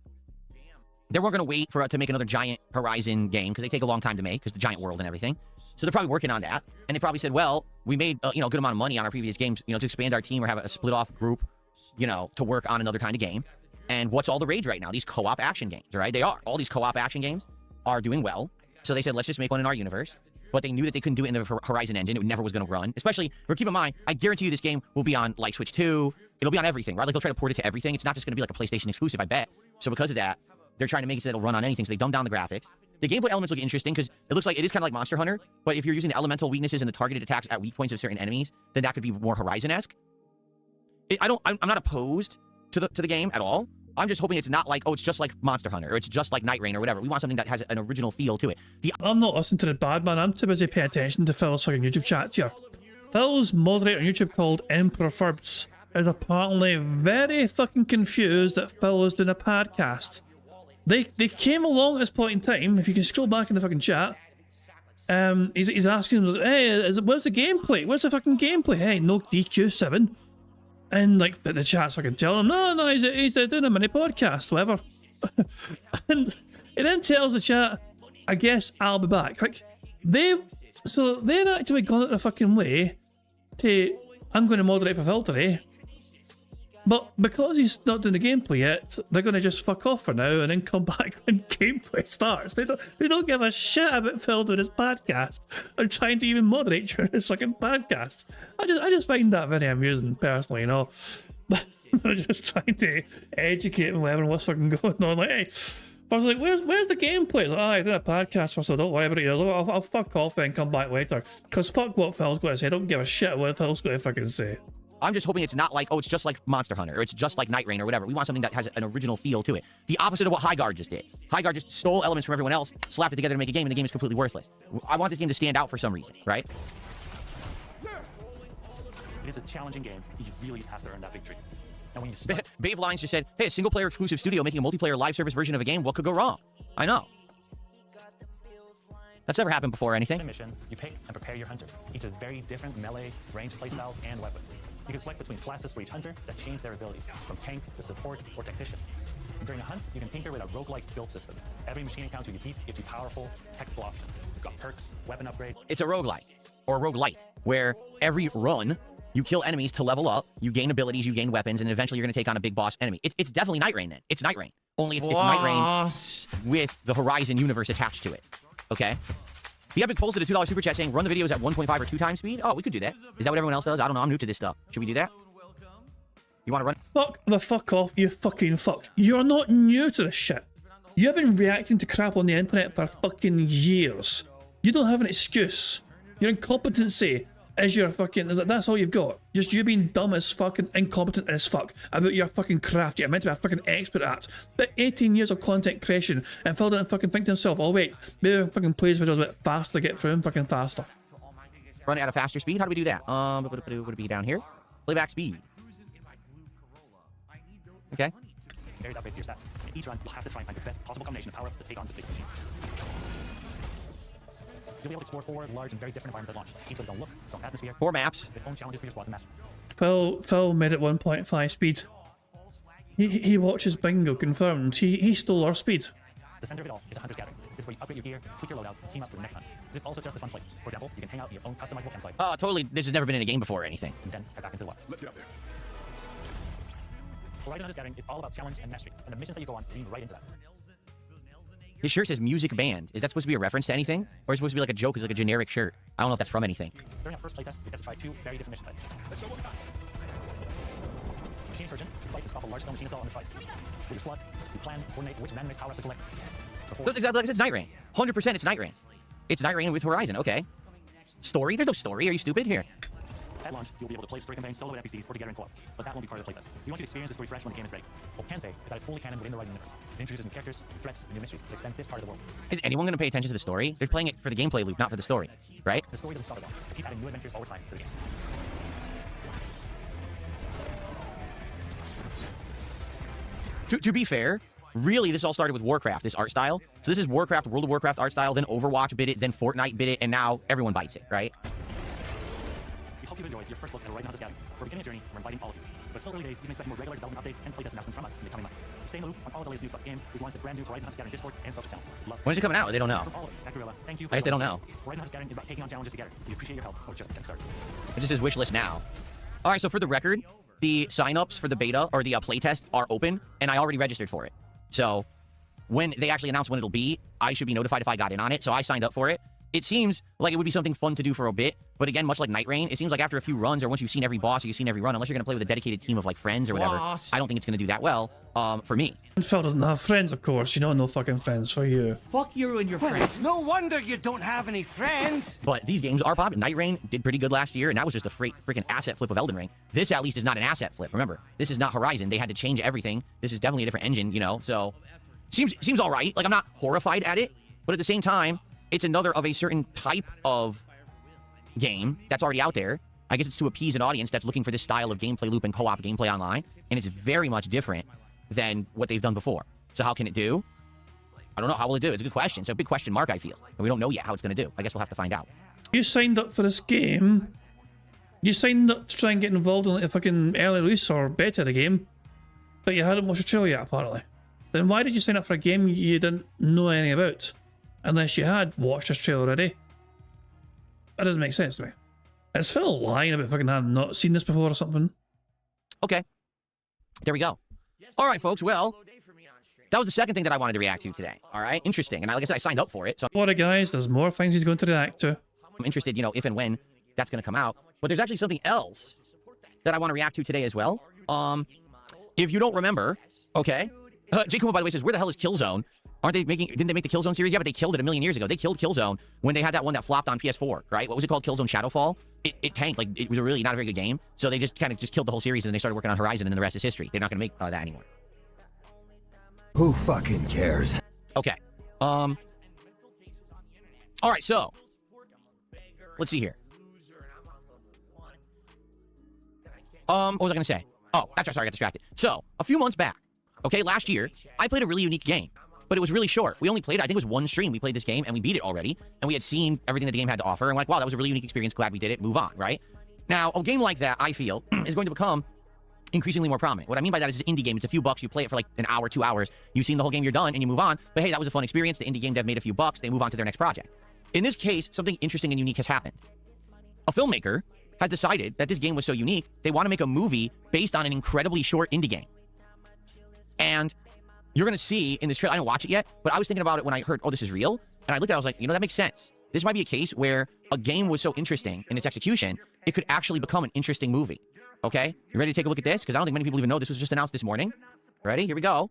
They weren't going to wait to make another giant Horizon game, because they take a long time to make, because the giant world and everything. So they're probably working on that, and they probably said, well, we made a good amount of money on our previous games, to expand our team or have a split-off group, to work on another kind of game. And what's all the rage right now? These co-op action games, right? They are. All these co-op action games are doing well. So they said, let's just make one in our universe. But they knew that they couldn't do it in the Horizon engine. It never was going to run. Especially, keep in mind, I guarantee you this game will be on, like, Switch 2. It'll be on everything, right? Like, they'll try to port it to everything. It's not just going to be like a PlayStation exclusive, I bet. So because of that, they're trying to make it so that it'll run on anything. So they dumb down the graphics. The gameplay elements look interesting because it looks like it is kind of like Monster Hunter, but if you're using the elemental weaknesses and the targeted attacks at weak points of certain enemies, then that could be more Horizon-esque. I'm not opposed to the game at all. I'm just hoping it's not like, oh, it's just like Monster Hunter, or it's just like Night Rain, or whatever. We want something that has an original feel to it. I'm not listening to the bad man. I'm too busy paying attention to Phil's fucking YouTube chat here. Phil's moderator on YouTube called Emperor Furbs is apparently very fucking confused that Phil is doing a podcast. They came along at this point in time. If you can scroll back in the fucking chat, he's asking them, hey, where's the gameplay? Where's the fucking gameplay? Hey, no DQ7. And like the chat's fucking telling him, no, he's doing a mini podcast, whatever. And he then tells the chat, I guess I'll be back. Like they're actually gone out of the fucking way to, I'm going to moderate for Phil today. But because he's not doing the gameplay yet, they're going to just fuck off for now and then come back when gameplay starts. They don't give a shit about Phil doing his podcast or trying to even moderate during his fucking podcast. I just find that very amusing personally, you know. They're just trying to educate him on what's fucking going on. Like, hey, I was like, where's the gameplay? Like, I did a podcast first, so don't worry about it. I'll fuck off and come back later. Because fuck what Phil's going to say. I don't give a shit what Phil's going to fucking say. I'm just hoping it's not like, oh, it's just like Monster Hunter, or it's just like Night Rain, or whatever. We want something that has an original feel to it. The opposite of what Highguard just did. Highguard just stole elements from everyone else, slapped it together to make a game, and the game is completely worthless. I want this game to stand out for some reason, right? It is a challenging game. You really have to earn that victory. And when you Bave Lines just said, hey, a single-player exclusive studio making a multiplayer live service version of a game, what could go wrong? I know. That's never happened before or anything. Mission, you pick and prepare your hunter. Each has very different melee, range playstyles, and weapons. You can select between classes for each hunter that change their abilities, from tank to support or technician. During a hunt, you can tinker with a roguelike build system. Every machine encounter you beat gives you powerful, technical options. You've got perks, weapon upgrade. It's a roguelike, or a roguelite, where every run, you kill enemies to level up, you gain abilities, you gain weapons, and eventually you're going to take on a big boss enemy. It's definitely Night Rain then. It's Night Rain. Only it's Night Rain with the Horizon universe attached to it. Okay? The Epic Pulse did a $2 super chat saying, run the videos at 1.5 or 2 times speed? Oh, we could do that. Is that what everyone else does? I don't know. I'm new to this stuff. Should we do that? You want to run? Fuck the fuck off, you fucking fuck. You're not new to this shit. You've been reacting to crap on the internet for fucking years. You don't have an excuse. Your incompetency is your fucking... That's all you've got. Just you being dumb as fucking incompetent as fuck about your fucking craft you're meant to be a fucking expert at. But 18 years of content creation and Phil didn't fucking think to himself, oh wait, maybe I fucking play his videos a bit faster to get through them fucking faster. Run at a faster speed? How do we do that? Would it be down here? Playback speed. Okay. Very outbase your stats. In each run, you'll have to try and find the best possible combination of power-ups to take on the biggest machine. You'll be able to explore 4 large and very different environments at launch. Each with its own look, its own atmosphere, 4 maps, its own challenges for your squad to master. Phil made it 1.5 speed. He watches Bingo, confirmed. He stole our speed. The center of it all is a hunter's gathering. This is where you upgrade your gear, tweak your loadout, and team up for the next hunt. This is also just a fun place. For example, you can hang out in your own customizable campsite. Oh, totally. This has never been in a game before or anything. And then head back into the woods. Let's get up there. Horizon Hunter's Gathering is all about challenge and mastery, and the missions that you go on lead right into that. His shirt says music band. Is that supposed to be a reference to anything? Or is it supposed to be like a joke? Is it like a generic shirt? I don't know if that's from anything. During our first playtest, you get to try 2 very different mission types. Machine Incursion, you fight to stop a large-scale machine assault on the fight. With your squad, you plan, coordinate which randomized power-ups to collect. So it's exactly like it's Night Rain. 100% it's Night Rain. It's Night Rain with Horizon, okay. Story? There's no story. Are you stupid? Here. At launch, you'll be able to play story campaigns solo with NPCs or together in co-op, but that won't be part of the playtest. We want you to experience the story fresh when the game is ready. What we can say is that it's fully canon within the Horizon universe. It introduces new characters, threats, and new mysteries to extend this part of the world. Is anyone going to pay attention to the story? They're playing it for the gameplay loop, not for the story, right? The story doesn't stop at all. They keep adding new adventures over time to the game. To be fair, really this all started with Warcraft, this art style. So this is Warcraft, World of Warcraft art style, then Overwatch bit it, then Fortnite bit it, and now everyone bites it, right? We hope you enjoyed your first look at Horizon Hunter's Gathering. We're beginning a journey, we're inviting all of you. But still early days, you can expect more regular development updates and playtest announcements from us in the coming months. Stay in the loop on all of the latest news about the game. We've launched the brand new Horizon Hunter's Gathering Discord and social channels. When's it coming out? They don't know. From all of us at Gorilla, thank you for I guess they don't know. Horizon Hunter's Gathering is about taking on challenges together. We appreciate your help. We're just getting started. It just says wish list now. All right, so for the record, the signups for the beta or the playtest are open, and I already registered for it. So when they actually announce when it'll be, I should be notified if I got in on it. So I signed up for it. It seems like it would be something fun to do for a bit, but again, much like Night Rain, it seems like after a few runs or once you've seen every boss or you've seen every run, unless you're going to play with a dedicated team of like friends or whatever, I don't think it's going to do that well for me. Phil doesn't have friends, of course. You know, no fucking friends for you. Fuck you and your friends. No wonder you don't have any friends. But these games are popular. Night Rain did pretty good last year, and that was just a freaking asset flip of Elden Ring. This at least is not an asset flip. Remember, this is not Horizon. They had to change everything. This is definitely a different engine, you know, so seems all right. Like, I'm not horrified at it, but at the same time, it's another of a certain type of game that's already out there. I guess it's to appease an audience that's looking for this style of gameplay loop and co-op gameplay online, and it's very much different than what they've done before. So how can it do? I don't know. How will it do? It's a good question. It's a big question mark, I feel. And we don't know yet how it's going to do. I guess we'll have to find out. You signed up for this game You signed up to try and get involved in like a fucking early release or beta of the game, but you hadn't watched the trailer yet, apparently. Then why did you sign up for a game you didn't know anything about? Unless you had watched this trailer already. That doesn't make sense to me. Is Phil lying about fucking having not seen this before or something? Okay. There we go. All right, folks. Well, that was the second thing that I wanted to react to today. All right. Interesting. And like I said, I signed up for it. So Alright guys, there's more things he's going to react to. I'm interested, you know, if and when that's going to come out. But there's actually something else that I want to react to today as well. If you don't remember, okay. J. Kuma, by the way, says, where the hell is Killzone? Didn't they make the Killzone series? Yeah, but they killed it a million years ago. They killed Killzone when they had that one that flopped on PS4, right? What was it called? Killzone Shadowfall? It tanked. Like, it was really not a very good game. So they just kind of killed the whole series and then they started working on Horizon and then the rest is history. They're not going to make that anymore. Who fucking cares? Okay. All right, so let's see here. What was I gonna say? Oh, that's right. Sorry, I got distracted. So a few months back, okay, last year, I played a really unique game, but it was really short. We only played, I think it was one stream. We played this game and we beat it already, and we had seen everything that the game had to offer, and like, wow, that was a really unique experience. Glad we did it. Move on, right? Now, a game like that, I feel, is going to become increasingly more prominent. What I mean by that is an indie game. It's a few bucks. You play it for like an hour, 2 hours. You've seen the whole game, you're done, and you move on. But hey, that was a fun experience. The indie game dev made a few bucks. They move on to their next project. In this case, something interesting and unique has happened. A filmmaker has decided that this game was so unique, they want to make a movie based on an incredibly short indie game. And you're going to see in this trailer, I didn't watch it yet, but I was thinking about it when I heard, oh, this is real. And I looked at it, I was like, you know, that makes sense. This might be a case where a game was so interesting in its execution, it could actually become an interesting movie. Okay? You ready to take a look at this? Because I don't think many people even know this was just announced this morning. Ready? Here we go.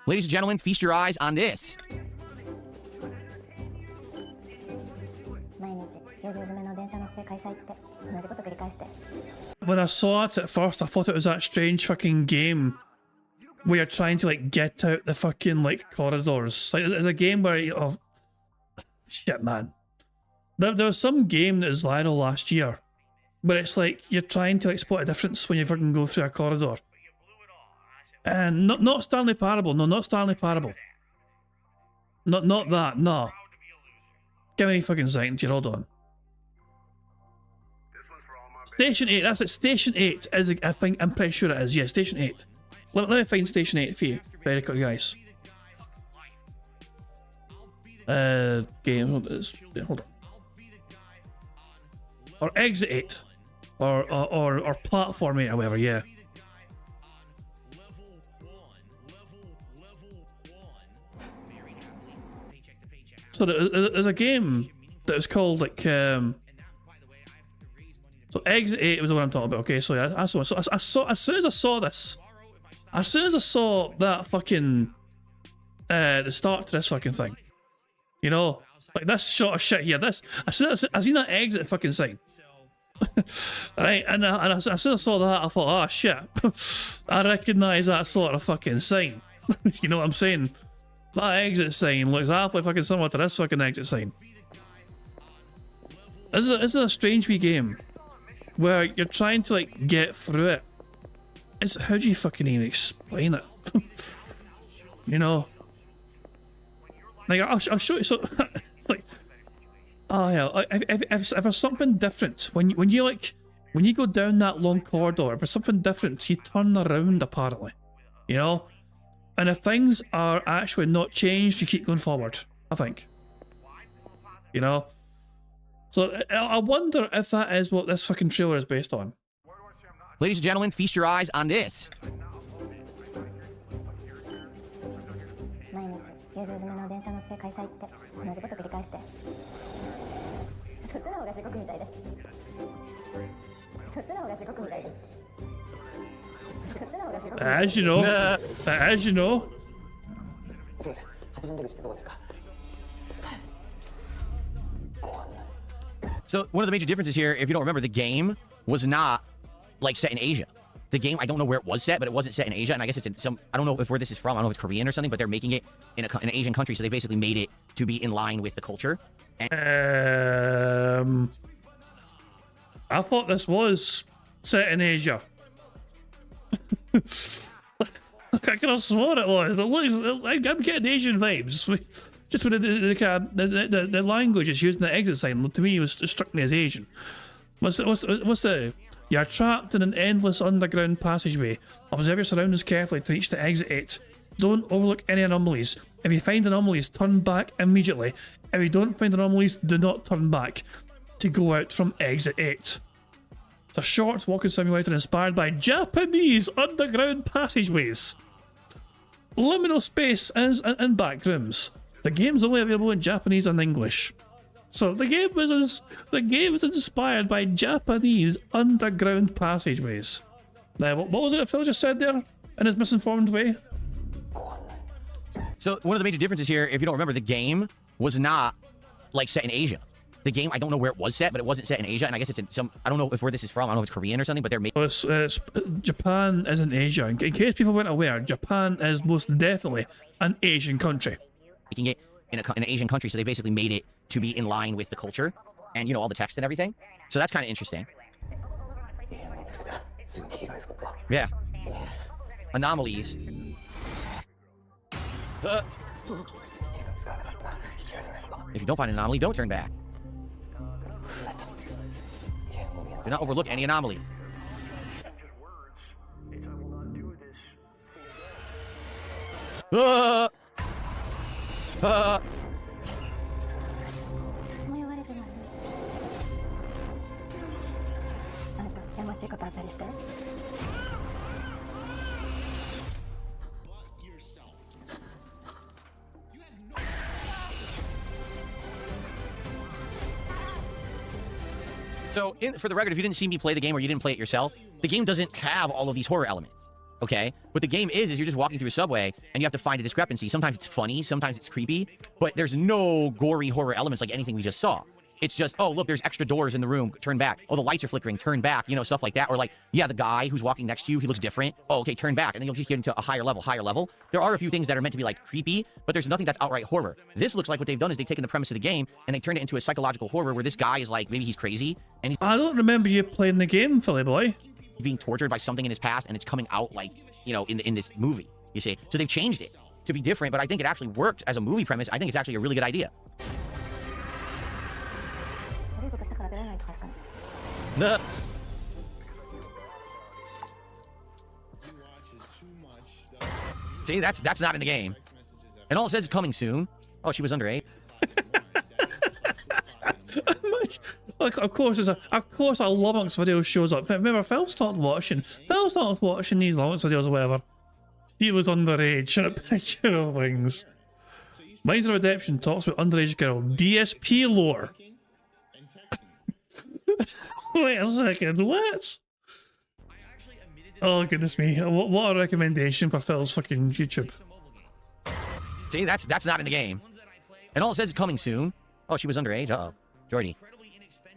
Ladies and gentlemen, feast your eyes on this. When I saw it at first, I thought it was that strange fucking game where you're trying to like get out the fucking like corridors. Like it's a game where you oh, shit, man. There was some game that was viral last year, but it's like you're trying to like spot a difference when you fucking go through a corridor. And not Stanley Parable, no, not Stanley Parable. Not that, no. Give me a fucking second here, hold on. Station 8, that's it. Station 8 is, I think, I'm pretty sure it is. Yeah, Station 8. Let me find Station 8 for you. Very quick, guys. Game, hold on. Or Exit 8. Or Platform 8, or whatever, yeah. So there's a game that was called like so Exit 8 was the one I'm talking about. Okay, so yeah, I saw as soon as I saw this, as soon as I saw that fucking the start to this fucking thing, you know, like this shot of shit here. This I seen that exit fucking sign. Right, and as soon as I saw that, I thought, oh shit, I recognise that sort of fucking sign. You know what I'm saying? That exit sign looks halfway fucking similar to this fucking exit sign. This is a strange wee game where you're trying to like get through it. It's how do you fucking even explain it? You know, like I'll show you. So like, oh yeah, if there's something different when you go down that long corridor, if there's something different, you turn around apparently, you know. And if things are actually not changed, you keep going forward, I think. You know? So I wonder if that is what this fucking trailer is based on. Ladies and gentlemen, feast your eyes on this. As you know, as you know. So one of the major differences here, if you don't remember, the game was not like set in Asia. The game, I don't know where it was set, but it wasn't set in Asia, and I guess it's in some, I don't know where this is from, I don't know if it's Korean or something, but they're making it in an Asian country, so they basically made it to be in line with the culture. And I thought this was set in Asia. I could have sworn it was. I'm getting Asian vibes. Just with the language it's using the exit sign, to me, it struck me as Asian. What's the? You're trapped in an endless underground passageway. Observe your surroundings carefully to reach the exit 8. Don't overlook any anomalies. If you find anomalies, turn back immediately. If you don't find anomalies, do not turn back to go out from exit 8. It's a short walking simulator inspired by Japanese underground passageways, liminal space and back rooms. The game's only available in Japanese and English. So the game was inspired by Japanese underground passageways. Now, what was it that Phil just said there in his misinformed way? So one of the major differences here, if you don't remember, the game was not like set in Asia. The game, I don't know where it was set, but it wasn't set in Asia, and I guess it's in some, I don't know where this is from. I don't know if it's Korean or something, but they're made. Japan isn't Asia. In case people weren't aware, Japan is most definitely an Asian country. Making it in an Asian country, so they basically made it to be in line with the culture and, you know, all the text and everything. So that's kind of interesting. Yeah. Anomalies. If you don't find an anomaly, don't turn back. Do not overlook any anomalies. So, for the record, if you didn't see me play the game or you didn't play it yourself, the game doesn't have all of these horror elements, okay? What the game is you're just walking through a subway and you have to find a discrepancy. Sometimes it's funny, sometimes it's creepy, but there's no gory horror elements like anything we just saw. It's just, oh, look, there's extra doors in the room, turn back. Oh, the lights are flickering, turn back, you know, stuff like that. Or like, yeah, the guy who's walking next to you, he looks different. Oh, okay, turn back. And then you'll just get into a higher level. There are a few things that are meant to be like creepy, but there's nothing that's outright horror. This looks like what they've done is they've taken the premise of the game and they turned it into a psychological horror where this guy is like, maybe he's crazy. And he's I don't remember you playing the game, Philly boy. Being tortured by something in his past and it's coming out like, you know, in this movie, you see. So they've changed it to be different, but I think it actually worked as a movie premise. I think it's actually a really good idea. See, that's not in the game. And all it says is coming soon. Oh, she was underage. Like, of course, a Lummox video shows up. Remember, Phil started watching these Lummox videos or whatever. He was underage in a picture of wings. Minds of Redemption talks about underage girl. DSP lore. Wait a second, what? Oh, goodness me. What a recommendation for Phil's fucking YouTube. See, that's not in the game. And all it says is coming soon. Oh, she was underage? Uh-oh. Jordy.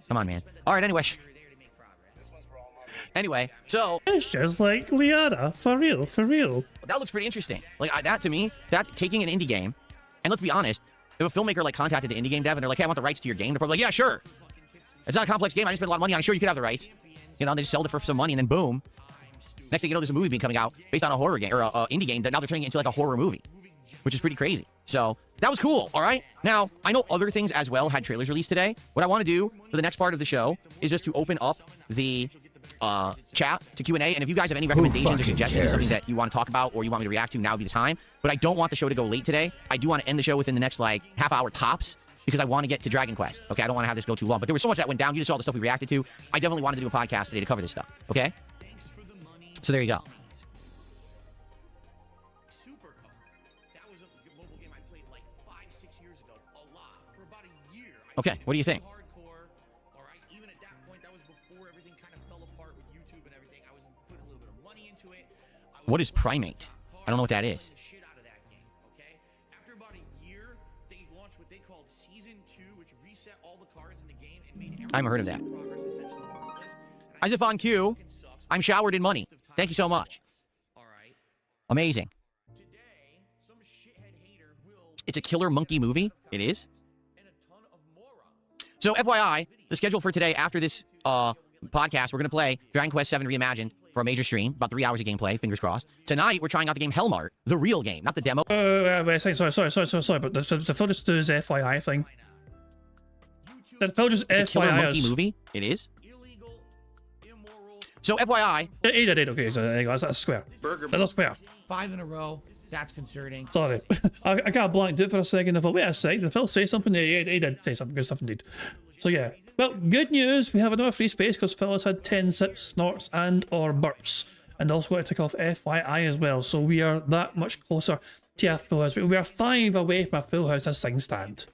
Come on, man. All right, anyway. So... It's just like Liana. For real. That looks pretty interesting. Like, that to me, that taking an indie game, and let's be honest, if a filmmaker, like, contacted the indie game dev and they're like, hey, I want the rights to your game, they're probably like, yeah, sure. It's not a complex game. I didn't spend a lot of money on it. Sure, you could have the rights. You know, they just sold it for some money, and then boom. Next thing you know, there's a movie being coming out based on a horror game, or a indie game, that now they're turning it into, like, a horror movie, which is pretty crazy. So, that was cool, all right? Now, I know other things as well had trailers released today. What I want to do for the next part of the show is just to open up the chat to Q&A, and if you guys have any recommendations or suggestions or something that you want to talk about or you want me to react to, now would be the time. But I don't want the show to go late today. I do want to end the show within the next, like, half hour tops, because I want to get to Dragon Quest, okay? I don't want to have this go too long, but there was so much that went down. You just saw the stuff we reacted to. I definitely wanted to do a podcast today to cover this stuff, okay? So there you go. Okay, what do you think? What is Primate? I don't know what that is. I haven't heard of that. As if on cue, I'm showered in money. Thank you so much. Amazing. It's a killer monkey movie. It is. So FYI, the schedule for today after this podcast, we're going to play Dragon Quest VII Reimagined for a major stream, about 3 hours of gameplay, fingers crossed. Tonight, we're trying out the game Hellmart, the real game, not the demo. Sorry, but did Phil just do his FYI thing? Did Phil just It's a killer FYI monkey us? movie. It is. So FYI. He did. Okay, so there you go. That's a square. That's a square. 5 in a row. That's concerning. Sorry. I got blanked out for a second. I thought, wait a second, did Phil say something? Yeah, he did say something. Good stuff indeed. So yeah. Well, good news. We have another free space because Phil has had 10 sips, snorts, and or burps. And also got to tick off FYI as well. So we are that much closer to a full house. We are 5 away from a full house as things stand.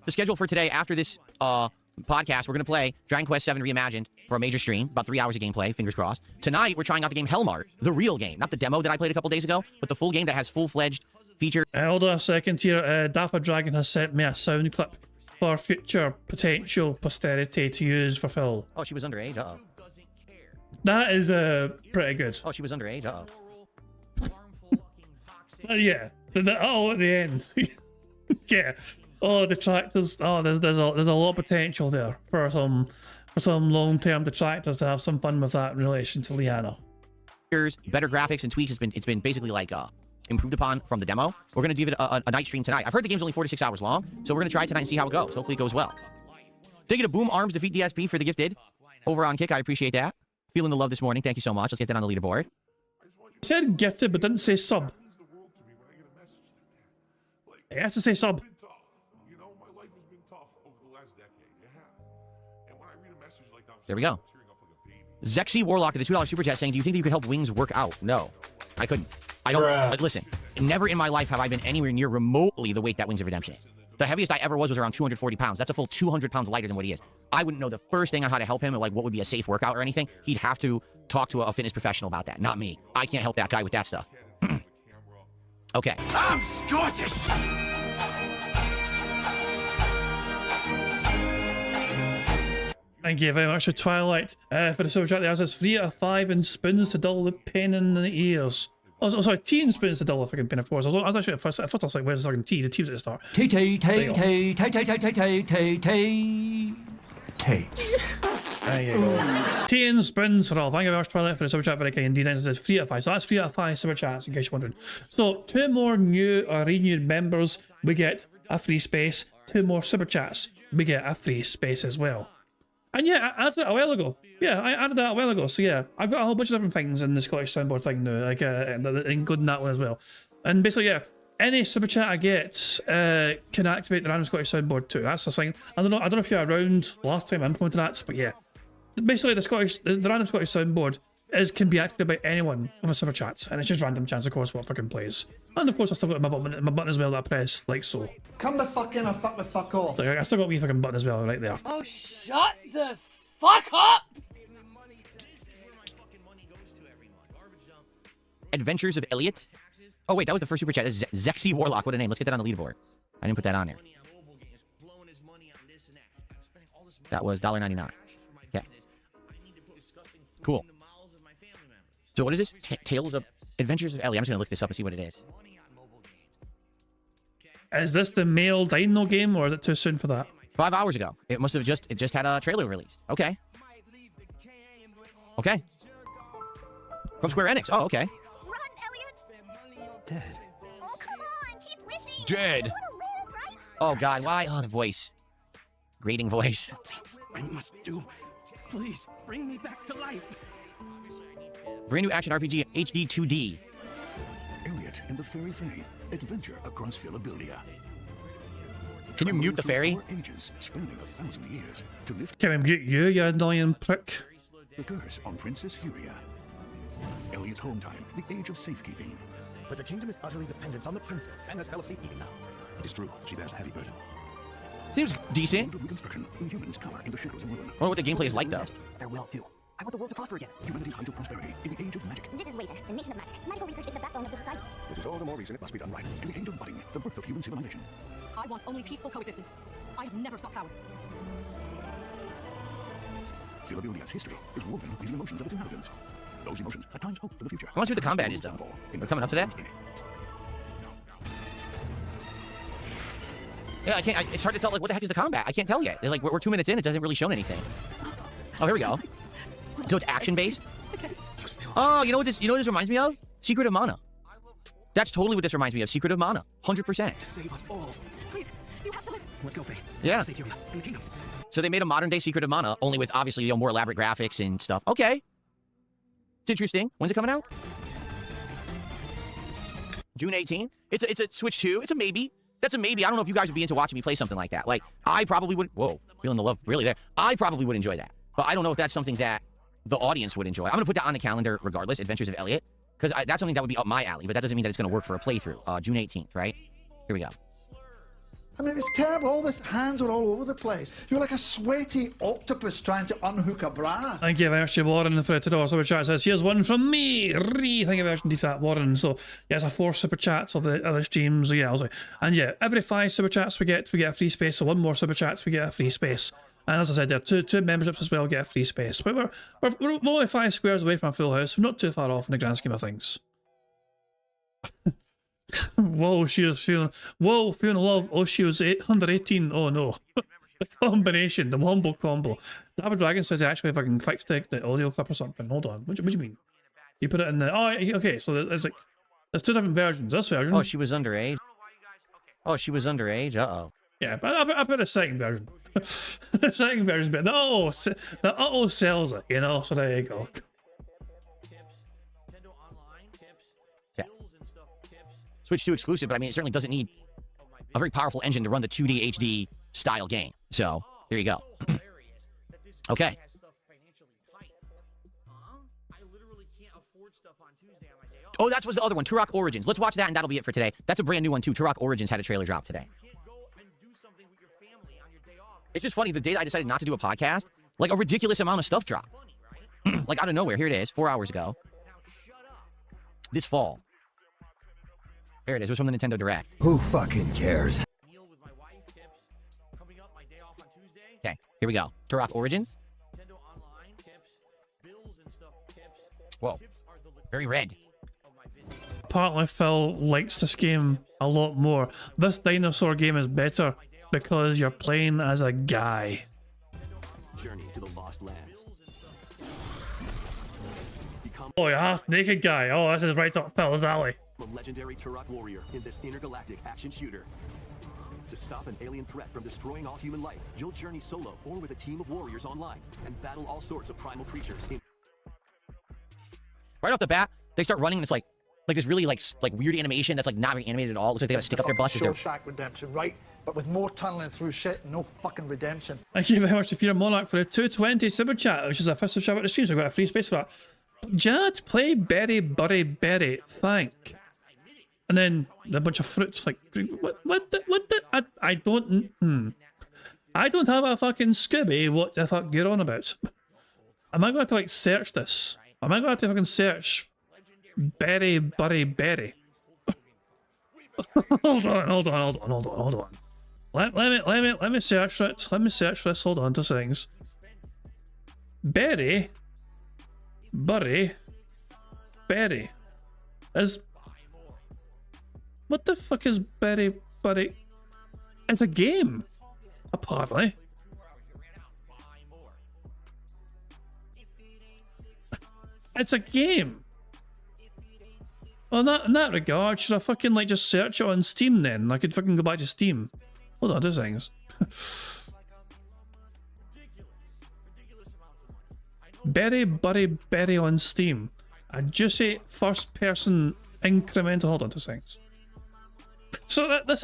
The schedule for today, after this podcast, we're going to play Dragon Quest VII Reimagined for a major stream. About 3 hours of gameplay, fingers crossed. Tonight, we're trying out the game Hellmart, the real game. Not the demo that I played a couple days ago, but the full game that has full-fledged features. Hold on a second here. Dafa Dragon has sent me a sound clip for future potential posterity to use for Phil. Oh, she was underage? Uh-oh. That is pretty good. Oh, she was underage? Uh-oh. Yeah. Oh, at the end. Yeah. Oh, detractors. Oh, there's a lot of potential there for some long-term detractors to have some fun with that in relation to Liana. Better graphics and tweaks. It's been basically like improved upon from the demo. We're gonna give it a night stream tonight. I've heard the game's only 4 to 6 hours long, so we're gonna try it tonight and see how it goes. Hopefully it goes well. Thank you to Boom Arms Defeat DSP for the gifted over on Kick. I appreciate that. Feeling the love this morning. Thank you so much. Let's get that on the leaderboard. It said gifted, but didn't say sub. It has to say sub. There we go. Zexy Warlock at the $2 super chat saying, do you think that you could help Wings work out? No, I couldn't. I don't. Listen, never in my life have I been anywhere near remotely the weight that Wings of Redemption is. The heaviest I ever was around 240 pounds. That's a full 200 pounds lighter than what he is. I wouldn't know the first thing on how to help him, or like what would be a safe workout or anything. He'd have to talk to a fitness professional about that, not me. I can't help that guy with that stuff. Okay. I'm Scottish! Thank you very much to Twilight for the super chat. There says 3 out of 5 and spoons to dull the pain in the ears. Oh, sorry, tea and spoons to dull the freaking pain, of course. I was actually at first I was like, where's the fucking tea? The tea was at the start. Tea. There you go. Tea and spoons for all. Thank you very much, Twilight, for the super chat. Very kind indeed. And it says 3 out of 5. So that's 3 out of 5 super chats, in case you're wondering. So 2 more new or renewed members, we get a free space. 2 more super chats, we get a free space as well. And yeah, I added it a while ago. Yeah, I added that a while ago. So yeah, I've got a whole bunch of different things in the Scottish soundboard thing now, like including that one as well. And basically, yeah, any super chat I get can activate the random Scottish soundboard too. That's the thing. I don't know if you're around last time I implemented that, but yeah, basically the random Scottish soundboard can be activated by anyone with a super chat, and it's just random chance, of course, what fucking plays. And of course, I still got my button as well that I press like so. Come the fuck in or fuck the fuck off. So I still got my fucking button as well right there. Oh, shut the fuck up! Adventures of Elliot. Oh wait, that was the first super chat. Zexy Warlock. What a name. Let's get that on the leaderboard. I didn't put that on there. That was $1.99. Okay. Cool. So what is this? Tales of Adventures of Ellie. I'm just gonna look this up and see what it is. Is this the male dino game, or is it too soon for that? 5 hours ago. It must have just had a trailer released. Okay. Okay. From Square Enix. Oh, okay. Run, Elliot! Dead. Oh, come on, keep wishing. Dead. You wanna live, right? Oh God, why? Oh, the voice. Grating voice. Things I must do. Please bring me back to life. Brand new action RPG HD 2D. Elliot and the Fairy Fae. Adventure across Philadelphia. Can you mute the fairy? Ages, spending 1,000 years to lift Can we mute you, you annoying prick? the curse on Princess Huria. Elliot's home time, the age of safekeeping. But the kingdom is utterly dependent on the princess and the spell of safekeeping now. It is true, she bears a heavy burden. Seems decent. Reconstruction, humans cower in the shadows of ruin. I wonder what the gameplay is like though. Farewell too. I want the world to prosper again. Humanity's height of prosperity in the age of magic. This is Laser, the nation of magic. Medical research is the backbone of the society. It is all the more reason it must be done right. In the age of budding, the birth of human civilization. I want only peaceful coexistence. I have never sought power. Philadelphia's history is woven in the emotions of its inhabitants. Those emotions at times hope for the future. I want to see what the combat is though. We're coming up to that. Yeah, I can't. It's hard to tell. Like, what the heck is the combat? I can't tell yet. Like, we're 2 minutes in. It doesn't really show anything. Oh, here we go. So it's action based. Oh, you know what this? You know what this reminds me of? Secret of Mana. That's totally what this reminds me of. Secret of Mana. 100%. To save us all. Please, you have to live. Let's go, Faye. Yeah. Save Huria and the kingdom. So they made a modern day Secret of Mana, only with obviously more elaborate graphics and stuff. Okay. It's interesting. When's it coming out? June 18th. It's a Switch 2. It's a maybe. That's a maybe. I don't know if you guys would be into watching me play something like that. Like, I probably would. Whoa, feeling the love really there. I probably would enjoy that. But I don't know if that's something that the audience would enjoy. I'm going to put that on the calendar regardless, Adventures of Elliot, because that's something that would be up my alley, but that doesn't mean that it's going to work for a playthrough. June 18th, right? Here we go. I mean, it's terrible. All this hands are all over the place. You're like a sweaty octopus trying to unhook a bra. Thank you very much to Warren for $2 super chat. Says, here's one from me. Thank you very much indeed for that, Warren. So, yes, 4 super chats of the other streams. So, yeah, also, and yeah, every 5 super chats we get a free space. So, 1 more super chats, we get a free space. And as I said, there are two memberships as well, get a free space. But we're only 5 squares away from a full house. We're not too far off in the grand scheme of things. Whoa, she was feeling. Whoa, feeling love. Oh, she was 818. Oh no. The combination, the wombo combo. Dabba Dragon says actually if I can fix the audio clip or something. Hold on. What do you mean? You put it in the. Oh, okay. So there's 2 different versions. This version. Oh, she was underage. Oh, she was underage. Uh-oh. Yeah, but I put a second version. The second version, but the sells it, you know. So there you go. Switch 2 exclusive, but I mean, it certainly doesn't need a very powerful engine to run the 2D HD style game. So, there you go. Okay. Oh, that was the other one, Turok Origins. Let's watch that, and that'll be it for today. That's a brand new one, too. Turok Origins had a trailer drop today. It's just funny, the day that I decided not to do a podcast, like a ridiculous amount of stuff dropped. Like out of nowhere. Here it is, 4 hours ago. This fall. There it is. It was from the Nintendo Direct. Who fucking cares? Okay, here we go. Turok Origins. Whoa. Very red. Apparently Phil likes this game a lot more. This dinosaur game is better because you're playing as a guy. Journey to the Lost Lands. Oh, a half-naked guy. Oh, this is right up Phil's alley. A legendary Turok warrior in this intergalactic action shooter. To stop an alien threat from destroying all human life, you'll journey solo or with a team of warriors online and battle all sorts of primal creatures. Right off the bat, they start running and it's like this really like weird animation that's like not very animated at all. It looks like they gotta stick up their butts. Shawshank Redemption, right? But with more tunneling through shit, no fucking redemption. Thank you very much to Peter Monarch for a 220 super chat, which is a first shout out to the stream, so I've got a free space for that. Jad, play Berry, Burry, Berry, thank. And then a bunch of fruits like I don't have a fucking Scooby. What the fuck you're on about? Am I going to like search this? Am I going to fucking search Berry, Burry, Berry? Hold on. Let me search it. Let me search this. Hold on 2 seconds. Berry, Burry, Berry is. What the fuck is Berry, Burry? It's a game, apparently. It's a game. Well, in that regard, should I fucking like just search it on Steam then? I could fucking go back to Steam. Hold on 2 seconds. Berry, Burry, Berry on Steam. A juicy first-person incremental. Hold on 2 seconds. So this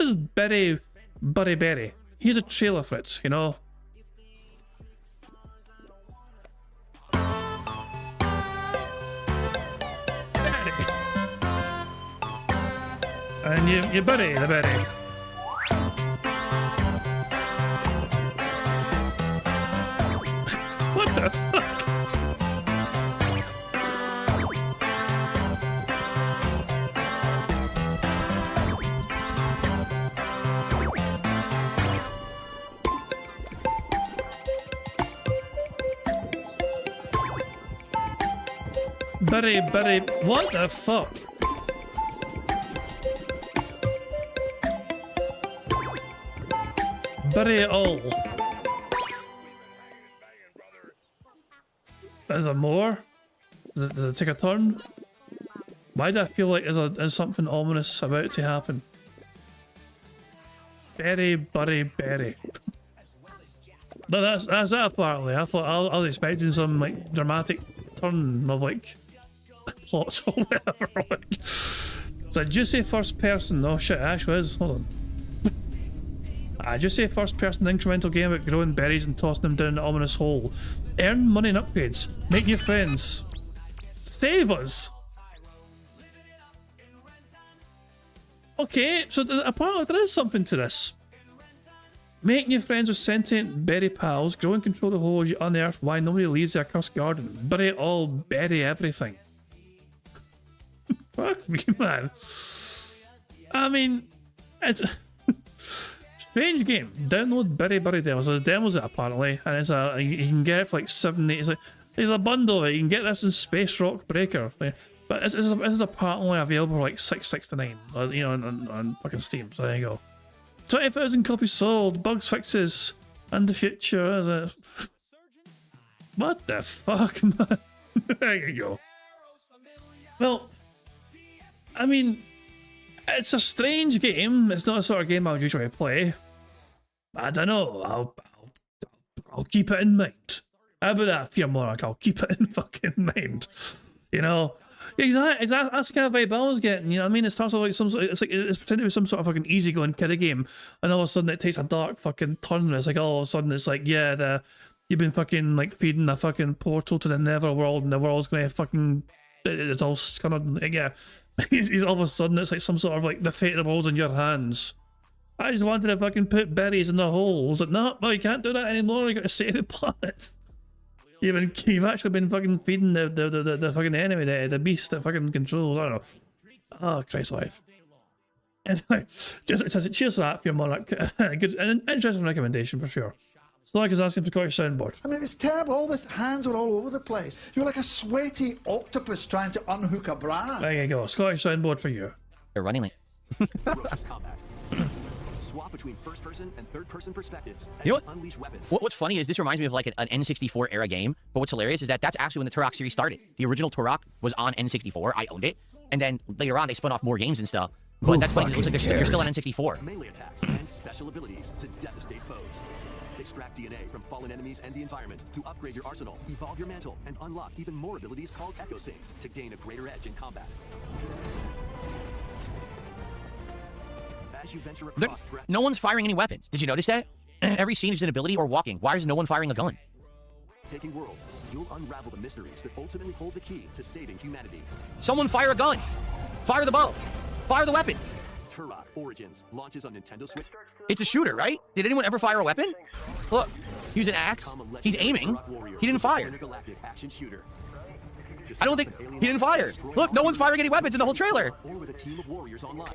is Berry, Burry, Berry. Here's a trailer for it, you know. Berry. And you bury the berry. What the fuck? Berry, what the fuck? Bury it all. Is there more? Does it take a turn? Why do I feel like there's something ominous about to happen? Berry, Berry. No, that's that apparently. I thought I was expecting some like dramatic turn of like plots or whatever. Like, so did you say first person? Oh shit, it actually is. Hold on. I just say first person incremental game about growing berries and tossing them down the ominous hole. Earn money and upgrades. Make new friends. Save us. Okay, so apparently there is something to this. Make new friends with sentient berry pals. Grow and control the hole as you unearth why nobody leaves their cursed garden. Bury it all. Bury everything. Fuck me, man. I mean, it's a strange game. Download Bury demos. There's demos it apparently, and it's you can get it for like $7, $8. It's like there's a bundle of it. You can get this in Space Rock Breaker, but it's apparently available for like $6.69, you know, on fucking Steam. So there you go. 20,000 copies sold, bugs fixes, and the future is it? What the fuck, man? There you go. Well, I mean, it's a strange game. It's not a sort of game I would usually play. I don't know. I'll keep it in mind. How about that, Fear Monarch? I'll keep it in fucking mind. You know. Exactly. That's the kind of vibe I was getting. You know what I mean? It starts off like it's pretending to be some sort of fucking easygoing kiddie game, and all of a sudden it takes a dark fucking turn. And it's like all of a sudden it's like, yeah, you've been fucking like feeding a fucking portal to the netherworld, and the world's gonna fucking it's all kind of like, yeah. All of a sudden it's like some sort of like the fate of the world's in your hands. I just wanted to fucking put berries in the holes. Like, no, you can't do that anymore. You got to save the planet. You've actually been fucking feeding the fucking enemy, the beast that fucking controls. I don't know. Oh, Christ alive. Anyway, cheers to that, Fear Monarch. Good, an interesting recommendation for sure. Like is asking for Scottish soundboard. I mean, it's terrible. All this hands were all over the place. You were like a sweaty octopus trying to unhook a bra. There you go. Scottish soundboard for you. They're running late. Ferocious combat. Swap between first-person and third-person perspectives. You know Unleash weapons. What's funny is this reminds me of like an N64 era game, but what's hilarious is that's actually when the Turok series started. The original Turok was on N64. I owned it, and then later on they spun off more games and stuff. But that's funny. It looks like you're still on N64. Melee attacks and special abilities to devastate foes. Extract DNA from fallen enemies and the environment to upgrade your arsenal, evolve your mantle, and unlock even more abilities called Echo Sinks to gain a greater edge in combat. As you venture across no one's firing any weapons. Did you notice that? Every scene is an ability or walking. Why is no one firing a gun? Taking worlds, you'll unravel the mysteries that ultimately hold the key to saving humanity. Someone fire a gun. Fire the bow. Fire the weapon. Turok Origins launches on Nintendo Switch. It's a shooter, right? Did anyone ever fire a weapon? Look, use an axe. He's aiming. He didn't fire. Action shooter. I don't think he didn't fire. Look, no one's firing any weapons in the whole trailer. Or with a team of warriors online.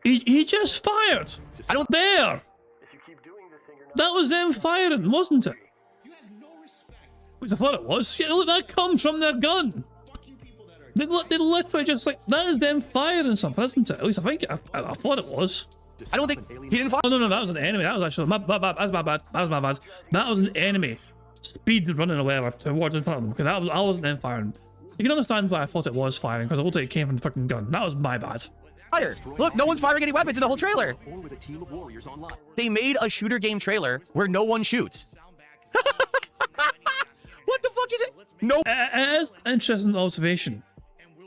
He just fired. I don't there. That was them firing, wasn't it? Which I thought it was. Yeah, look, that comes from their gun. They literally just like that is them firing something, isn't it? At least I think I thought it was. I don't think he didn't fire. Oh, no, that was an enemy. That was actually my bad. That's my bad. That was an enemy. Speed running away towards in front of them. Because I wasn't them firing. You can understand why I thought it was firing because I thought it came from the fucking gun. That was my bad. Fire! Look, no one's firing any weapons in the whole trailer. Or with a team of warriors online. They made a shooter game trailer where no one shoots. What the fuck is it? No. It is an interesting observation.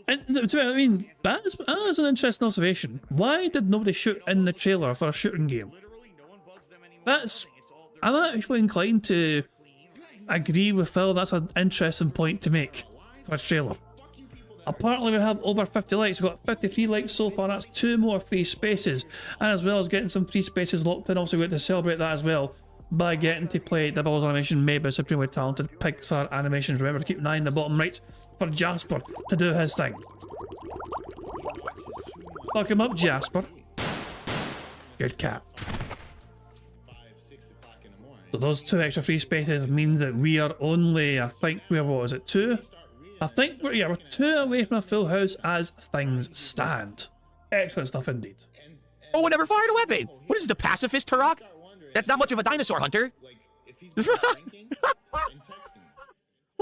And I mean, that is an interesting observation. Why did nobody shoot in the trailer for a shooting game? I'm actually inclined to agree with Phil. That's an interesting point to make for a trailer. Apparently we have over 50 likes. We've got 53 likes so far. That's 2 more free spaces. And as well as getting some free spaces locked in, also we get to celebrate that as well by getting to play the Bubbles animation made by supremely talented Pixar Animations. Remember to keep an eye in the bottom right for Jasper to do his thing. Fuck him up, Jasper. Good cat. So those 2 extra free spaces mean that we are only, I think we're, what is it, 2? I think we're 2 away from a full house as things stand. Excellent stuff indeed. No one never fired a weapon. What is the pacifist Turok? That's not much of a dinosaur hunter. What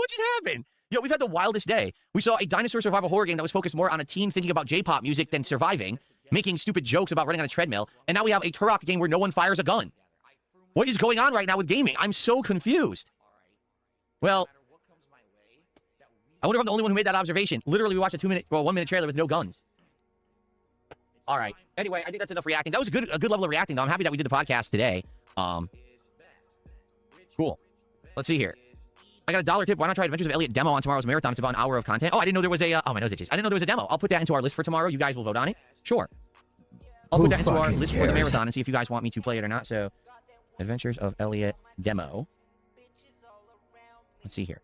just happened? Yo, we've had the wildest day. We saw a dinosaur survival horror game that was focused more on a teen thinking about J-pop music than surviving, making stupid jokes about running on a treadmill, and now we have a Turok game where no one fires a gun. What is going on right now with gaming? I'm so confused. Well, I wonder if I'm the only one who made that observation. Literally, we watched a 1 minute trailer with no guns. All right. Anyway, I think that's enough reacting. That was a good level of reacting, though. I'm happy that we did the podcast today. Cool. Let's see here. I got a $1 tip. Why not try Adventures of Elliot demo on tomorrow's marathon? It's about an hour of content. Oh, I didn't know there was a... oh, my nose itches. I didn't know there was a demo. I'll put that into our list for tomorrow. You guys will vote on it. Sure. I'll put that into our list for the marathon and see if you guys want me to play it or not. So, Adventures of Elliot demo. Let's see here.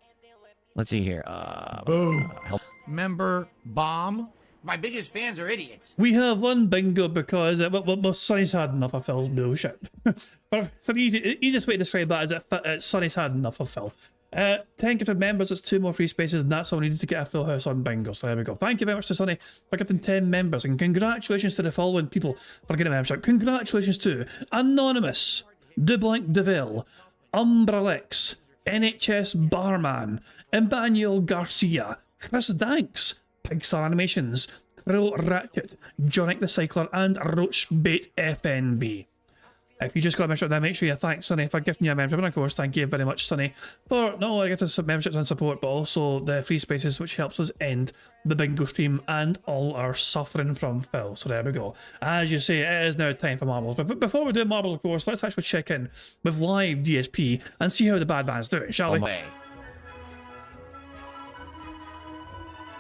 Member bomb. My biggest fans are idiots. We have one bingo because well, Sonny's had enough of Phil's bullshit. But it's an easiest way to describe that is that Sonny's had enough of Phil. 10 gifted members, it's 2 more free spaces, and that's all we needed to get a full house on bingo. So there we go. Thank you very much to Sonny for getting 10 members, and congratulations to the following people for getting a membership. Congratulations to Anonymous, DeBlanc DeVille, Umbralex, NHS Barman, Emmanuel Garcia, Chris Danks, Pigstar Animations, Krill Ratchet, Jonic the Cycler, and Roachbait FNB. If you just got a membership, then make sure you thank Sonny for gifting you a membership. And of course, thank you very much, Sonny, for not only getting some memberships and support, but also the free spaces, which helps us end the bingo stream and all our suffering from Phil. So there we go. As you say, it is now time for marbles. But before we do marbles, of course, let's actually check in with live DSP and see how the bad man's doing, shall we?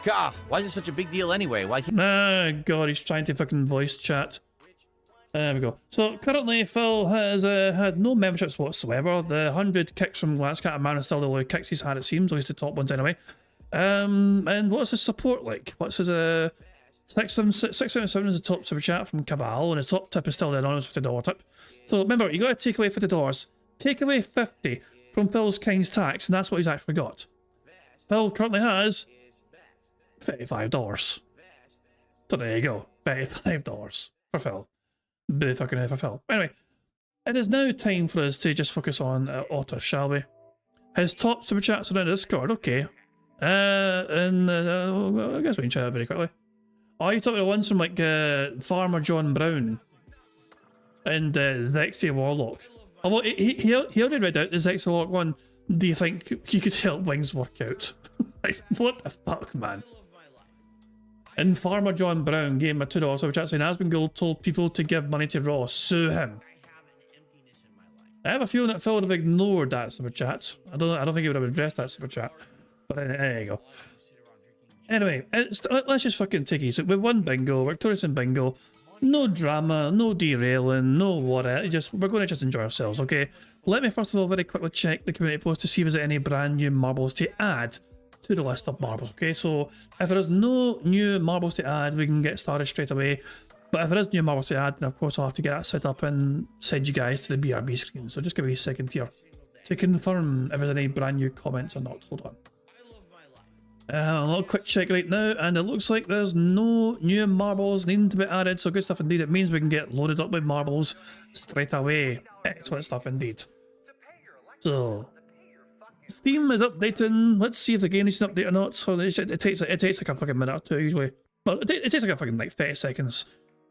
God, why is it such a big deal anyway? Why? God, he's trying to fucking voice chat. There we go. So currently Phil has had no memberships whatsoever. The 100 kicks from Glasscat and Man is still the only kicks he's had, it seems, at least the top ones anyway. And what's his support like? What's his 677 is the top super chat from Cabal, and his top tip is still the anonymous $50 tip. So remember, you got to take away $50. Take away 50 from Phil's King's tax, and that's what he's actually got. Phil currently has $35. So there you go, $35 for Phil. Boo fucking hell for Phil. Anyway, it is now time for us to just focus on Otter, shall we? His top super chats are in Discord, okay. I guess we can try that very quickly. Oh, you talking about the ones from like Farmer John Brown and Zexy Warlock. Although he already read out the Zexy Warlock one. Do you think you could help Wings work out? Like, what the fuck, man? And Farmer John Brown gave him a $2 super chat saying Aspen Gold told people to give money to Raw. Sue him. I have a feeling that Phil would have ignored that super chat. I don't think he would have addressed that super chat. But there you go. Anyway, let's just fucking take it easy. We've won bingo, victorious in bingo. No drama, no derailing, no whatever. We're going to just enjoy ourselves, okay? Let me first of all very quickly check the community post to see if there's any brand new marbles to add to the list of marbles, okay? So if there is no new marbles to add, we can get started straight away. But if there is new marbles to add, then of course I'll have to get that set up and send you guys to the BRB screen. So just give me a second here to confirm if there's any brand new comments or not. Hold on. A little quick check right now, and it looks like there's no new marbles needing to be added, so good stuff indeed. It means we can get loaded up with marbles straight away. Excellent stuff indeed. So Steam is updating. Let's see if the game needs an update or not. So it takes like a fucking minute or two usually. Well, it takes like a fucking like 30 seconds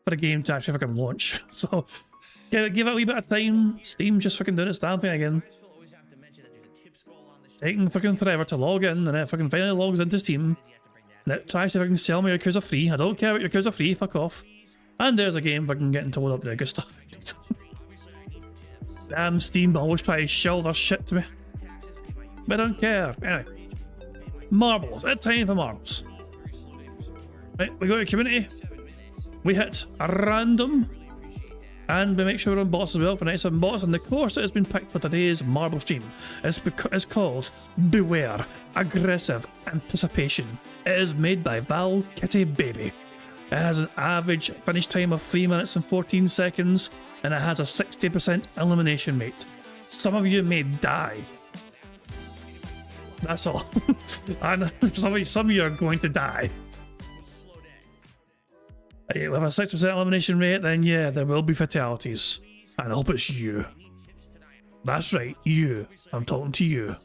for the game to actually fucking launch. So give it a wee bit of time. Steam just fucking doing its damn thing again. Taking fucking forever to log in, and it fucking finally logs into Steam. And it tries to fucking sell me Yakuza free. I don't care about Yakuza free, fuck off. And there's a game fucking getting to load up the good stuff. Damn Steam always try to shell their shit to me. But I don't care. Anyway. Marbles. It's time for marbles. Right, we go to community. We hit a random. And we make sure we're on bots as well for 97 bots. And the course that has been picked for today's marble stream is called Beware Aggressive Anticipation. It is made by Val Kitty Baby. It has an average finish time of 3 minutes and 14 seconds. And it has a 60% elimination rate. Some of you may die. That's all. And some of you are going to die. With a 60% elimination rate, then yeah, there will be fatalities. And I hope it's you. That's right, you. I'm talking to you.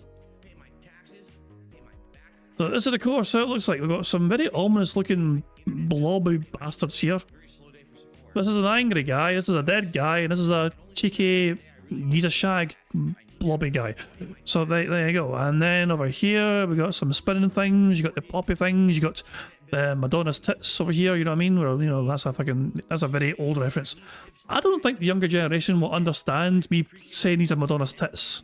So this is the course, so it looks like we've got some very ominous looking blobby bastards here. This is an angry guy, this is a dead guy, and this is a cheeky, he's a shag blobby guy. So there you go. And then over here we got some spinning things. You got the poppy things. You got Madonna's tits over here. You know what I mean? Well, you know, that's a very old reference. I don't think the younger generation will understand me saying these are Madonna's tits.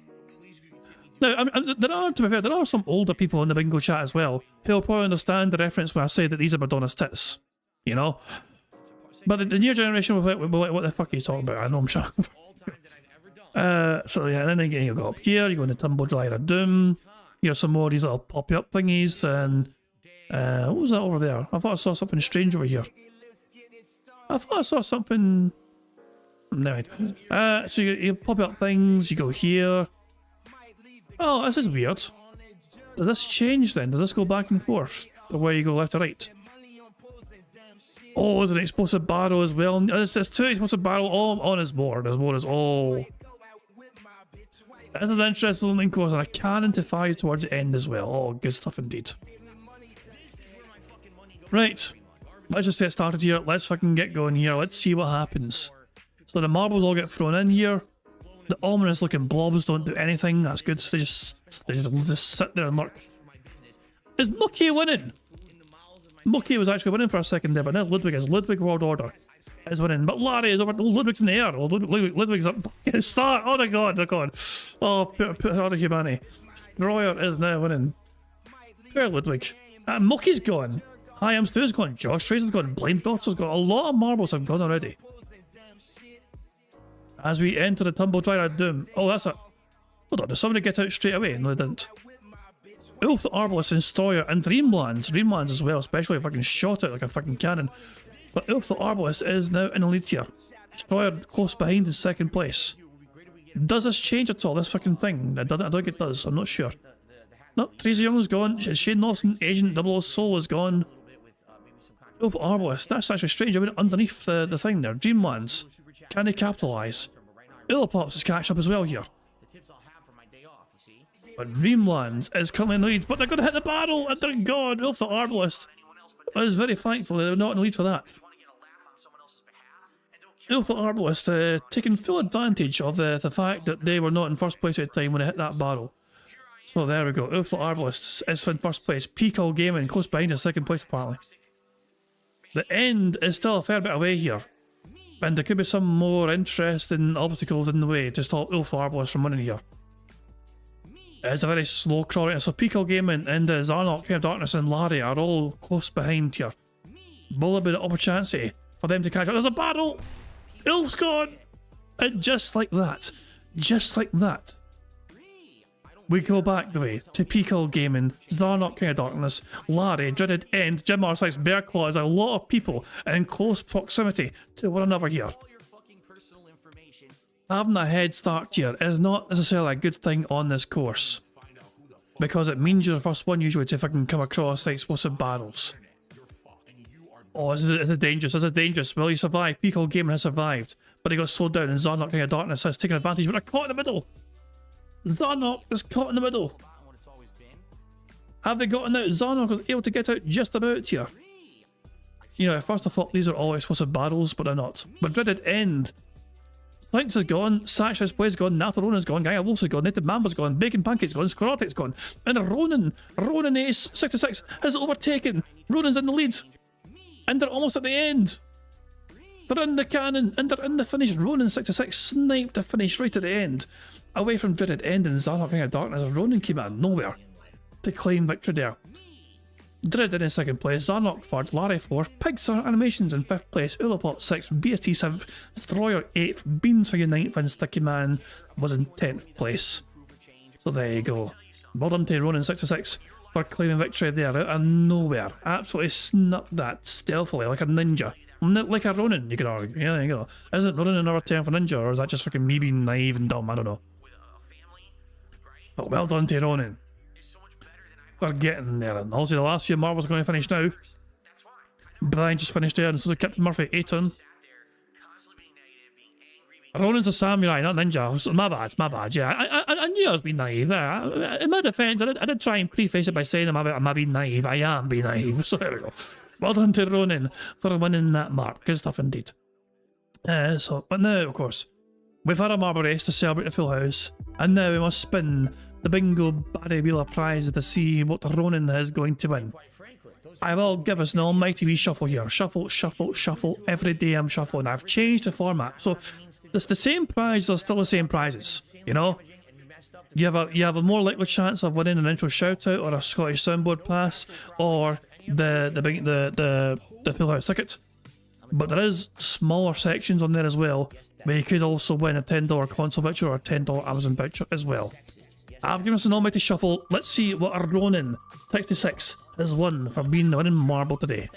Now, I mean, to be fair, there are some older people in the bingo chat as well who'll probably understand the reference when I say that these are Madonna's tits. You know? But the new generation will be like, what the fuck are you talking about? I know I'm sure. So yeah, then again, you go up here, you go into Tumble Dryer of Doom. You have some more of these little pop-up thingies, and what was that over there? I thought I saw something strange over here. I thought I saw something... No, so you pop up things, you go here. Oh, this is weird. Does this change then? Does this go back and forth? The way you go left or right? Oh, there's an explosive barrel as well. There's two explosive barrel all on his board. His board is all... This is an interesting link course, and a cannon to fire towards the end as well. Oh, good stuff indeed. Right. Let's just get started here. Let's fucking get going here. Let's see what happens. So the marbles all get thrown in here. The ominous looking blobs don't do anything. That's good. So they just sit there and lurk. Is Mucky winning? Mucky was actually winning for a second there, but now Ludwig World Order is winning. But Larry is over. Oh, Ludwig's in the air. Oh, Ludwig's up. Start. Oh my god, oh god. Oh, put out of humanity. Destroyer is now winning. Poor Ludwig. Mucky's gone. Hi, I'm Stu's gone. Josh Tracer's gone. Blind Daughter's gone. A lot of marbles have gone already. As we enter the Tumble Dryer of Doom. Oh, that's it. Hold on, did somebody get out straight away? No, they didn't. Ulf the Arbalest and Destroyer and Dreamlands. Dreamlands as well, especially if I can shot it like a fucking cannon. But Ulf the Arbalest is now in the lead here. Destroyer close behind in second place. Does this change at all, this fucking thing? I don't think it does, I'm not sure. No, Teresa Young's gone. Shane Lawson, Agent 00 Soul is gone. Ulf the Arbalest, that's actually strange. I went underneath the thing there. Dreamlands. Can they capitalise? Illipops is catching up as well here. But Dreamlands is currently in the lead, but they're going to hit the barrel and they're gone. Ulf the Arbalest is very thankful they're not in the lead for that. Ulf the Arbalest taking full advantage of the fact that they were not in first place at the time when they hit that barrel. So there we go. Ulf the Arbalest is in first place. Peacock Gaming close behind in second place apparently. The end is still a fair bit away here. And there could be some more interesting obstacles in the way to stop Ulf the Arbalest from winning here. It's a very slow crawl. So Peacock Gaming and Zarnok, King of Darkness and Larry are all close behind here. Will there be an opportunity for them to catch up? There's a battle! Ulf's gone! And just like that, we go back the way to Peacock Gaming, Zarnok, King of Darkness, Larry, Dreaded End, Jim R6, Bearclaw. There's a lot of people in close proximity to one another here. Having a head start here is not necessarily a good thing on this course, because it means you're the first one usually to fucking come across the explosive barrels. Oh, this is dangerous, this is dangerous. Will he survive? Peacock Gaming has survived, but he got slowed down and Zarnok, King of Darkness has taken advantage, but they're caught in the middle. Zarnok is caught in the middle. Have they gotten out? Zarnok was able to get out just about here. You know, at first I thought these are all explosive barrels, but they're not. But Dreaded End. Sphinx is gone, Satch's Play's gone, Natharona's gone, Gaia Wolf's gone, Native Mamba's gone, Bacon Pancake's gone, Sclerotic's gone, and Ronan Ace 66 has overtaken. Ronan's in the lead. And they're almost at the end. They're in the cannon, and they're in the finish. Ronan 66 sniped the finish right at the end. Away from Dreaded End and Zarnok King of Darkness, Ronan came out of nowhere to claim victory there. Dreaded in second place, Zarnok third, Larry fourth, Pixar Animations in fifth place, Ullapop sixth, BST seventh, Destroyer eighth, Beans for you ninth, and Sticky Man was in 10th place. So there you go. Well done to Ronan 66 for claiming victory there out of nowhere. Absolutely snuck that stealthily like a ninja. Like a Ronin, you could argue. Yeah, there you go. Isn't Ronin another term for ninja, or is that just fucking me being naive and dumb? I don't know. But well done to Ronin. We're getting there, and also the last few marbles are going to finish now. Brian just finished there, and so did Captain Murphy, 8 Ronin's a samurai, not ninja. So my bad, yeah. I knew I was being naive there. In my defence, I did try and preface it by saying I'm being naive. I am being naive, so there we go. Well done to Ronin for winning that mark. Good stuff indeed. But now, of course, we've had a marble race to celebrate the full house. And now we must spin the bingo Barry Wheel of prizes to see what Ronan is going to win. I will give us an almighty wee shuffle here. Shuffle, shuffle, shuffle. Every day I'm shuffling. I've changed the format. So it's the same prizes are still the same prizes, you know? You have a more likely chance of winning an intro shout out or a Scottish soundboard pass or the Full House ticket. But there is smaller sections on there as well where you could also win a $10 console voucher or a $10 Amazon voucher as well. I've given us an almighty shuffle. Let's see what our Ronin 66 has won for being the winning marble today.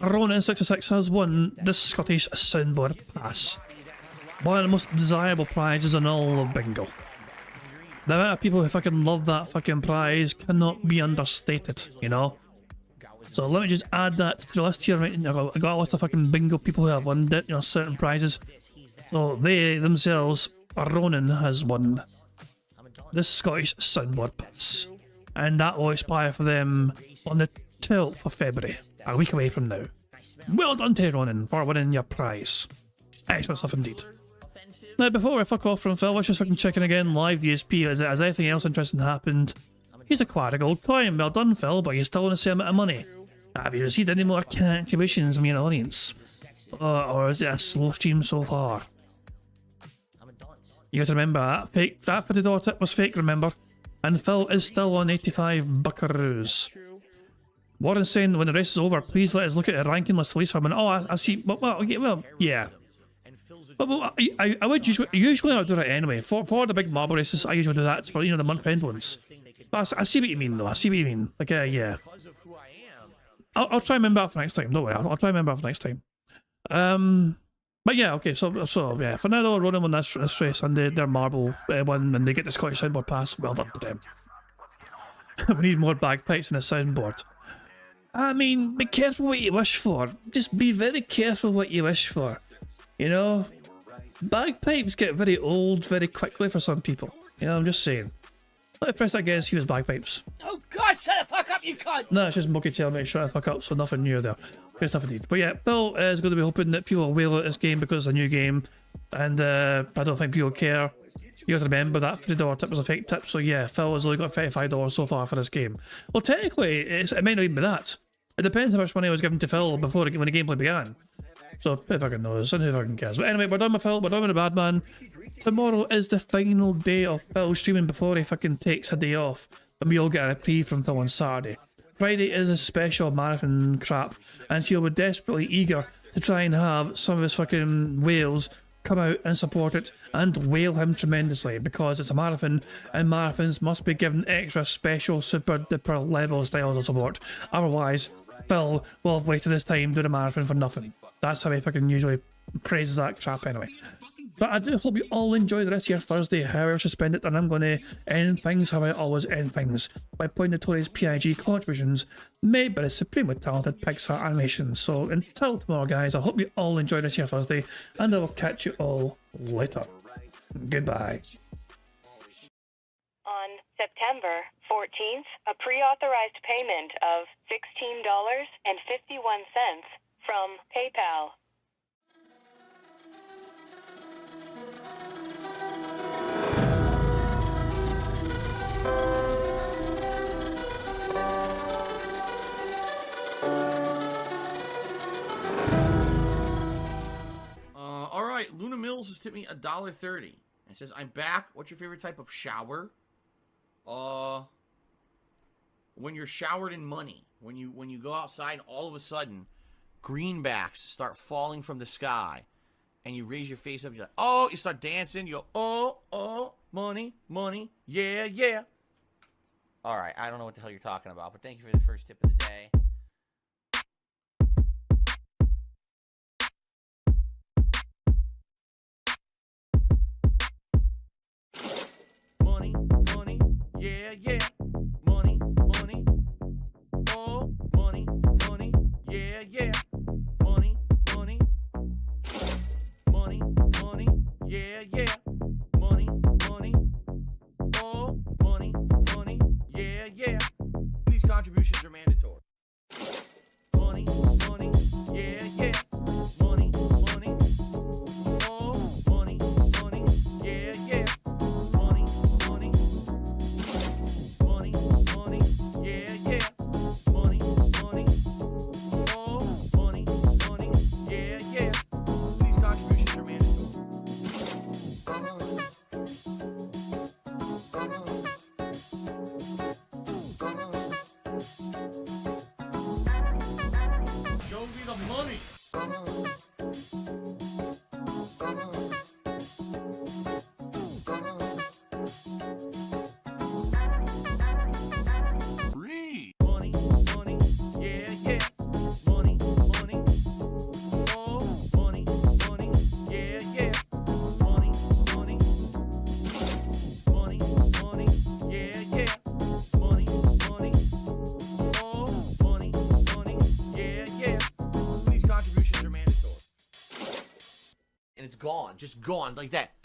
Ronin 66 has won the Scottish soundboard pass. One of the most desirable prizes in all of bingo. The amount of people who fucking love that fucking prize cannot be understated, you know? So let me just add that to the list here, right? I got a list of fucking bingo people who have won, you know, certain prizes. So they themselves, Ronan has won the Scottish soundboard pass. And that will expire for them on the 12th of February, a week away from now. Well done to Ronan for winning your prize. Excellent stuff indeed. Now, before I fuck off from Phil, let's just fucking check in again live DSP. Has anything else interesting happened? He's acquired a gold coin. Well done, Phil, but you're still on the same amount of money. Have you received any more contributions from your audience? Or is it a slow stream so far? You gotta remember, that $50 tip was fake, remember? And Phil is still on 85 buckaroos. Warren's saying, when the race is over, please let us look at the ranking list at least for a minute. Oh, I see. Well, yeah. But I would usually I would do that anyway. For the big marble races, I usually do that for, you know, the month end ones. But I see what you mean, though. I see what you mean. Like, yeah. I'll try and remember that for next time. Don't worry. I'll try and remember that for next time. But yeah, okay. So yeah. For now, though, Ronan won this race and their marble won, and they get the Scottish soundboard pass. Well done to them. We need more bagpipes in the soundboard. I mean, be careful what you wish for. Just be very careful what you wish for. You know, bagpipes get very old very quickly for some people. You know, I'm just saying. Let me press that again and see if it's bagpipes. Oh God, shut the fuck up, you cunt! No, it's just Monkey telling me to shut the fuck up, so nothing new there. Good stuff indeed. But yeah, Bill is going to be hoping that people will whale at this game because it's a new game, and I don't think people care. You have to remember that $50 tip was a fake tip, so yeah, Phil has only got $35 so far for this game. Well, technically, it might not even be that. It depends how much money I was given to Phil before when the gameplay began. So who fucking knows, and who fucking cares. But anyway, we're done with Phil, we're done with the bad man. Tomorrow is the final day of Phil streaming before he fucking takes a day off. And we all get a reprieve from Phil on Saturday. Friday is a special marathon crap, and he'll be desperately eager to try and have some of his fucking whales come out and support it and whale him tremendously because it's a marathon and marathons must be given extra special super duper level styles of support. Otherwise, Phil will have wasted his time doing a marathon for nothing. That's how he fucking usually praises that crap anyway. But I do hope you all enjoy the rest of your Thursday, however you spend it, and I'm going to end things how I always end things, by pointing to Tori's PIG contributions made by the supremely talented Pixar Animation. So until tomorrow, guys, I hope you all enjoy the rest of your Thursday, and I will catch you all later. Goodbye. On September 14th, a pre-authorized payment of $16.51 from PayPal. All right, Luna Mills has tipped me $1.30. It says, "I'm back. What's your favorite type of shower?" When you're showered in money. When you go outside and all of a sudden greenbacks start falling from the sky and you raise your face up, you're like, oh, you start dancing, you go, oh, money, money, yeah, yeah. All right, I don't know what the hell you're talking about, but thank you for the first tip of the day. Money, money, yeah, yeah. Money, money, oh, money, money, yeah, yeah. Money, money, money, money, yeah, yeah. Money, money, oh, money, money, yeah, yeah. These contributions are mandatory. of money. Money, money, yeah, yeah. Money, money. Oh, money, money, yeah, yeah. Money, money. Money, money, yeah, yeah. Money, money. Oh, money, money, yeah, yeah. These contributions are mandatory. And it's gone, just gone like that.